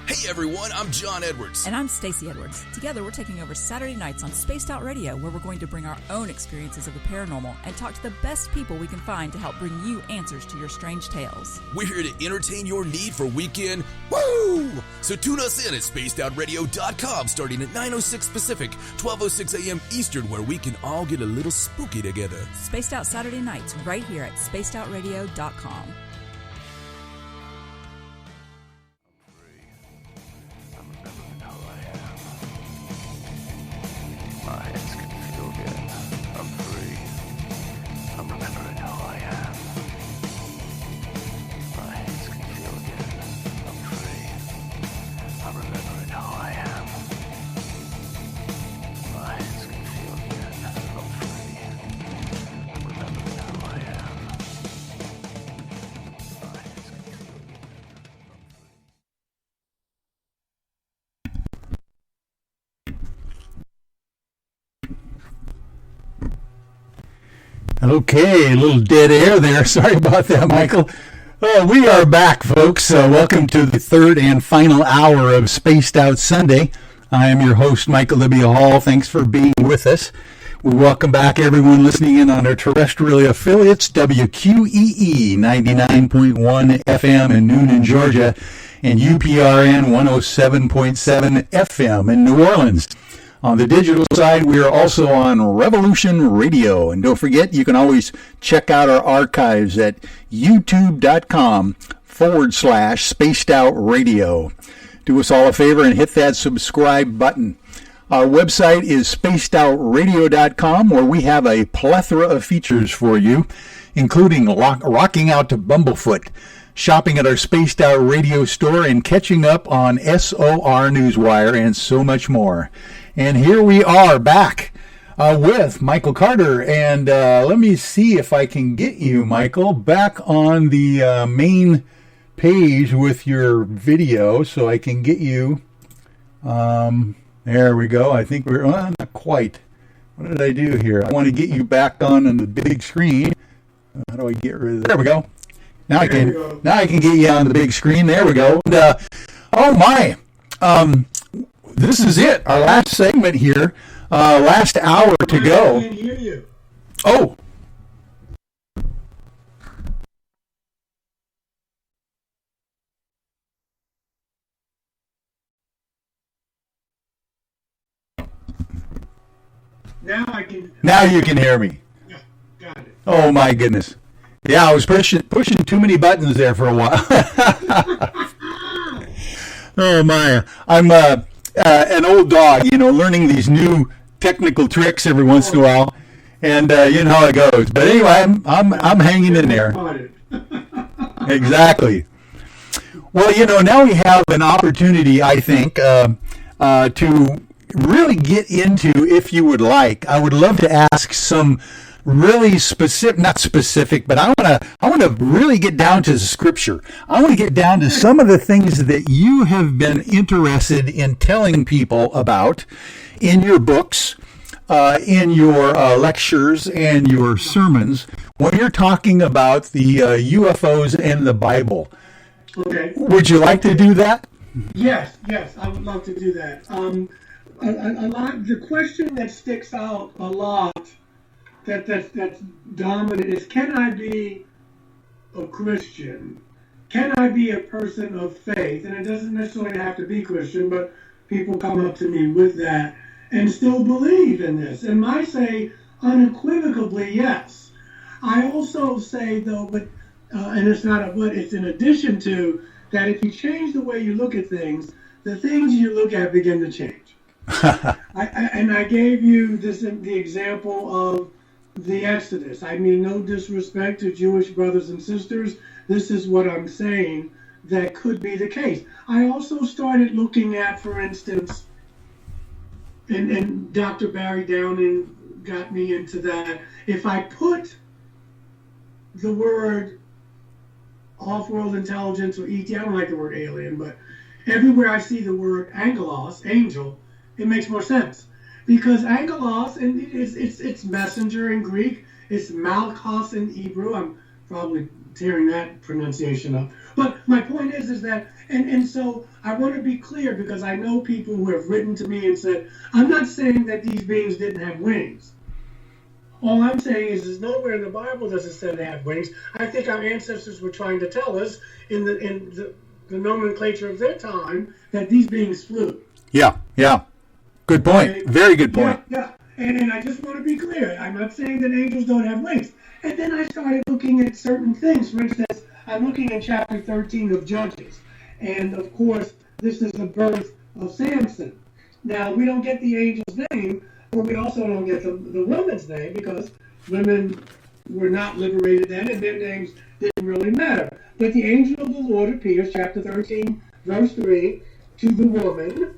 Hey everyone, I'm John Edwards. And I'm Stacey Edwards. Together we're taking over Saturday nights on Spaced Out Radio, where we're going to bring our own experiences of the paranormal and talk to the best people we can find to help bring you answers to your strange tales. We're here to entertain your need for weekend woo! So tune us in at spacedoutradio.com starting at 9:06 Pacific, 12:06 a.m. Eastern, where we can all get a little spooky together. Spaced Out Saturday nights right here at spacedoutradio.com. My hands can feel again. I'm free. I'm remembering who I am. My hands can feel again. I'm free. I'm remembering who I am. My hands can feel again. I'm free. I'm remembering who I am. My hands can feel again. Okay, a little dead air there. Sorry about that, Michael. We are back, folks. Welcome to the third and final hour of Spaced Out Sunday. I am your host, Michael W. Hall. Thanks for being with us. We welcome back everyone listening in on our terrestrial affiliates, WQEE 99.1 FM in Noonan, Georgia, and UPRN 107.7 FM in New Orleans. On the digital side, we are also on Revolution Radio. And don't forget, you can always check out our archives at youtube.com/Spaced Out Radio. Do us all a favor and hit that subscribe button. Our website is spacedoutradio.com, where we have a plethora of features for you, including rocking out to Bumblefoot, shopping at our Spaced Out Radio store, and catching up on SOR Newswire, and so much more. And here we are back with Michael Carter. And let me see if I can get you, Michael, back on the main page with your video so I can get you. There we go. I think we're not quite. What did I do here? I want to get you back on the big screen. How do I get rid of that? There we go. Now I can get you on the big screen. There we go. And, oh my. This is it. Our last segment here. Last hour to go. I can't hear you. Oh. Now you can hear me. Yeah, got it. Oh my goodness. Yeah, I was pushing too many buttons there for a while. Oh my. I'm an old dog, learning these new technical tricks every once in a while, and you know how it goes. But anyway, I'm hanging in there. Exactly. Well, now we have an opportunity, I think, to really get into, if you would like. I would love to ask some really specific, not specific, but I want to really get down to Scripture. I want to get down to some of the things that you have been interested in telling people about in your books, in your lectures and your sermons, when you're talking about the UFOs and the Bible. Okay. Would you like to do that? Yes, I would love to do that. The question that sticks out a lot, that's dominant, is: can I be a Christian? Can I be a person of faith? And it doesn't necessarily have to be Christian, but people come up to me with that and still believe in this. And I say unequivocally yes. I also say, though, but and it's not a but, it's in addition to that, if you change the way you look at things, the things you look at begin to change. I gave you the example of the Exodus. I mean, no disrespect to Jewish brothers and sisters. This is what I'm saying that could be the case. I also started looking at, for instance, and Dr. Barry Downing got me into that. If I put the word off-world intelligence or ET, I don't like the word alien, but everywhere I see the word angelos, angel, it makes more sense. Because angelos, and it's messenger in Greek, it's malchos in Hebrew. I'm probably tearing that pronunciation up. But my point is that, and so I want to be clear, because I know people who have written to me and said, I'm not saying that these beings didn't have wings. All I'm saying is nowhere in the Bible does it say they have wings. I think our ancestors were trying to tell us in the nomenclature of their time that these beings flew. Yeah. Good point. Okay. Very good point. Yeah. And I just want to be clear. I'm not saying that angels don't have wings. And then I started looking at certain things. For instance, I'm looking in chapter 13 of Judges. And, of course, this is the birth of Samson. Now, we don't get the angel's name, but we also don't get the woman's name, because women were not liberated then, and their names didn't really matter. But the angel of the Lord appears, chapter 13, verse 3, to the woman,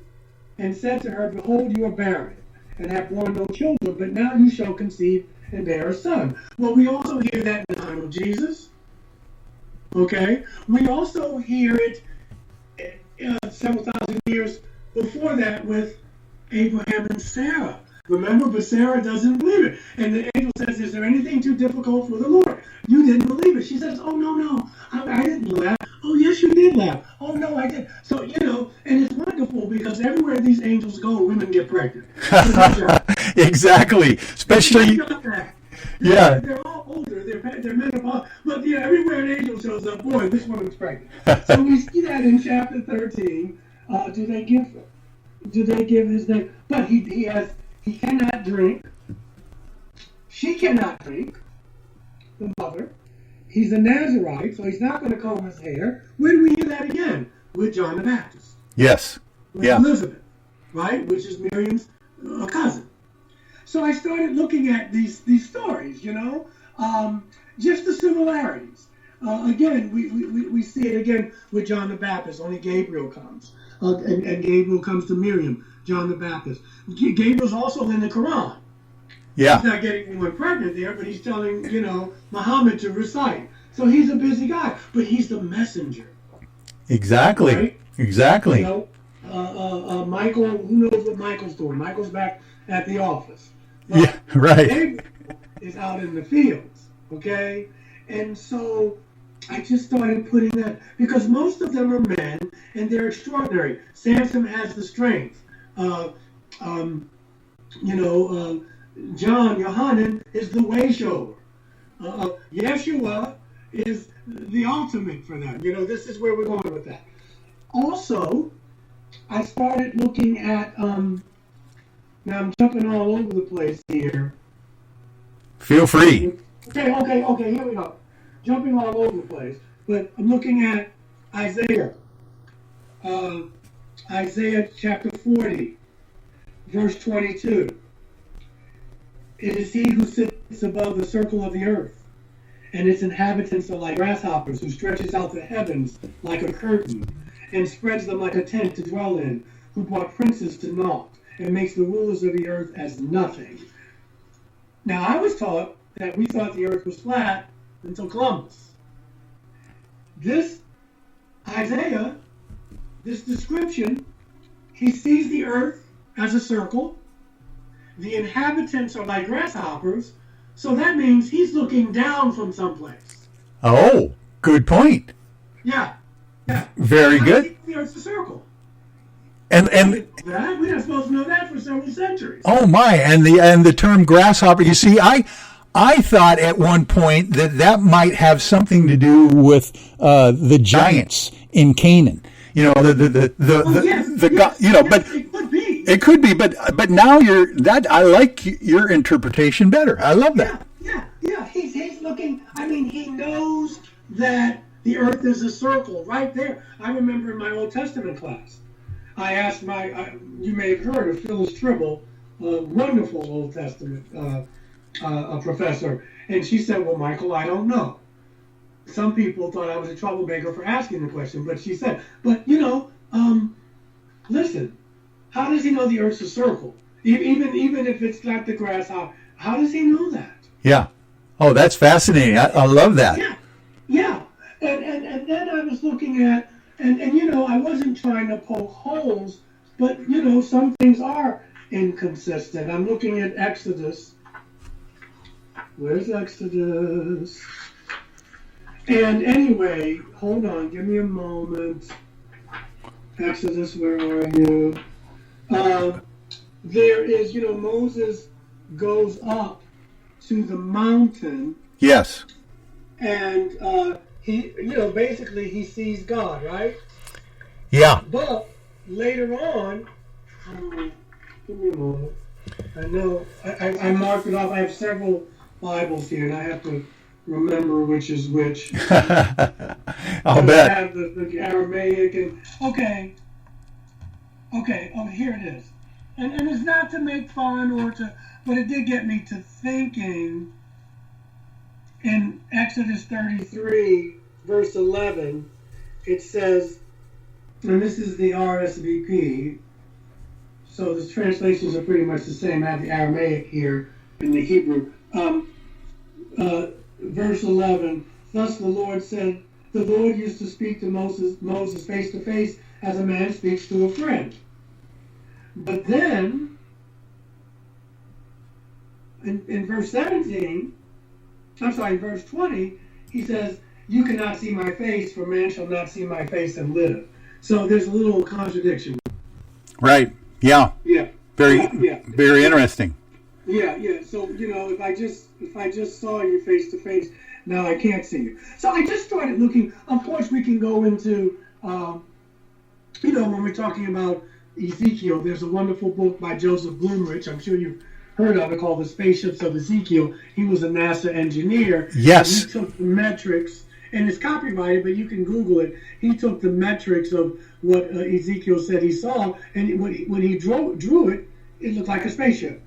and said to her, Behold, you are barren, and have borne no children, but now you shall conceive and bear a son. Well, we also hear that in the time of Jesus. Okay? We also hear it several thousand years before that with Abraham and Sarah. Remember, but Sarah doesn't believe it. And the angel says, Is there anything too difficult for the Lord? You didn't believe it. She says, Oh, no. I didn't laugh. Oh, yes, you did laugh. Oh, no, I did. So, and it's wonderful, because everywhere these angels go, women get pregnant. Exactly. Especially, yeah. They're all older. They're menopause. But, everywhere an angel shows up, boy, this woman's pregnant. So we see that in chapter 13. Do they give his name? But he cannot drink. She cannot drink, the mother. He's a Nazarite, so he's not going to comb his hair. Where do we hear that again? With John the Baptist. Yes. With Elizabeth, right? Which is Miriam's cousin. So I started looking at these stories, just the similarities. Again, we see it again with John the Baptist. Only Gabriel comes. And Gabriel comes to Miriam, John the Baptist. Gabriel's also in the Quran. Yeah. He's not getting anyone pregnant there, but he's telling, Muhammad to recite. So he's a busy guy, but he's the messenger. Exactly. Right? Exactly. Michael, who knows what Michael's doing? Michael's back at the office. But yeah, right. Gabriel is out in the fields, okay? And so I just started putting that, because most of them are men, and they're extraordinary. Samson has the strength. John, Yohanan, is the way shower. Yeshua is the ultimate for them. This is where we're going with that. Also, I started looking at, now I'm jumping all over the place here. Feel free. Okay, here we go. Jumping all over the place. But I'm looking at Isaiah. Isaiah chapter 40, verse 22. It is he who sits above the circle of the earth, and its inhabitants are like grasshoppers, who stretches out the heavens like a curtain, and spreads them like a tent to dwell in, who brought princes to naught, and makes the rulers of the earth as nothing. Now, I was taught that we thought the earth was flat until Columbus. This Isaiah, this description, he sees the earth as a circle. The inhabitants are like grasshoppers, so that means he's looking down from someplace. Oh, good point. Yeah. Very good. The earth's a circle. And we're not supposed to know that for several centuries. Oh my! And the term grasshopper. You see, I thought at one point that might have something to do with the giants in Canaan. But it could be. But now I like your interpretation better. I love that. Yeah. He's looking. I mean, he knows that the earth is a circle right there. I remember in my Old Testament class, I asked you may have heard of Phyllis Tribble, a wonderful Old Testament a professor, and she said, well, Michael, I don't know. Some people thought I was a troublemaker for asking the question, but she said, but listen, how does he know the Earth's a circle? Even if it's not the grass, how does he know that? Yeah. Oh, that's fascinating. I love that. Yeah. And then I was looking at, and I wasn't trying to poke holes, but, some things are inconsistent. I'm looking at Exodus. Where's Exodus? And anyway, hold on, give me a moment. Exodus, where are you? There is, Moses goes up to the mountain. Yes. And he, basically he sees God, right? Yeah. But later on, give me a moment. I know I marked it off. I have several Bibles here, and I have to remember which is which. I'll bet. I have the Aramaic and okay. Oh, here it is. And it's not to make fun but it did get me to thinking. In Exodus 33, verse 11, it says, and this is the RSVP, so the translations are pretty much the same. I have the Aramaic here in the Hebrew. Verse 11, thus the Lord said, the Lord used to speak to Moses face to face as a man speaks to a friend. But then, in verse 20, he says, you cannot see my face, for man shall not see my face and live. So there's a little contradiction. Right. Yeah. Yeah. Very interesting. Yeah. So, if I just saw you face to face, now I can't see you. So I just started looking. Of course, we can go into, when we're talking about Ezekiel, there's a wonderful book by Joseph Blumrich. I'm sure you've heard of it, called The Spaceships of Ezekiel. He was a NASA engineer. Yes. He took the metrics, and it's copyrighted, but you can Google it. He took the metrics of what Ezekiel said he saw, and when he drew it, it looked like a spaceship.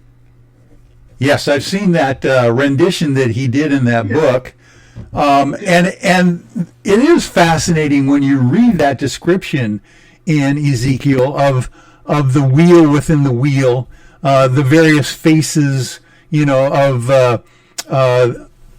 Yes, I've seen that rendition that he did in that book. And it is fascinating when you read that description in Ezekiel of the wheel within the wheel, the various faces, of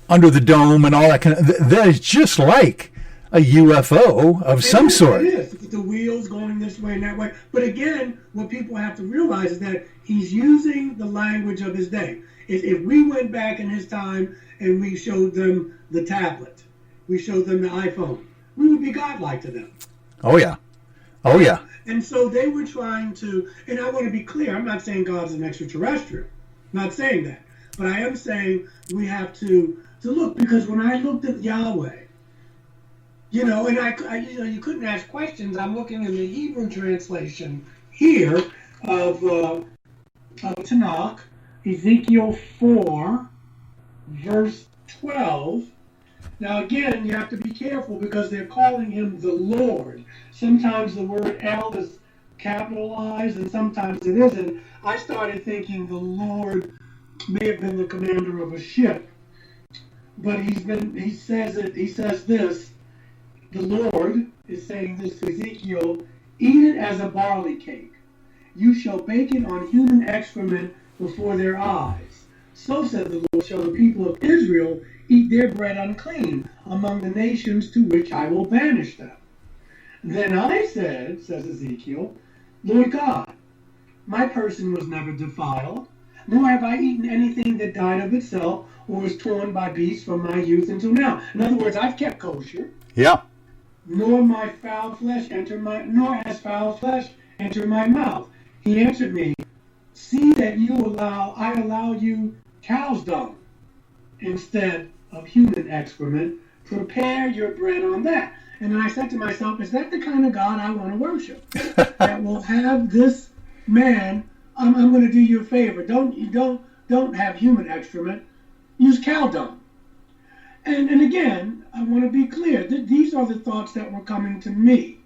under the dome and all that kind of. That is just like a UFO of some sort. It is. The wheels going this way and that way. But again, what people have to realize is that he's using the language of his day. If we went back in his time and we showed them the tablet, we showed them the iPhone, we would be godlike to them. Oh yeah. And so they were trying to, and I want to be clear, I'm not saying God's an extraterrestrial. I'm not saying that. But I am saying we have to look, because when I looked at Yahweh, and I you couldn't ask questions. I'm looking in the Hebrew translation here of Tanakh, Ezekiel 4, verse 12. Now again, you have to be careful because they're calling him the Lord. Sometimes the word L is capitalized and sometimes it isn't. I started thinking the Lord may have been the commander of a ship. But he says this, the Lord is saying this to Ezekiel, eat it as a barley cake. You shall bake it on human excrement before their eyes. So said the Lord, shall the people of Israel eat their bread unclean among the nations to which I will banish them. Then I said, says Ezekiel, Lord God, my person was never defiled, nor have I eaten anything that died of itself or was torn by beasts from my youth until now. In other words, I've kept kosher. Yeah. Nor has foul flesh entered my mouth. He answered me, see that I allow you cow's dung instead of human excrement. Prepare your bread on that. And then I said to myself, is that the kind of God I want to worship? That will have this man, I'm going to do you a favor. Don't have human excrement. Use cow dung. And again, I want to be clear. These are the thoughts that were coming to me.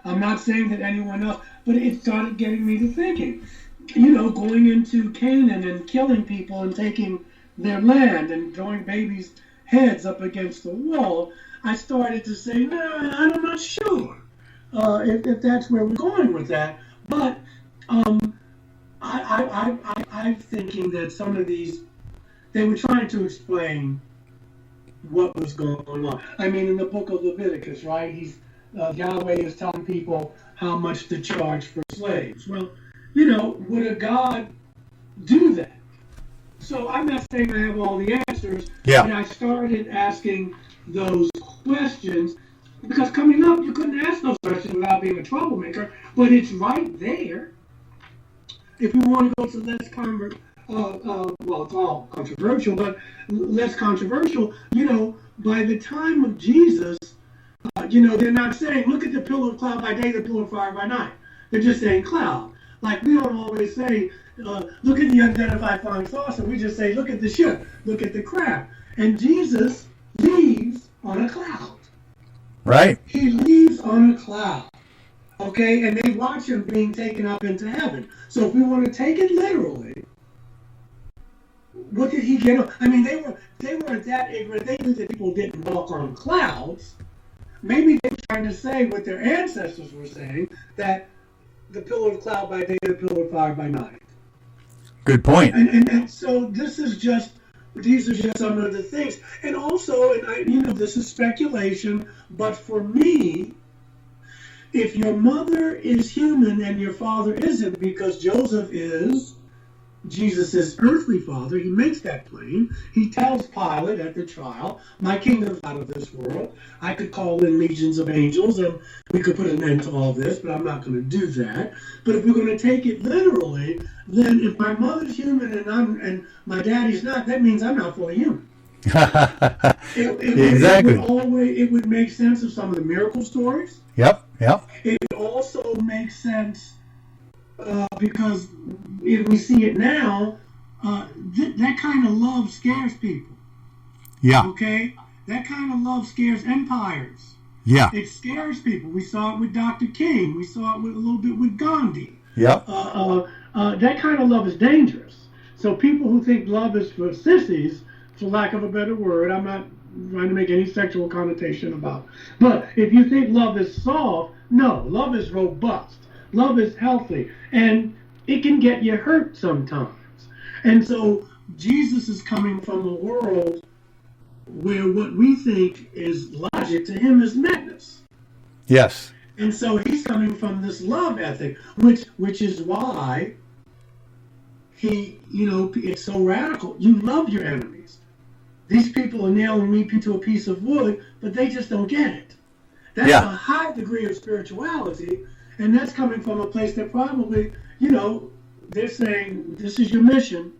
I'm not saying that anyone else, but it started getting me to thinking. You know, going into Canaan and killing people and taking their land and throwing babies' heads up against the wall, I started to say, I'm not sure if that's where we're going with that. But I'm thinking that some of these, they were trying to explain what was going on. I mean, in the book of Leviticus, right? Yahweh is telling people how much to charge for slaves. Well, you know, would a God do that? So I'm not saying I have all the answers, but I started asking those questions because coming up, you couldn't ask those questions without being a troublemaker, but it's right there. If we want to go to less well, it's all controversial, but less controversial, you know, by the time of Jesus, you know, they're not saying, look at the pillar of cloud by day, the pillar of fire by night. They're just saying cloud. Like we don't always say, look at the unidentified flying saucer. We just say, look at the ship, look at the crab. And Jesus leaves on a cloud. Right. He leaves on a cloud. Okay, and they watch him being taken up into heaven. So if we want to take it literally, what did he get on? I mean, they weren't that ignorant. They knew that people didn't walk on clouds. Maybe they were trying to say what their ancestors were saying, that the pillar of cloud by day, the pillar of fire by night. Good point. And so these are just some of the things. And also, this is speculation, but for me, if your mother is human and your father isn't, because Joseph is Jesus' earthly father, he makes that plain. He tells Pilate at the trial, my kingdom's out of this world. I could call in legions of angels and we could put an end to all this, but I'm not going to do that. But if we're going to take it literally, then if my mother's human and my daddy's not, that means I'm not fully human. Exactly. It would make sense of some of the miracle stories. Yep. It also makes sense because if we see it now, that kind of love scares people. Yeah. Okay? That kind of love scares empires. Yeah. It scares people. We saw it with Dr. King. We saw it a little bit with Gandhi. Yep. That kind of love is dangerous. So people who think love is for sissies, for lack of a better word, I'm not trying to make any sexual connotation about it. But if you think love is soft, no, love is robust. Love is healthy. And it can get you hurt sometimes. And so Jesus is coming from a world where what we think is logic to him is madness. Yes. And so he's coming from this love ethic, which is why he, it's so radical. You love your enemies. These people are nailing me to a piece of wood, but they just don't get it. That's a high degree of spirituality, and that's coming from a place that probably, they're saying, this is your mission.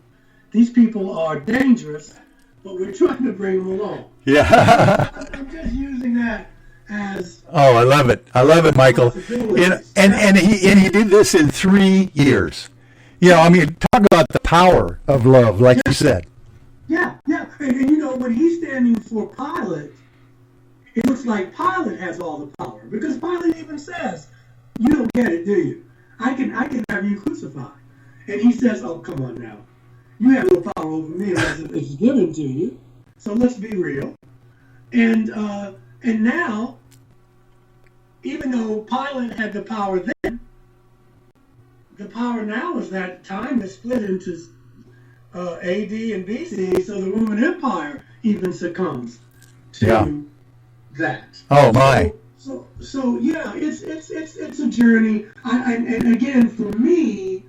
These people are dangerous, but we're trying to bring them along. Yeah. I'm just using that as... Oh, I love it. I love it, Michael. And he did this in 3 years. Talk about the power of love, like you said. Yeah. And when he's standing for Pilate, it looks like Pilate has all the power. Because Pilate even says, you don't get it, do you? I can have you crucified. And he says, oh, come on now. You have no power over me unless it's given to you. So let's be real. And now, even though Pilate had the power then, the power now is that time is split into AD and BC, so the Roman Empire even succumbs to that. Oh my! So yeah, it's a journey. And again, for me,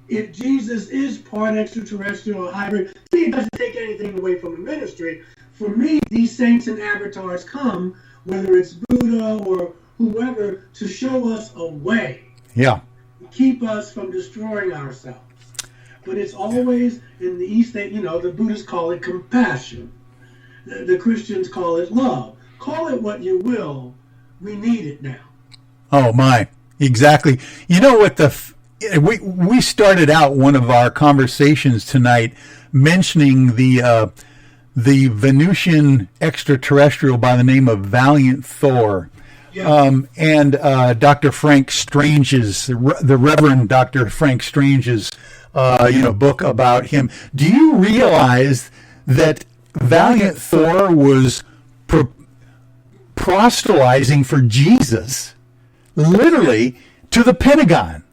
if Jesus is part extraterrestrial or hybrid, it doesn't take anything away from the ministry. For me, these saints and avatars come, whether it's Buddha or whoever, to show us a way. Yeah. Keep us from destroying ourselves. But it's always in the East, the Buddhists call it compassion. The Christians call it love. Call it what you will. We need it now. Oh my, exactly. You know what we started out one of our conversations tonight mentioning the Venusian extraterrestrial by the name of Valiant Thor. and Dr. Frank Strange's, the Reverend Dr. Frank Strange's, book about him. Do you realize that Valiant Thor was proselytizing for Jesus, literally, to the Pentagon?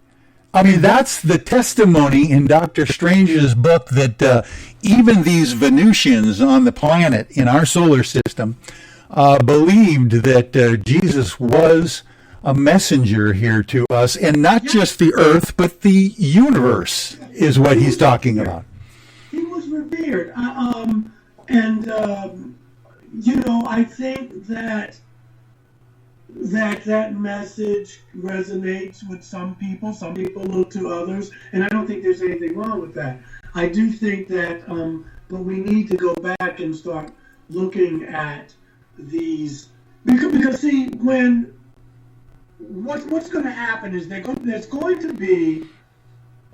I mean, that's the testimony in Dr. Strange's book that even these Venusians on the planet in our solar system believed that Jesus was a messenger here to us, and not just the Earth, but the universe is what he's talking about. He was revered. I think that message resonates with some people. Some people look to others, and I don't think there's anything wrong with that. I do think that, but we need to go back and start looking at these, because see, what's going to happen is there's going to be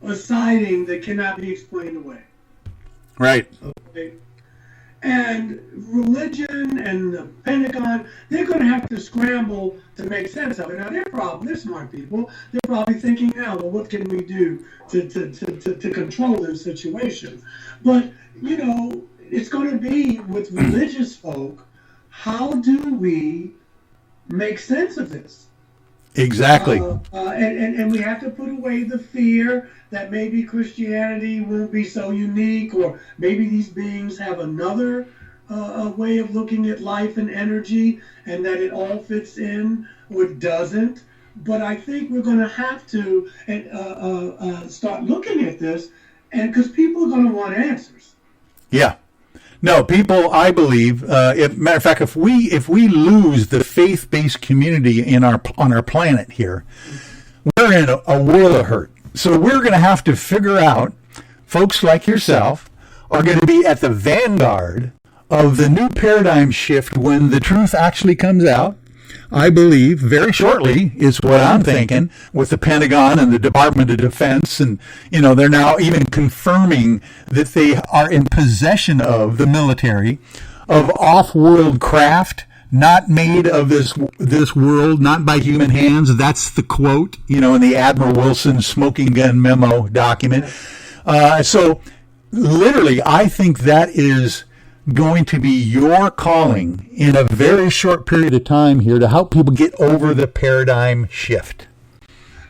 a sighting that cannot be explained away. Right. Okay. And religion and the Pentagon, they're going to have to scramble to make sense of it. Now, they're smart people. They're probably thinking now, well, what can we do to control this situation? But, it's going to be with religious folk, how do we make sense of this? Exactly. And we have to put away the fear that maybe Christianity won't be so unique, or maybe these beings have another way of looking at life and energy, and that it all fits in or it doesn't. But I think we're going to have to start looking at this, and because people are going to want answers. Yeah. No, people, I believe, matter of fact, if we lose the faith-based community on our planet here, we're in a world of hurt. So we're going to have to figure out, folks like yourself are going to be at the vanguard of the new paradigm shift when the truth actually comes out. I believe very shortly is what I'm thinking, with the Pentagon and the Department of Defense, and they're now even confirming that they are in possession of the military of off-world craft, not made of this world, not by human hands. That's the quote, in the Admiral Wilson smoking gun memo document. So literally, I think that is going to be your calling in a very short period of time here to help people get over the paradigm shift.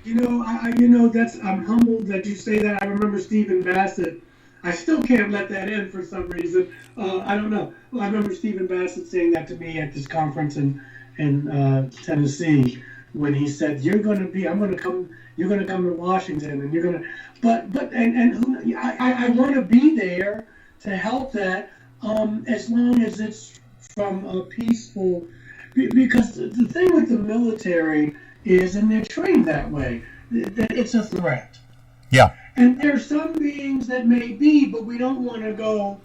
I'm humbled that you say that. I remember Stephen Bassett. I still can't let that in for some reason. I don't know. Well, I remember Stephen Bassett saying that to me at this conference in Tennessee, when he said, you're going to come to Washington, and you're going to, I want to be there to help that. As long as it's from a peaceful, because the thing with the military is, and they're trained that way, that it's a threat. Yeah. And there are some beings that may be, but we don't want to go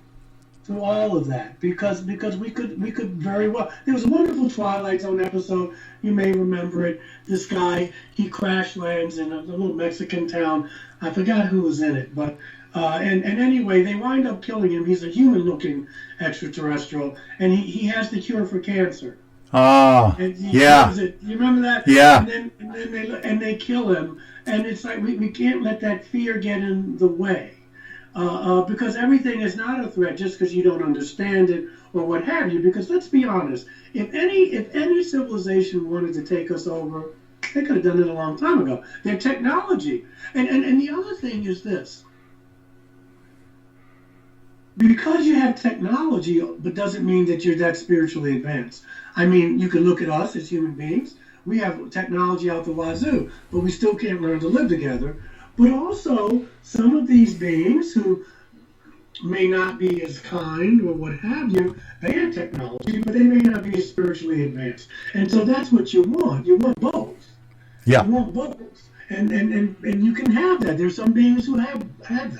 through all of that because we could very well. There was a wonderful Twilight Zone episode, you may remember it. This guy, he crash lands in a little Mexican town. I forgot who was in it, but. And anyway, they wind up killing him. He's a human-looking extraterrestrial, and he has the cure for cancer. Yeah. You remember that? Yeah. And they kill him, and it's like we can't let that fear get in the way, because everything is not a threat just because you don't understand it or what have you. Because let's be honest, if any civilization wanted to take us over, they could have done it a long time ago. Their technology, and the other thing is this. Because you have technology, but doesn't mean that you're that spiritually advanced. I mean, you can look at us as human beings. We have technology out the wazoo, but we still can't learn to live together. But also, some of these beings who may not be as kind or what have you, they have technology, but they may not be as spiritually advanced. And so that's what you want. You want both. Yeah. You want both. And you can have that. There's some beings who have that.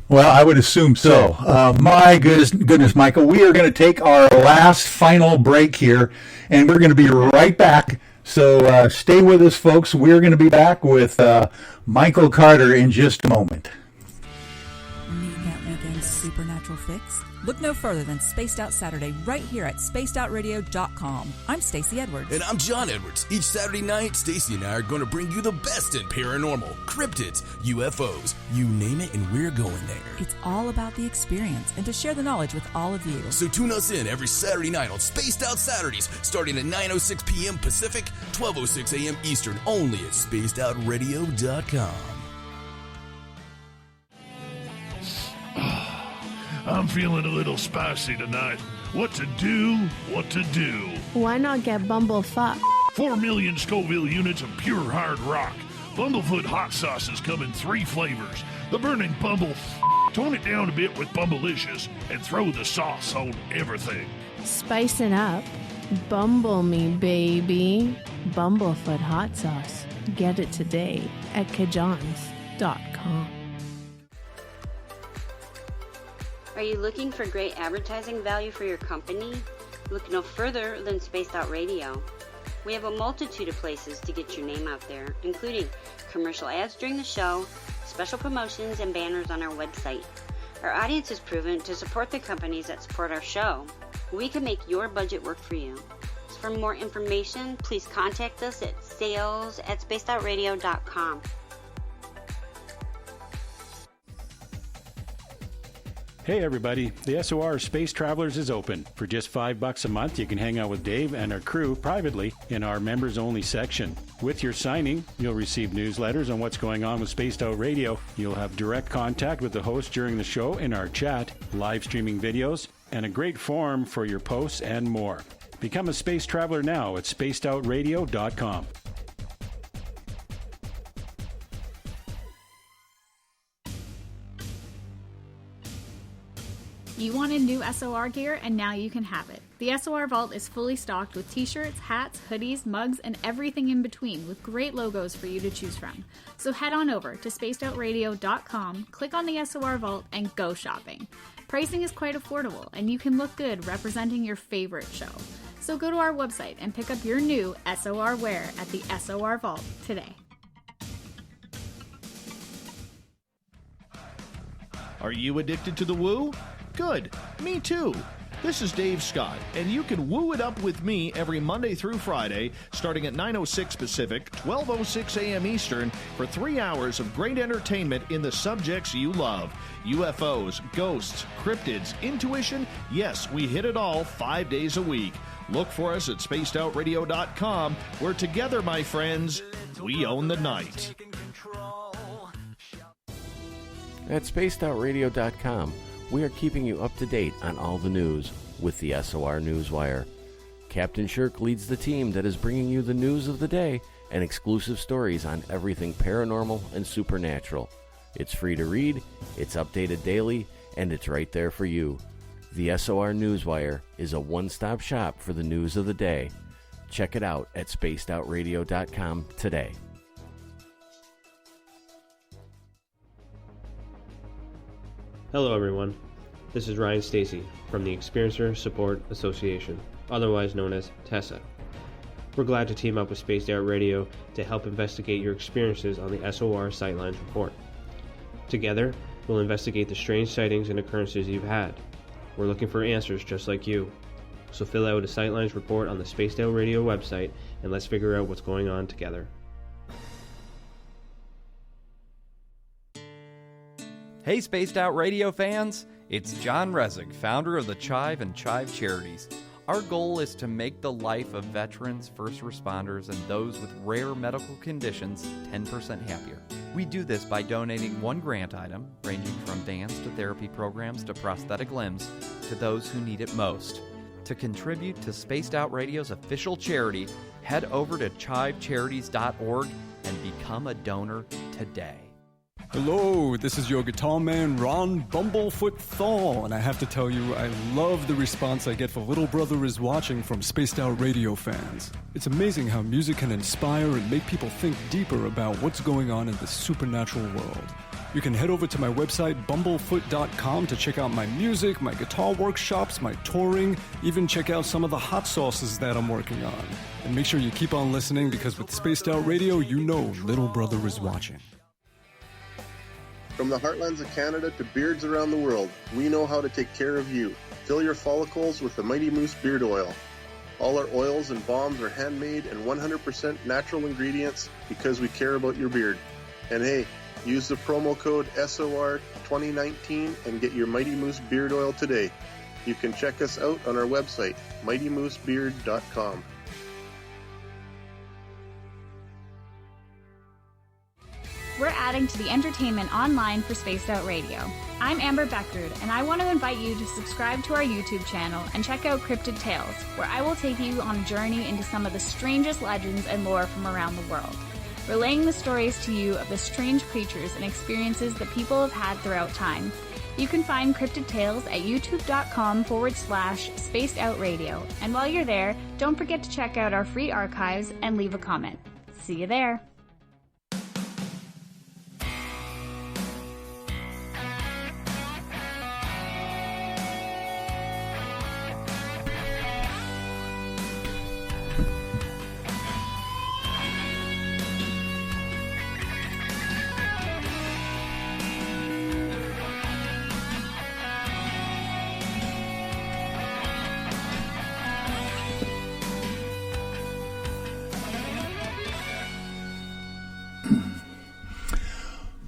Well, I would assume so. My goodness, Michael, we are going to take our last final break here, and we're going to be right back. So stay with us, folks. We're going to be back with Michael Carter in just a moment. Need that weekend's supernatural fix? Look no further than Spaced Out Saturday right here at spacedoutradio.com. I'm Stacey Edwards. And I'm John Edwards. Each Saturday night, Stacey and I are going to bring you the best in paranormal, cryptids, UFOs, you name it, and we're going there. It's all about the experience and to share the knowledge with all of you. So tune us in every Saturday night on Spaced Out Saturdays, starting at 9:06 p.m. Pacific, 12:06 a.m. Eastern, only at spacedoutradio.com. I'm feeling a little spicy tonight. What to do? What to do? Why not get Bumblefuck? 4 million Scoville units of pure hard rock. Bumblefoot hot sauces come in 3 flavors. The burning Bumble. Tone it down a bit with Bumblicious and throw the sauce on everything. Spice it up. Bumble me, baby. Bumblefoot hot sauce. Get it today at kajans.com. Are you looking for great advertising value for your company? Look no further than Spaced Out Radio. We have a multitude of places to get your name out there, including commercial ads during the show, special promotions, and banners on our website. Our audience is proven to support the companies that support our show. We can make your budget work for you. So for more information, please contact us at sales@spacedoutradio.com. Hey everybody, the SOR Space Travelers is open. For just $5 a month, you can hang out with Dave and our crew privately in our members-only section. With your signing, you'll receive newsletters on what's going on with Spaced Out Radio. You'll have direct contact with the host during the show in our chat, live streaming videos, and a great forum for your posts and more. Become a space traveler now at spacedoutradio.com. You wanted new SOR gear, and now you can have it. The SOR Vault is fully stocked with t-shirts, hats, hoodies, mugs, and everything in between, with great logos for you to choose from. So head on over to spacedoutradio.com, click on the SOR Vault, and go shopping. Pricing is quite affordable, and you can look good representing your favorite show. So go to our website and pick up your new SOR wear at the SOR Vault today. Are you addicted to the woo? Good. Me too. This is Dave Scott, and you can woo it up with me every Monday through Friday, starting at 9:06 Pacific, 12:06 a.m. Eastern, for 3 hours of great entertainment in the subjects you love. UFOs, ghosts, cryptids, intuition. Yes, we hit it all 5 days a week. Look for us at spacedoutradio.com, where together, my friends, we own the night. At spacedoutradio.com, we are keeping you up to date on all the news with the SOR Newswire. Captain Shirk leads the team that is bringing you the news of the day and exclusive stories on everything paranormal and supernatural. It's free to read, it's updated daily, and it's right there for you. The SOR Newswire is a one-stop shop for the news of the day. Check it out at spacedoutradio.com today. Hello everyone, this is Ryan Stacy from the Experiencer Support Association, otherwise known as TESSA. We're glad to team up with Spaced Out Radio to help investigate your experiences on the SOR Sightlines Report. Together, we'll investigate the strange sightings and occurrences you've had. We're looking for answers just like you. So fill out a Sightlines Report on the Spaced Out Radio website and let's figure out what's going on together. Hey Spaced Out Radio fans, it's John Resig, founder of the Chive and Chive Charities. Our goal is to make the life of veterans, first responders, and those with rare medical conditions 10% happier. We do this by donating one grant item, ranging from dance to therapy programs to prosthetic limbs, to those who need it most. To contribute to Spaced Out Radio's official charity, head over to chivecharities.org and become a donor today. Hello, this is your guitar man, Ron Bumblefoot Thaw, and I have to tell you, I love the response I get for Little Brother is Watching from Spaced Out Radio fans. It's amazing how music can inspire and make people think deeper about what's going on in the supernatural world. You can head over to my website, bumblefoot.com, to check out my music, my guitar workshops, my touring, even check out some of the hot sauces that I'm working on. And make sure you keep on listening, because with Spaced Out Radio, you know Little Brother is watching. From the heartlands of Canada to beards around the world, we know how to take care of you. Fill your follicles with the Mighty Moose Beard Oil. All our oils and balms are handmade and 100% natural ingredients because we care about your beard. And hey, use the promo code SOR2019 and get your Mighty Moose Beard Oil today. You can check us out on our website, mightymoosebeard.com. We're adding to the entertainment online for Spaced Out Radio. I'm Amber Beckard, and I want to invite you to subscribe to our YouTube channel and check out Cryptid Tales, where I will take you on a journey into some of the strangest legends and lore from around the world, relaying the stories to you of the strange creatures and experiences that people have had throughout time. You can find Cryptid Tales at youtube.com/Spaced Out Radio. And while you're there, don't forget to check out our free archives and leave a comment. See you there.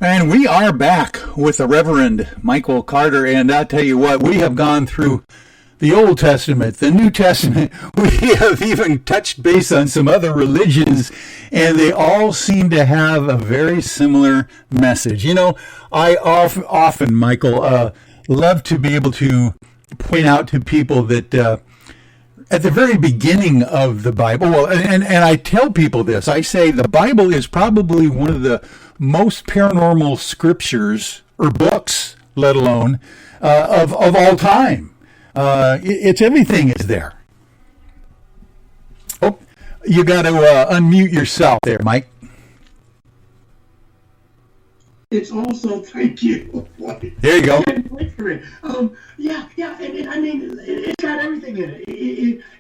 And we are back with the Reverend Michael Carter, and I tell you what, we have gone through the Old Testament, the New Testament. We have even touched base on some other religions, and they all seem to have a very similar message. You know, I often, Michael, love to be able to point out to people that at the very beginning of the Bible, and I tell people this, I say the Bible is probably one of the most paranormal scriptures or books, let alone of all time. It's everything is there. Oh, you got to unmute yourself there, Mike. It's also, thank you. There you go. Yeah, and I mean, it's got everything in it.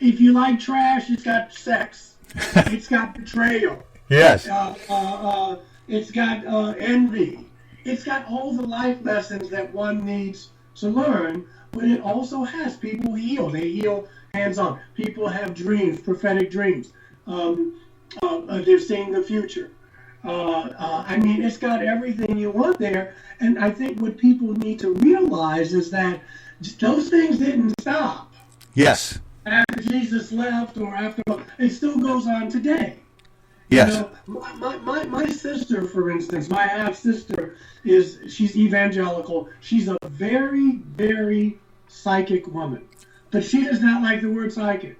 If you like trash, it's got sex. It's got betrayal. Yes. It's got envy. It's got all the life lessons that one needs to learn, but it also has people heal. They heal hands-on. People have dreams, prophetic dreams. They're seeing the future. I mean, it's got everything you want there. And I think what people need to realize is that those things didn't stop. Yes. After Jesus left or after, it still goes on today. Yes. You know, my sister, for instance, my half-sister, she's evangelical. She's a very, very psychic woman. But she does not like the word psychic.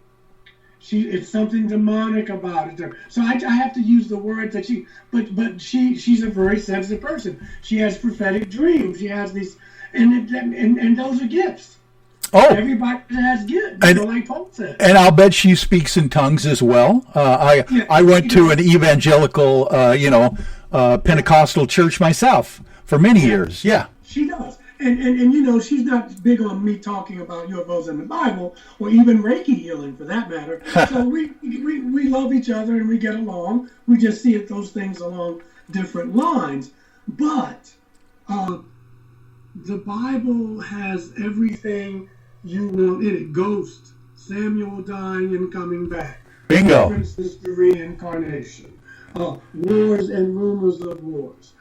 It's something demonic about it. So I have to use the word that she's a very sensitive person. She has prophetic dreams. She has these, and those are gifts. Oh, everybody has gifts, like Paul said. And I'll bet she speaks in tongues as well. I went to an evangelical, Pentecostal church myself for many years. Yeah, she does. And you know, she's not big on me talking about UFOs in the Bible or even Reiki healing for that matter. So we love each other and we get along. We just see those things along different lines. But the Bible has everything you want in it. Ghosts, Samuel dying and coming back. Bingo. References to reincarnation. Wars and rumors of wars.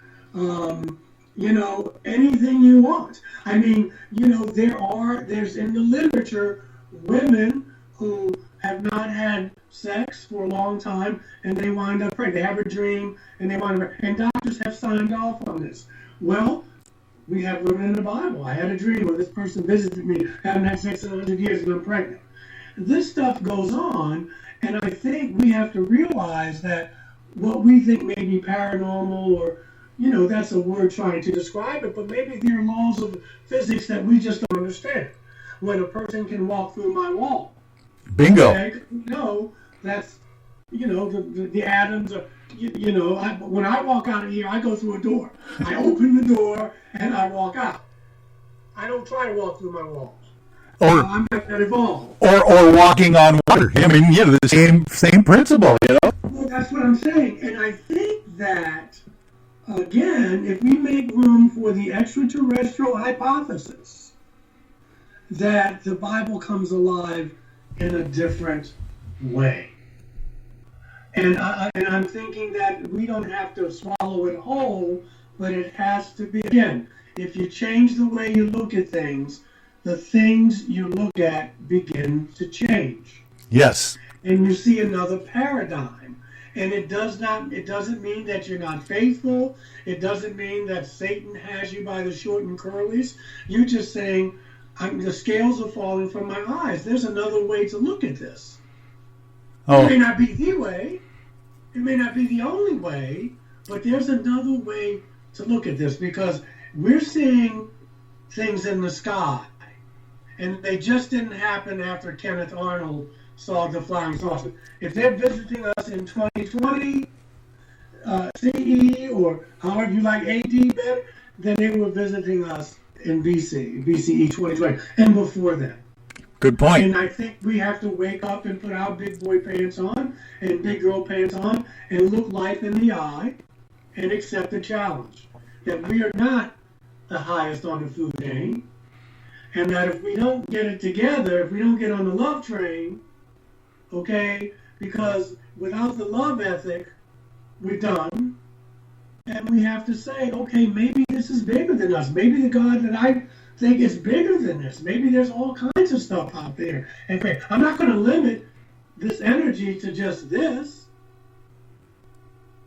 You know, anything you want. I mean, you know, there's in the literature women who have not had sex for a long time and they wind up pregnant. They have a dream and they wind up, and doctors have signed off on this. Well, we have women in the Bible. I had a dream where this person visited me, haven't had sex in 100 years and I'm pregnant. This stuff goes on, and I think we have to realize that what we think may be paranormal, or you know, that's a word trying to describe it, but maybe there are laws of physics that we just don't understand. When a person can walk through my wall. Bingo. Okay, no, that's, you know, the atoms are, you know, when I walk out of here, I go through a door. I open the door and I walk out. I don't try to walk through my walls. I'm not that evolved. Or walking on water. I mean, you know, the same principle, you know? Well, that's what I'm saying. And I think that again, if we make room for the extraterrestrial hypothesis, that the Bible comes alive in a different way. And I'm thinking that we don't have to swallow it whole, but it has to be, again, if you change the way you look at things, the things you look at begin to change. Yes. And you see another paradigm. And it doesn't mean that you're not faithful. It doesn't mean that Satan has you by the short and curlies. You're just saying, the scales are falling from my eyes. There's another way to look at this. Oh. It may not be the way. It may not be the only way, but there's another way to look at this, because we're seeing things in the sky, and they just didn't happen after Kenneth Arnold saw the flying saucer. If they're visiting us in 2020 CE, or however you like AD better, then they were visiting us in BCE 2020, and before that. Good point. And I think we have to wake up and put our big boy pants on and big girl pants on and look life in the eye and accept the challenge that we are not the highest on the food chain, and that if we don't get it together, if we don't get on the love train, okay, because without the love ethic, we're done. And we have to say, okay, maybe this is bigger than us. Maybe the God that I think is bigger than this. Maybe there's all kinds of stuff out there. And I'm not going to limit this energy to just this.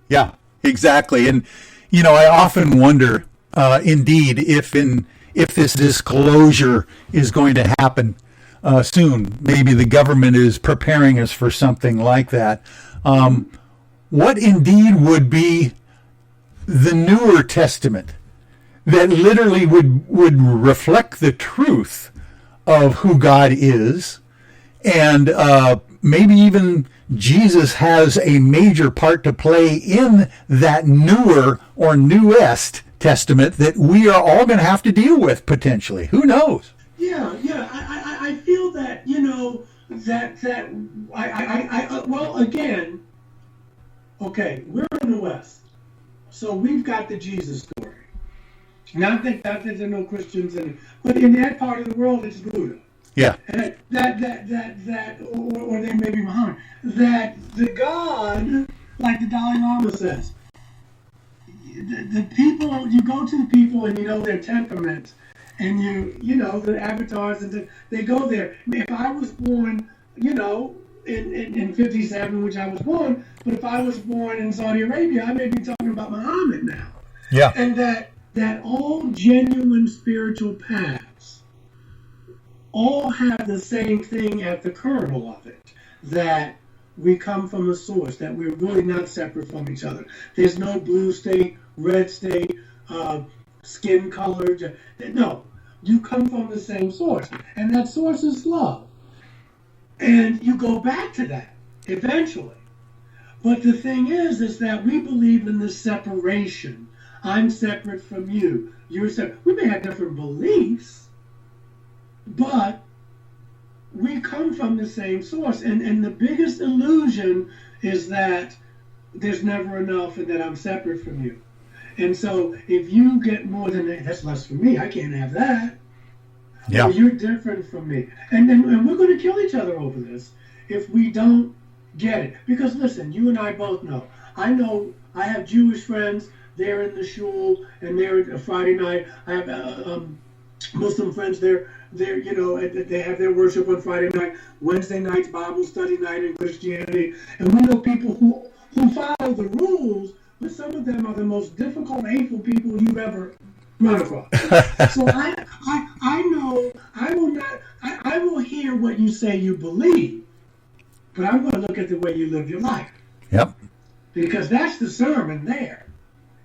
Yeah, exactly. And, you know, I often wonder, indeed, if this disclosure is going to happen soon. Maybe the government is preparing us for something like that. What indeed would be the newer testament that literally would reflect the truth of who God is, and maybe even Jesus has a major part to play in that newer or newest testament that we are all going to have to deal with potentially. Who knows? Yeah. I feel that, you know, well, again, okay, we're in the West, so we've got the Jesus story. Not that there are no Christians in it, but in that part of the world, it's Buddha. Yeah. And or they may be Muhammad. That the God, like the Dalai Lama says, the people, you go to the people and you know their temperaments, and you know the avatars, and they go there. If I was born, you know, in 57, which I was born, but if I was born in Saudi Arabia, I may be talking about Muhammad now. Yeah. And that all genuine spiritual paths all have the same thing at the kernel of it, that we come from the source, that we're really not separate from each other. There's no blue state, red state, skin color. No, you come from the same source, and that source is love. And you go back to that eventually. But the thing is that we believe in this separation. I'm separate from you. You're separate. We may have different beliefs, but we come from the same source. And the biggest illusion is that there's never enough and that I'm separate from you. And so if you get more than that, that's less for me. I can't have that. Yeah. Or you're different from me. And we're going to kill each other over this if we don't get it. Because listen, you and I both know. I know I have Jewish friends. They're in the shul, and they're a Friday night. I have Muslim friends. They're you know, they have their worship on Friday night. Wednesday night's Bible study night in Christianity. And we know people who follow the rules, but some of them are the most difficult, hateful people you've ever run across. So I know I will hear what you say you believe, but I'm going to look at the way you live your life. Yep. Because that's the sermon there.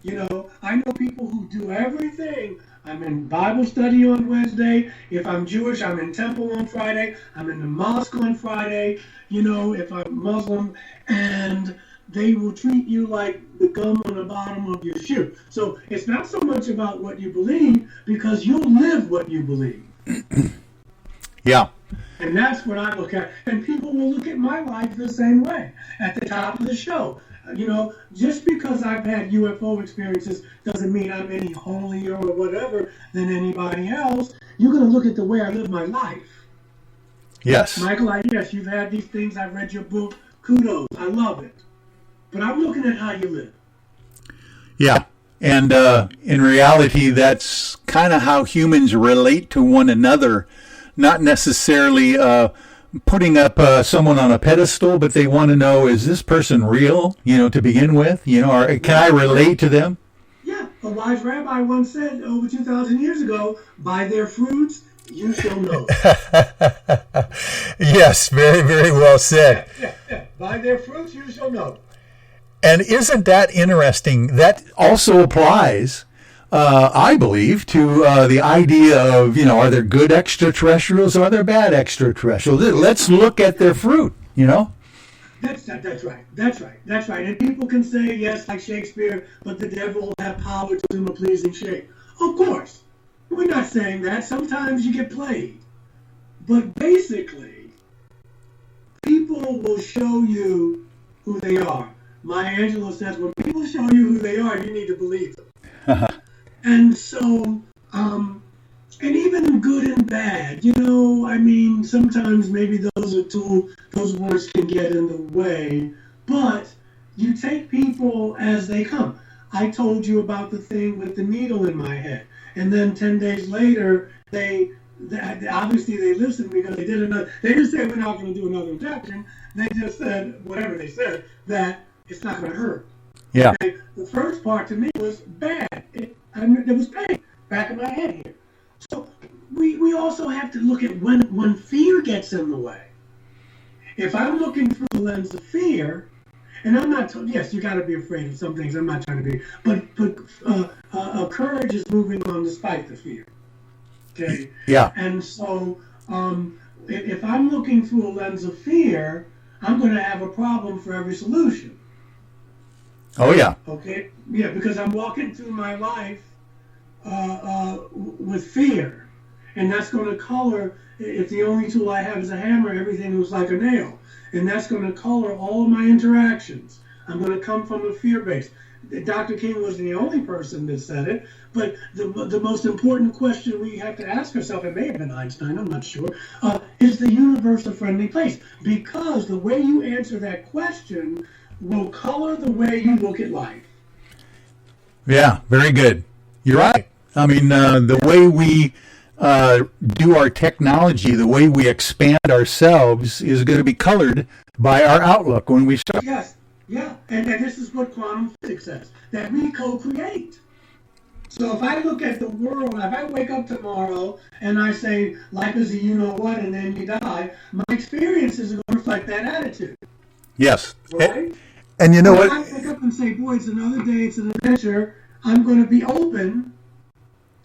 You know, I know people who do everything. I'm in Bible study on Wednesday. If I'm Jewish, I'm in temple on Friday. I'm in the mosque on Friday. You know, if I'm Muslim, and they will treat you like the gum on the bottom of your shoe. So it's not so much about what you believe, because you'll live what you believe. Yeah. And that's what I look at. And people will look at my life the same way. At the top of the show, Just because I've had UFO experiences doesn't mean I'm any holier or whatever than anybody else. You're going to look at the way I live my life. Yes. Michael, yes, you've had these things. I've read your book. Kudos. I love it. But I'm looking at how you live. Yeah. And in reality, that's kind of how humans relate to one another, not necessarily putting up someone on a pedestal, but they want to know, is this person real, to begin with? Or can I relate to them? Yeah. A wise rabbi once said over 2,000 years ago, by their fruits, you shall know. Yes, very, very well said. Yeah. By their fruits, you shall know. And isn't that interesting? That also applies, I believe, to the idea of, are there good extraterrestrials or are there bad extraterrestrials? Let's look at their fruit, That's right. And people can say, yes, like Shakespeare, but the devil will have power to assume a pleasing shape. Of course. We're not saying that. Sometimes you get played. But basically, people will show you who they are. Maya Angelou says, when people show you who they are, you need to believe them. And so, and even in good and bad, sometimes maybe those words can get in the way, but you take people as they come. I told you about the thing with the needle in my head, and then 10 days later, they obviously they listened because they did another. They didn't say we're not going to do another injection. They just said whatever they said, that it's not going to hurt. Yeah. Okay? The first part to me was bad. There was pain back in my head here. So we also have to look at when fear gets in the way. If I'm looking through the lens of fear, and I'm not, yes, you got to be afraid of some things. I'm not trying to be, but courage is moving on despite the fear. Okay. Yeah. And so if I'm looking through a lens of fear, I'm going to have a problem for every solution. Oh, yeah. Okay? Yeah, because I'm walking through my life with fear. And that's going to color, if the only tool I have is a hammer, everything looks like a nail. And that's going to color all of my interactions. I'm going to come from a fear base. Dr. King was the only person that said it, but the most important question we have to ask ourselves, it may have been Einstein, I'm not sure, is the universe a friendly place? Because the way you answer that question will color the way you look at life. Yeah, very good. You're right. I mean, the way we do our technology, the way we expand ourselves is going to be colored by our outlook when we start. Yes, yeah, and this is what quantum physics says, that we co-create. So if I look at the world, if I wake up tomorrow and I say, life is a you-know-what, and then you die, my experiences are going to reflect that attitude. Yes. Right? And you know what? If I wake up and say, boy, it's another day, it's an adventure, I'm going to be open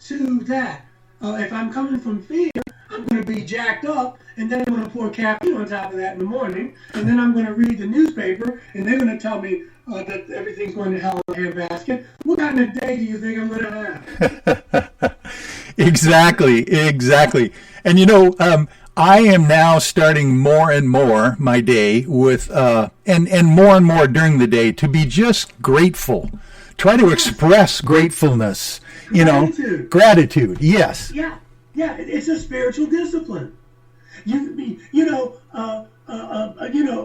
to that. If I'm coming from fear, I'm going to be jacked up, and then I'm going to pour caffeine on top of that in the morning, and then I'm going to read the newspaper, and they're going to tell me that everything's going to hell in a handbasket. What kind of day do you think I'm going to have? Exactly. And I am now starting more and more my day with, and more during the day, to be just grateful. Try to express gratefulness, gratitude. Yes. Yeah, it's a spiritual discipline.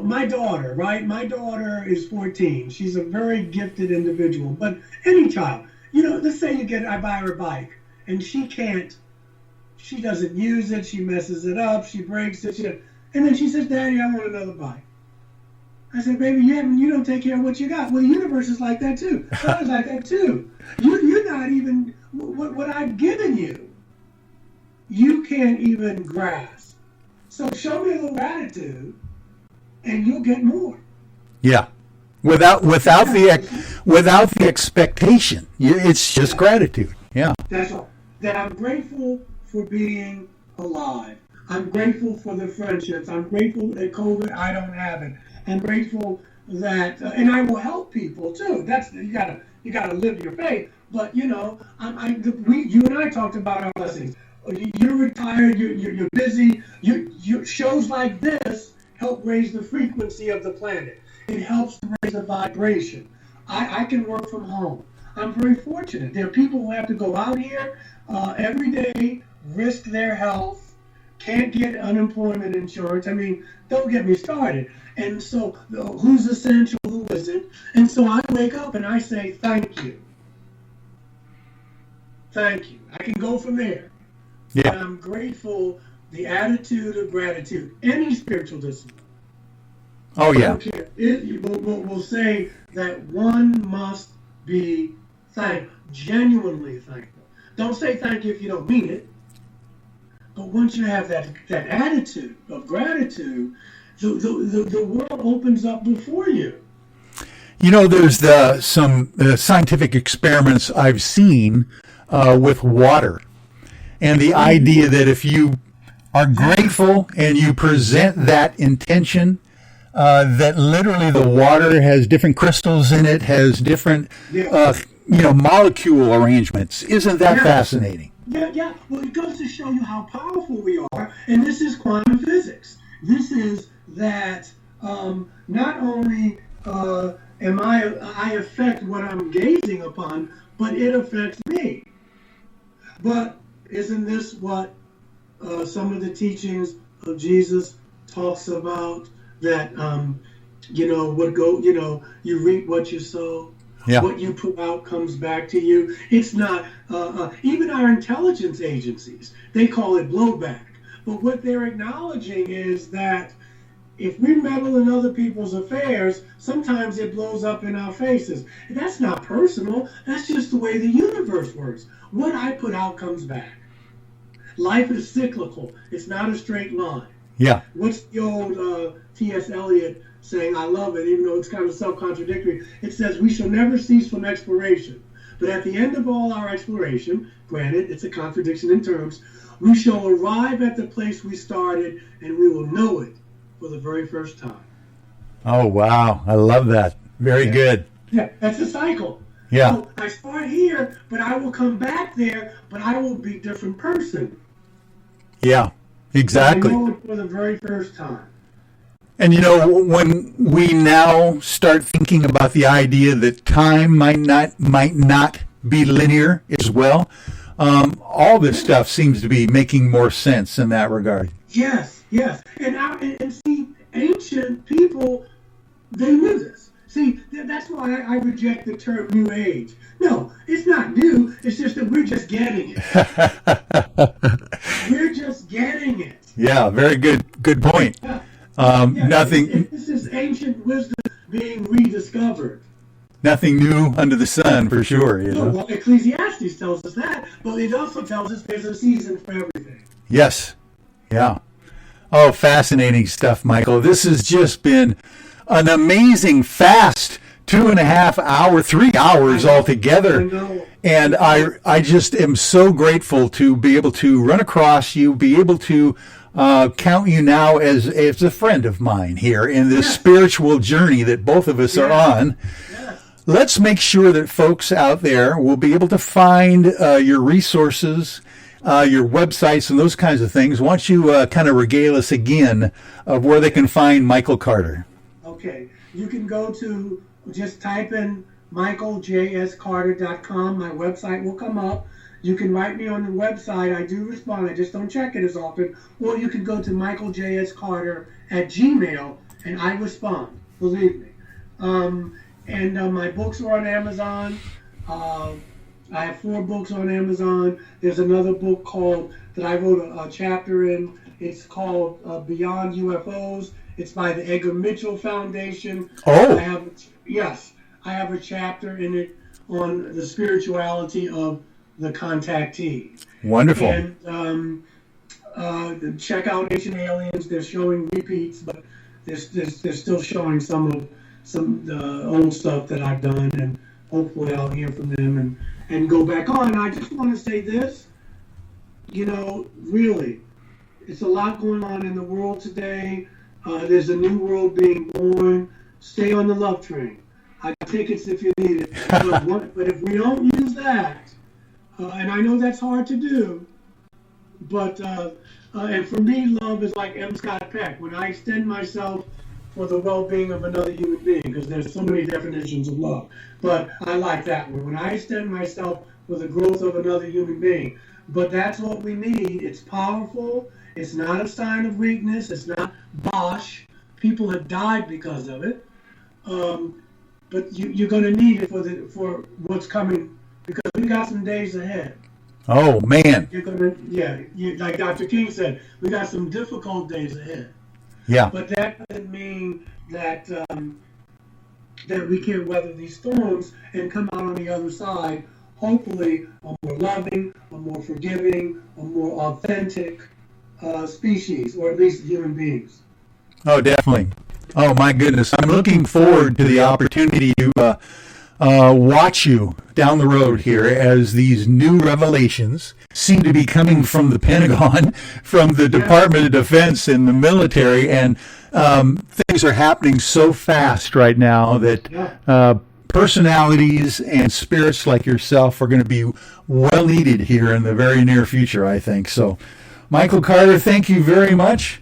My daughter, right? My daughter is 14. She's a very gifted individual. But any child, let's say I buy her a bike, and she doesn't use it, she messes it up, she breaks it, and then she says, Daddy, I want another bike. I said, baby, you don't take care of what you got. Well, the universe is like that too. God is like that too. You're not even, what I've given you, you can't even grasp. So show me a little gratitude, and you'll get more. Yeah, without the expectation, it's just gratitude. Yeah, that's all. That I'm grateful for being alive. I'm grateful for the friendships. I'm grateful that COVID, I don't have it. I'm grateful that, and I will help people too. That's you gotta live your faith. But you and I talked about our blessings. You're retired. You're busy. Shows like this help raise the frequency of the planet. it helps to raise the vibration. I can work from home. I'm very fortunate. There are people who have to go out here every day, risk their health, can't get unemployment insurance. I mean, don't get me started. And so who's essential, who isn't? And so I wake up and I say, thank you. Thank you. I can go from there. Yeah. And I'm grateful, the attitude of gratitude, any spiritual discipline. Oh, yeah. We'll say that one must be genuinely thankful. Don't say thank you if you don't mean it. But once you have that attitude of gratitude, the world opens up before you. You know, there's some scientific experiments I've seen with water. And the idea that if you are grateful and you present that intention, that literally the water has different crystals in it, has different, molecule arrangements. Isn't that fascinating? Yeah. Well, it goes to show you how powerful we are. And this is quantum physics. This is that not only am I affect what I'm gazing upon, but it affects me. But isn't this what some of the teachings of Jesus talks about? That you reap what you sow. Yeah. What you put out comes back to you. It's not even our intelligence agencies. They call it blowback. But what they're acknowledging is that if we meddle in other people's affairs, sometimes it blows up in our faces. And that's not personal. That's just the way the universe works. What I put out comes back. Life is cyclical. It's not a straight line. Yeah. What's the old T.S. Eliot saying? I love it, even though it's kind of self-contradictory. It says, we shall never cease from exploration. But at the end of all our exploration, granted, it's a contradiction in terms, we shall arrive at the place we started, and we will know it for the very first time. Oh, wow. I love that. Very good. Yeah, that's a cycle. Yeah. So I start here, but I will come back there, but I will be a different person. Yeah, exactly. I know it for the very first time. And when we now start thinking about the idea that time might not be linear as well, all this stuff seems to be making more sense in that regard. Yes. And see, ancient people, they knew this. See, that's why I reject the term New Age. No, it's not new. It's just that we're just getting it. We're just getting it. Yeah, very good point. Nothing. This is ancient wisdom being rediscovered. Nothing new under the sun, for sure. Well, Ecclesiastes tells us that, but it also tells us there's a season for everything. Yes. Yeah. Oh, fascinating stuff, Michael. This has just been an amazing fast 2.5 hours, 3 hours altogether. And I just am so grateful to be able to run across you, be able to count you now as a friend of mine here in this spiritual journey that both of us are on. Let's make sure that folks out there will be able to find your resources, your websites, and those kinds of things. Why don't you kind of regale us again of where they can find Michael Carter? Okay. You can go to, just type in michaeljscarter.com. My website will come up. You can write me on the website. I do respond. I just don't check it as often. Or you can go to michaeljscarter@gmail, and I respond. Believe me. And my books are on Amazon. I have 4 books on Amazon. There's another book that I wrote a chapter in. It's called Beyond UFOs. It's by the Edgar Mitchell Foundation. Oh. I have a chapter in it on the spirituality of the contactee. Wonderful. And check out Ancient Aliens. They're showing repeats, but they're still showing some old stuff that I've done, and hopefully I'll hear from them and go back on. I just want to say this, really, it's a lot going on in the world today. There's a new world being born. Stay on the love train. I got tickets if you need it. But if we don't use that, and I know that's hard to do, but and for me, love is like M. Scott Peck. When I extend myself for the well-being of another human being, because there's so many definitions of love. But I like that one. When I extend myself for the growth of another human being. But that's what we need. It's powerful. It's not a sign of weakness. It's not bosh. People have died because of it. But you're going to need it for what's coming, because we got some days ahead. Oh, man. You're gonna, like Dr. King said, we got some difficult days ahead. Yeah. But that doesn't mean that that we can weather these storms and come out on the other side, hopefully, a more loving, a more forgiving, a more authentic species, or at least human beings. Oh, definitely. Oh, my goodness. I'm looking forward to the opportunity to watch you down the road here as these new revelations seem to be coming from the Pentagon, from the Department of Defense and the military, and things are happening so fast right now that personalities and spirits like yourself are going to be well needed here in the very near future, I think. So, Michael Carter, thank you very much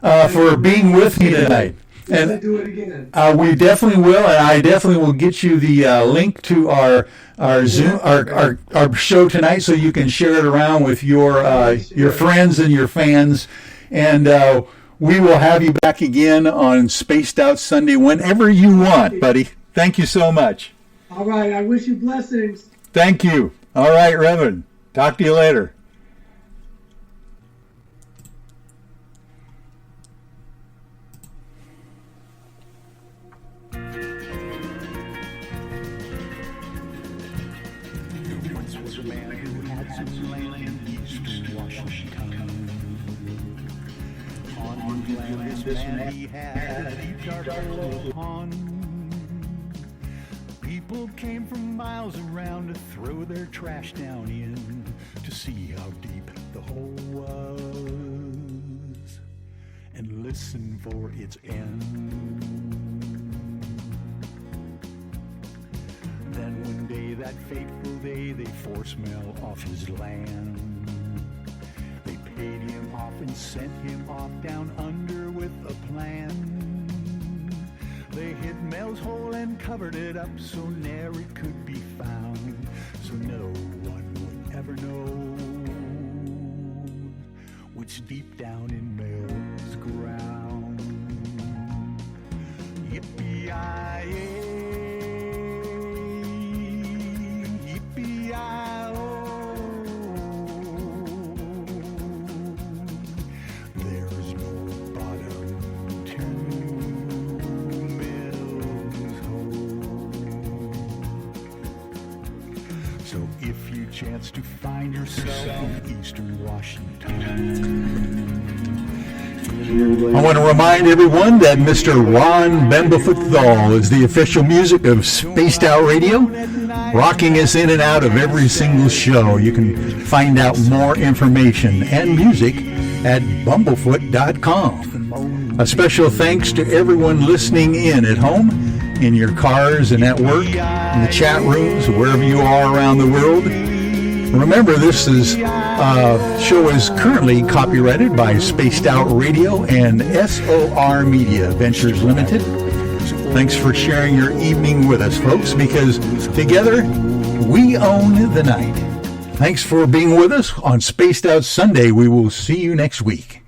for being with me tonight. And do it again. We definitely will, and I definitely will get you the link to our Zoom, our show tonight, so you can share it around with your friends and your fans. And we will have you back again on Spaced Out Sunday whenever you want, buddy. Thank you so much. All right. I wish you blessings. Thank you. All right, Reverend. Talk to you later. He had a deep dark pond. People came from miles around to throw their trash down in to see how deep the hole was and listen for its end. Then one day, that fateful day, they forced Mel off his land. They paid him off and sent him off down under with a plan. They hid Mel's hole and covered it up so ne'er it could be found, so no one would ever know what's deep down in Mel's ground. Yippee-yi-yay, yippee-yi-oh. There's no bottom to Mel's hole. So if you chance to find yourself in Eastern Washington, I want to remind everyone that Mr. Ron Bumblefoot Thal is the official music of Spaced Out Radio, rocking us in and out of every single show. You can find out more information and music at bumblefoot.com. A special thanks to everyone listening in at home, in your cars and at work, in the chat rooms, wherever you are around the world. Remember, this show is currently copyrighted by Spaced Out Radio and SOR Media Ventures Limited. Thanks for sharing your evening with us, folks, because together we own the night. Thanks for being with us on Spaced Out Sunday. We will see you next week.